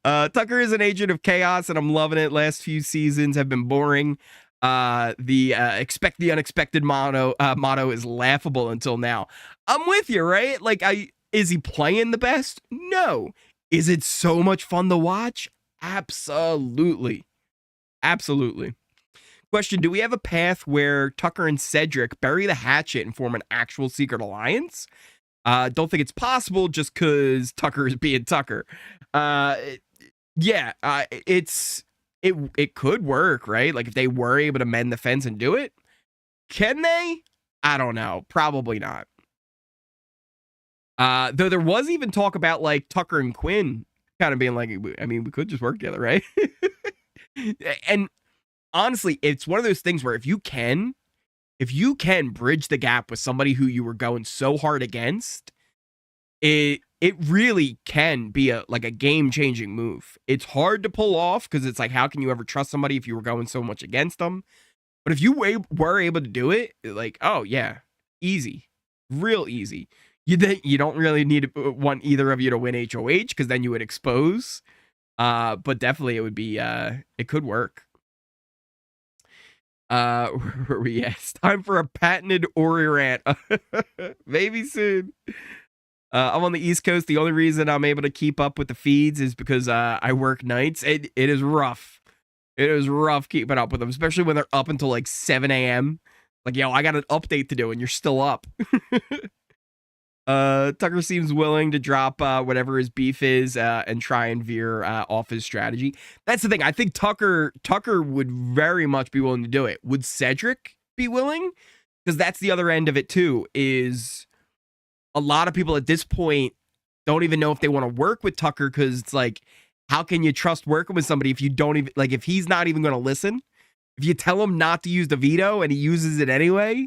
Speaker 1: Tucker is an agent of chaos, and I'm loving it. Last few seasons have been boring. The expect the unexpected motto is laughable until now. I'm with you, right? Like, is he playing the best? No. Is it so much fun to watch? Absolutely. Absolutely. Question, do we have a path where Tucker and Cedric bury the hatchet and form an actual secret alliance? Don't think it's possible just because Tucker is being Tucker. Yeah, it could work, right? Like if they were able to mend the fence and do it. Can they? I don't know. Probably not. Though there was even talk about like Tucker and Quinn kind of being like, I mean, we could just work together, right? And honestly, it's one of those things where if you can bridge the gap with somebody who you were going so hard against, it really can be a game-changing move. It's hard to pull off because it's like, how can you ever trust somebody if you were going so much against them? But if you were able to do it, like, oh yeah, easy, real easy. You don't really need to want either of you to win HoH because then you would expose. But definitely it would be it could work. Where are we at? It's time for a patented Ori rant. Maybe soon. I'm on the East Coast. The only reason I'm able to keep up with the feeds is because I work nights. It is rough. It is rough keeping up with them, especially when they're up until like 7 a.m. Like, yo, I got an update to do, and you're still up. Tucker seems willing to drop whatever his beef is and try and veer off his strategy. That's the thing. I think Tucker would very much be willing to do it. Would Cedric be willing? Because that's the other end of it too, is a lot of people at this point don't even know if they want to work with Tucker because it's like, how can you trust working with somebody if you don't even, like, if he's not even going to listen? If you tell him not to use the veto and he uses it anyway,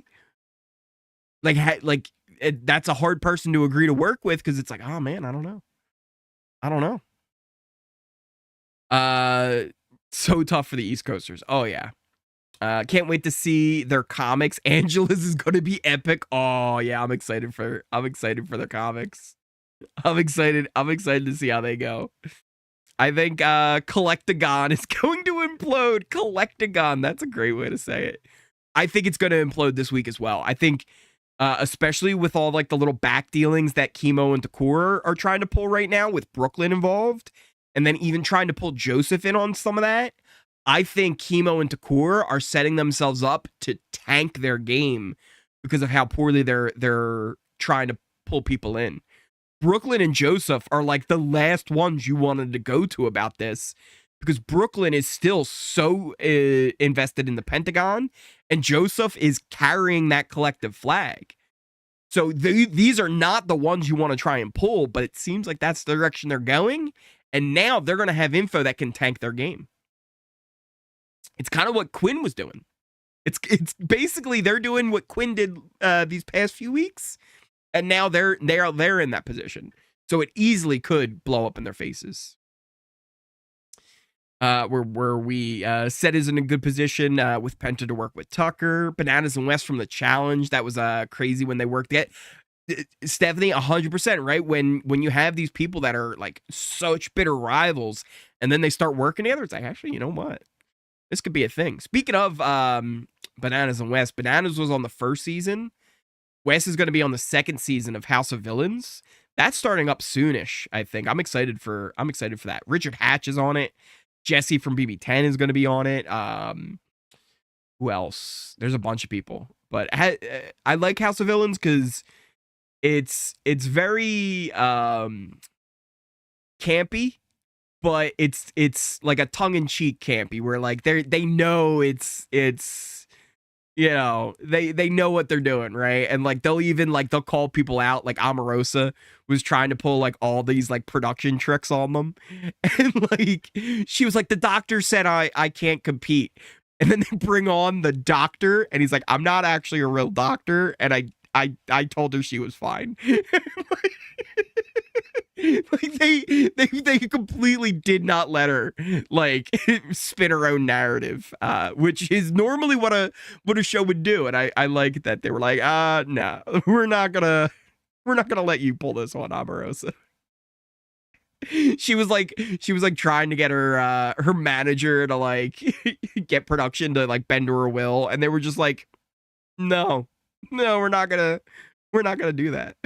Speaker 1: that's a hard person to agree to work with because it's like, oh man, I don't know. So tough for the East Coasters. Oh yeah. Can't wait to see their comics. Angela's is going to be epic. Oh yeah, I'm excited for their comics. I'm excited to see how they go. I think Collectagon is going to implode. Collectagon, that's a great way to say it. I think it's going to implode this week as well. I think especially with all like the little back dealings that Chemo and Takura are trying to pull right now with Brooklyn involved, and then even trying to pull Joseph in on some of that. I think Chemo and Takura are setting themselves up to tank their game because of how poorly they're trying to pull people in. Brooklyn and Joseph are like the last ones you wanted to go to about this because Brooklyn is still so invested in the Pentagon and Joseph is carrying that collective flag. So these are not the ones you want to try and pull, but it seems like that's the direction they're going. And now they're going to have info that can tank their game. It's kind of what Quinn was doing. It's basically they're doing what Quinn did these past few weeks, and now they're in that position. So it easily could blow up in their faces. Where we Set is in a good position with Penta to work with Tucker. Bananas and West from the challenge. That was crazy when they worked it. Stephanie, 100%, right? When you have these people that are like such bitter rivals, and then they start working together, it's like, actually, you know what? This could be a thing. Speaking of Bananas and Wes. Bananas was on the first season. Wes is going to be on the second season of House of Villains. That's starting up soonish, I think. I'm excited for that. Richard Hatch is on it. Jesse from BB10 is going to be on it. Who else? There's a bunch of people. But I like House of Villains because it's very campy, but it's like a tongue-in-cheek campy where like they know it's you know, they know what they're doing, right? And like they'll call people out. Like Omarosa was trying to pull like all these like production tricks on them, and like she was like, the doctor said I can't compete, and then they bring on the doctor, and he's like, I'm not actually a real doctor, and I told her she was fine. Like they completely did not let her like spin her own narrative, which is normally what a show would do. And I like that they were like, no, we're not gonna let you pull this one, Omarosa. She was like trying to get her manager to like get production to like bend to her will, and they were just like, no, we're not gonna do that.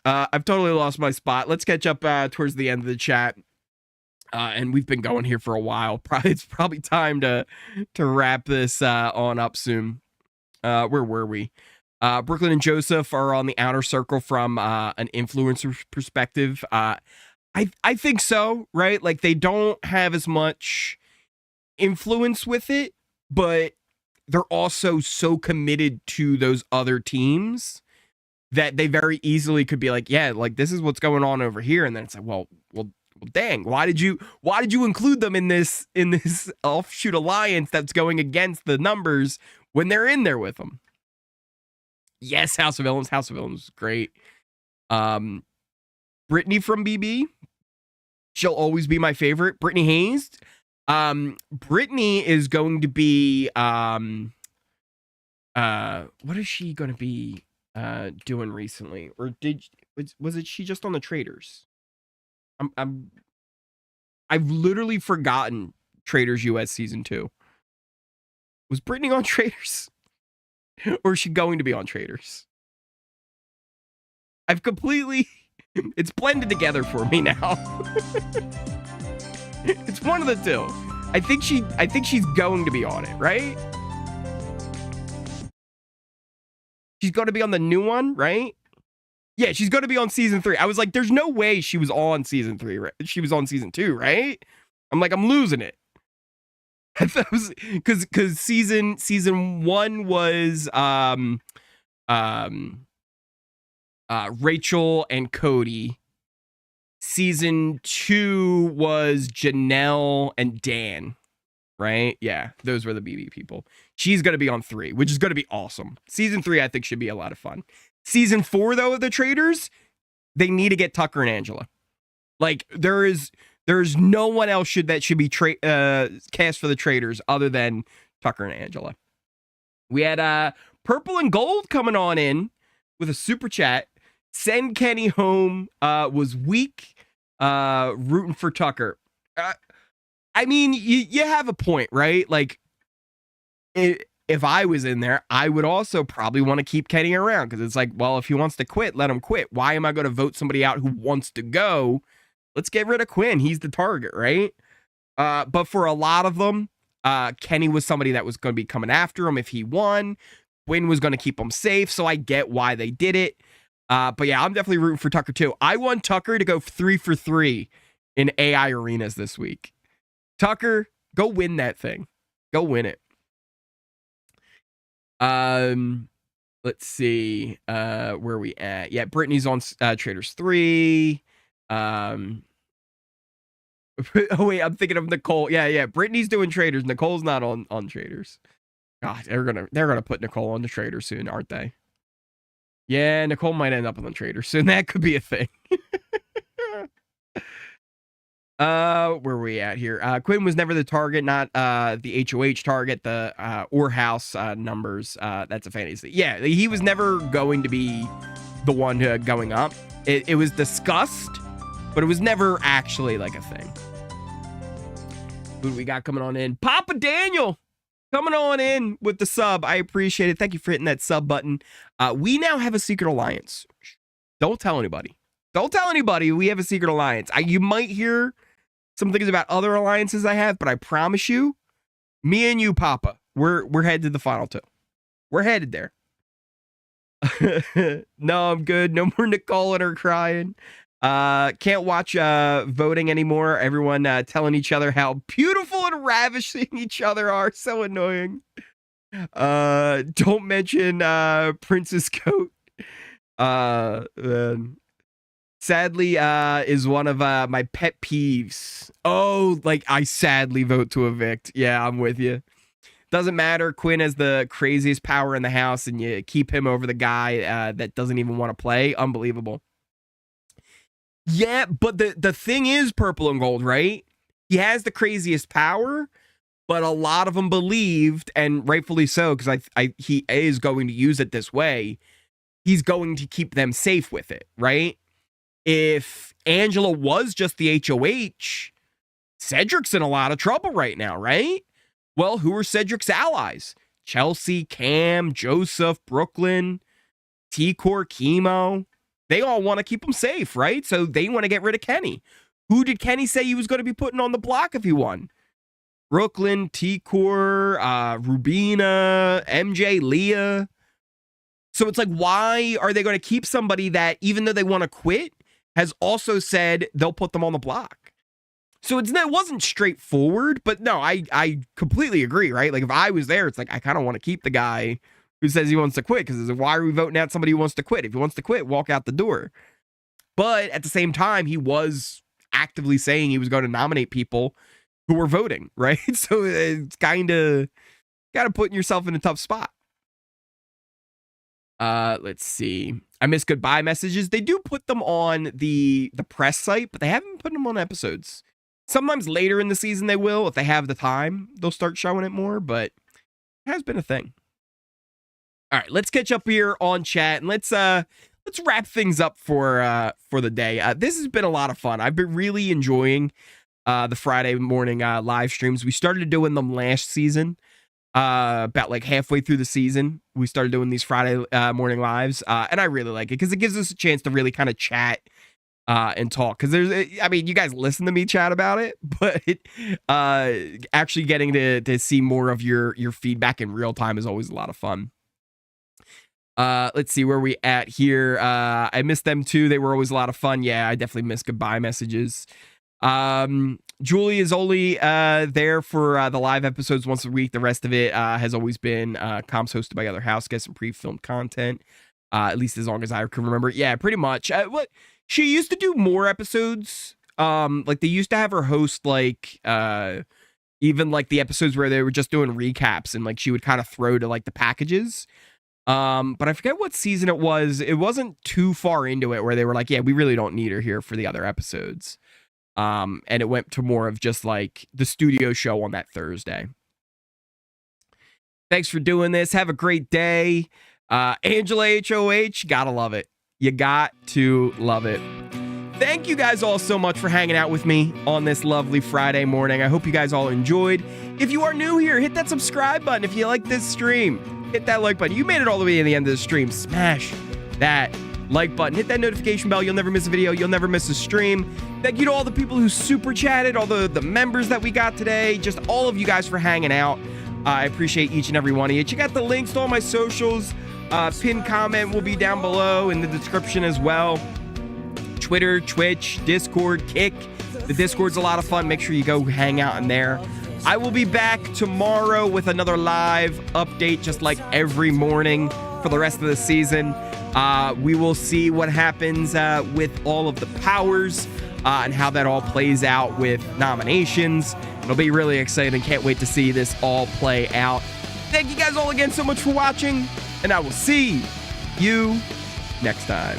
Speaker 1: I've totally lost my spot. Let's catch up towards the end of the chat. And we've been going here for a while. It's probably time to wrap this on up soon. Where were we? Brooklyn and Joseph are on the outer circle from an influencer perspective. I think so, right? Like they don't have as much influence with it, but they're also so committed to those other teams that they very easily could be like, yeah, like this is what's going on over here, and then it's like, well, dang, why did you include them in this offshoot alliance that's going against the numbers when they're in there with them? Yes, House of Villains is great. Brittany from BB, she'll always be my favorite. Brittany Hayes. Brittany is going to be what is she going to be doing recently, or was it she just on the Traders? I've literally forgotten Traders US season 2. Was Brittany on Traders, or is she going to be on Traders? I've completely it's blended together for me now. It's one of the two. I think she's going to be on it, right? She's going to be on the new one, right? Yeah, she's going to be on season 3. I was like, there's no way she was on season 3, right? She was on season 2, right? I'm like, I'm losing it. I thought it was because season 1 was Rachel and Cody. Season 2 was Janelle and Dan. Right? Yeah, those were the BB people. She's going to be on 3, which is going to be awesome. Season 3, I think, should be a lot of fun. Season 4, though, of the Traders, they need to get Tucker and Angela. Like, there's no one else should be cast for the Traders other than Tucker and Angela. We had Purple and Gold coming on in with a super chat. Send Kenny home. Was weak. Rooting for Tucker. I mean, you have a point, right? Like, if I was in there, I would also probably want to keep Kenny around because it's like, well, if he wants to quit, let him quit. Why am I going to vote somebody out who wants to go? Let's get rid of Quinn. He's the target, right? But for a lot of them, Kenny was somebody that was going to be coming after him if he won. Quinn was going to keep him safe, so I get why they did it. But yeah, I'm definitely rooting for Tucker too. I want Tucker to go 3 for 3 in AI arenas this week. Tucker, go win that thing. Go win it. Let's see. Where are we at? Yeah, Brittany's on Traders 3. Oh wait, I'm thinking of Nicole. Yeah. Brittany's doing Traders. Nicole's not on Traders. God, they're gonna put Nicole on the Traders soon, aren't they? Yeah, Nicole might end up on the Traders soon. That could be a thing. Where are we at here? Quinn was never the target, not the HoH target, the or house numbers. That's a fantasy. Yeah, he was never going to be the one going up. It was discussed, but it was never actually like a thing. Who do we got coming on in? Papa Daniel. coming on in with the sub. I appreciate it. Thank you for hitting that sub button. We now have a secret alliance. Don't tell anybody. Don't tell anybody we have a secret alliance. You might hear some things about other alliances I have, but I promise you, me and you, Papa, we're headed to the final 2. We're headed there. No, I'm good. No more Nicole and her crying. Can't watch voting anymore. Everyone telling each other how beautiful and ravishing each other are. So annoying. Don't mention Prince's coat. Sadly, is one of my pet peeves. Oh, like I sadly vote to evict. Yeah, I'm with you. Doesn't matter. Quinn has the craziest power in the house, and you keep him over the guy that doesn't even want to play. Unbelievable. Yeah, but the thing is, purple and gold, right? He has the craziest power, but a lot of them believed, and rightfully so, because he is going to use it this way. He's going to keep them safe with it, right? If Angela was just the HoH, Cedric's in a lot of trouble right now, right? Well, who are Cedric's allies? Chelsea, Cam, Joseph, Brooklyn, T-Core, Chemo. They all want to keep him safe, right? So they want to get rid of Kenny. Who did Kenny say he was going to be putting on the block if he won? Brooklyn, T-Core, Rubina, MJ, Leah. So it's like, why are they going to keep somebody that, even though they want to quit, has also said they'll put them on the block? So it wasn't straightforward, but no, I completely agree, right? Like if I was there, it's like, I kind of want to keep the guy who says he wants to quit, because why are we voting out somebody who wants to quit? If he wants to quit, walk out the door. But at the same time, he was actively saying he was going to nominate people who were voting, right? So it's kind of putting yourself in a tough spot. Let's see. I missed goodbye messages. They do put them on the press site, but they haven't put them on episodes. Sometimes later in the season they will. If they have the time, they'll start showing it more, but it has been a thing. All right, let's catch up here on chat, and let's wrap things up for the day. This has been a lot of fun. I've been really enjoying the Friday morning live streams. We started doing them last season. About like halfway through the season, we started doing these Friday morning lives, and I really like it because it gives us a chance to really kind of chat and talk. Because you guys listen to me chat about it, but actually getting to see more of your feedback in real time is always a lot of fun. Let's see where we at here. I missed them too. They were always a lot of fun. Yeah, I definitely miss goodbye messages. Julie is only there for the live episodes once a week. The rest of it has always been comps hosted by other house guests and pre-filmed content, at least as long as I can remember. Yeah, pretty much. What she used to do more episodes. Like they used to have her host like even like the episodes where they were just doing recaps, and like she would kind of throw to like the packages. But I forget what season it was. It wasn't too far into it where they were like, yeah, we really don't need her here for the other episodes. And it went to more of just like the studio show on that Thursday. Thanks for doing this. Have a great day. Angela HoH, gotta love it. You got to love it. Thank you guys all so much for hanging out with me on this lovely Friday morning. I hope you guys all enjoyed. If you are new here, hit that subscribe button. If you like this stream, hit that like button. You made it all the way to the end of the stream. Smash that like button. Hit that notification bell. You'll never miss a video. You'll never miss a stream. Thank you to all the people who super chatted, all the members that we got today, just all of you guys for hanging out. I appreciate each and every one of you. Check out the links to all my socials. Pinned comment will be down below in the description as well. Twitter, Twitch, Discord, Kick. The Discord's a lot of fun. Make sure you go hang out in there. I will be back tomorrow with another live update, just like every morning for the rest of the season. We will see what happens with all of the powers and how that all plays out with nominations. It'll be really exciting. Can't wait to see this all play out. Thank you guys all again so much for watching, and I will see you next time.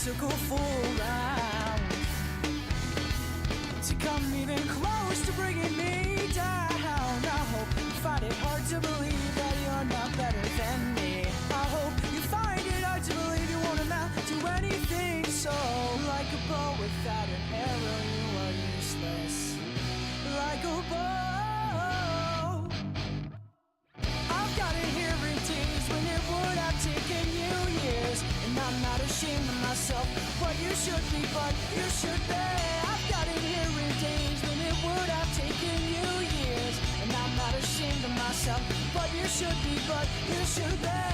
Speaker 2: Took a full round to come even close to bringing me down. I hope you find it hard to believe that you're not better than me. I hope you find it hard to believe you yourself, but you should be.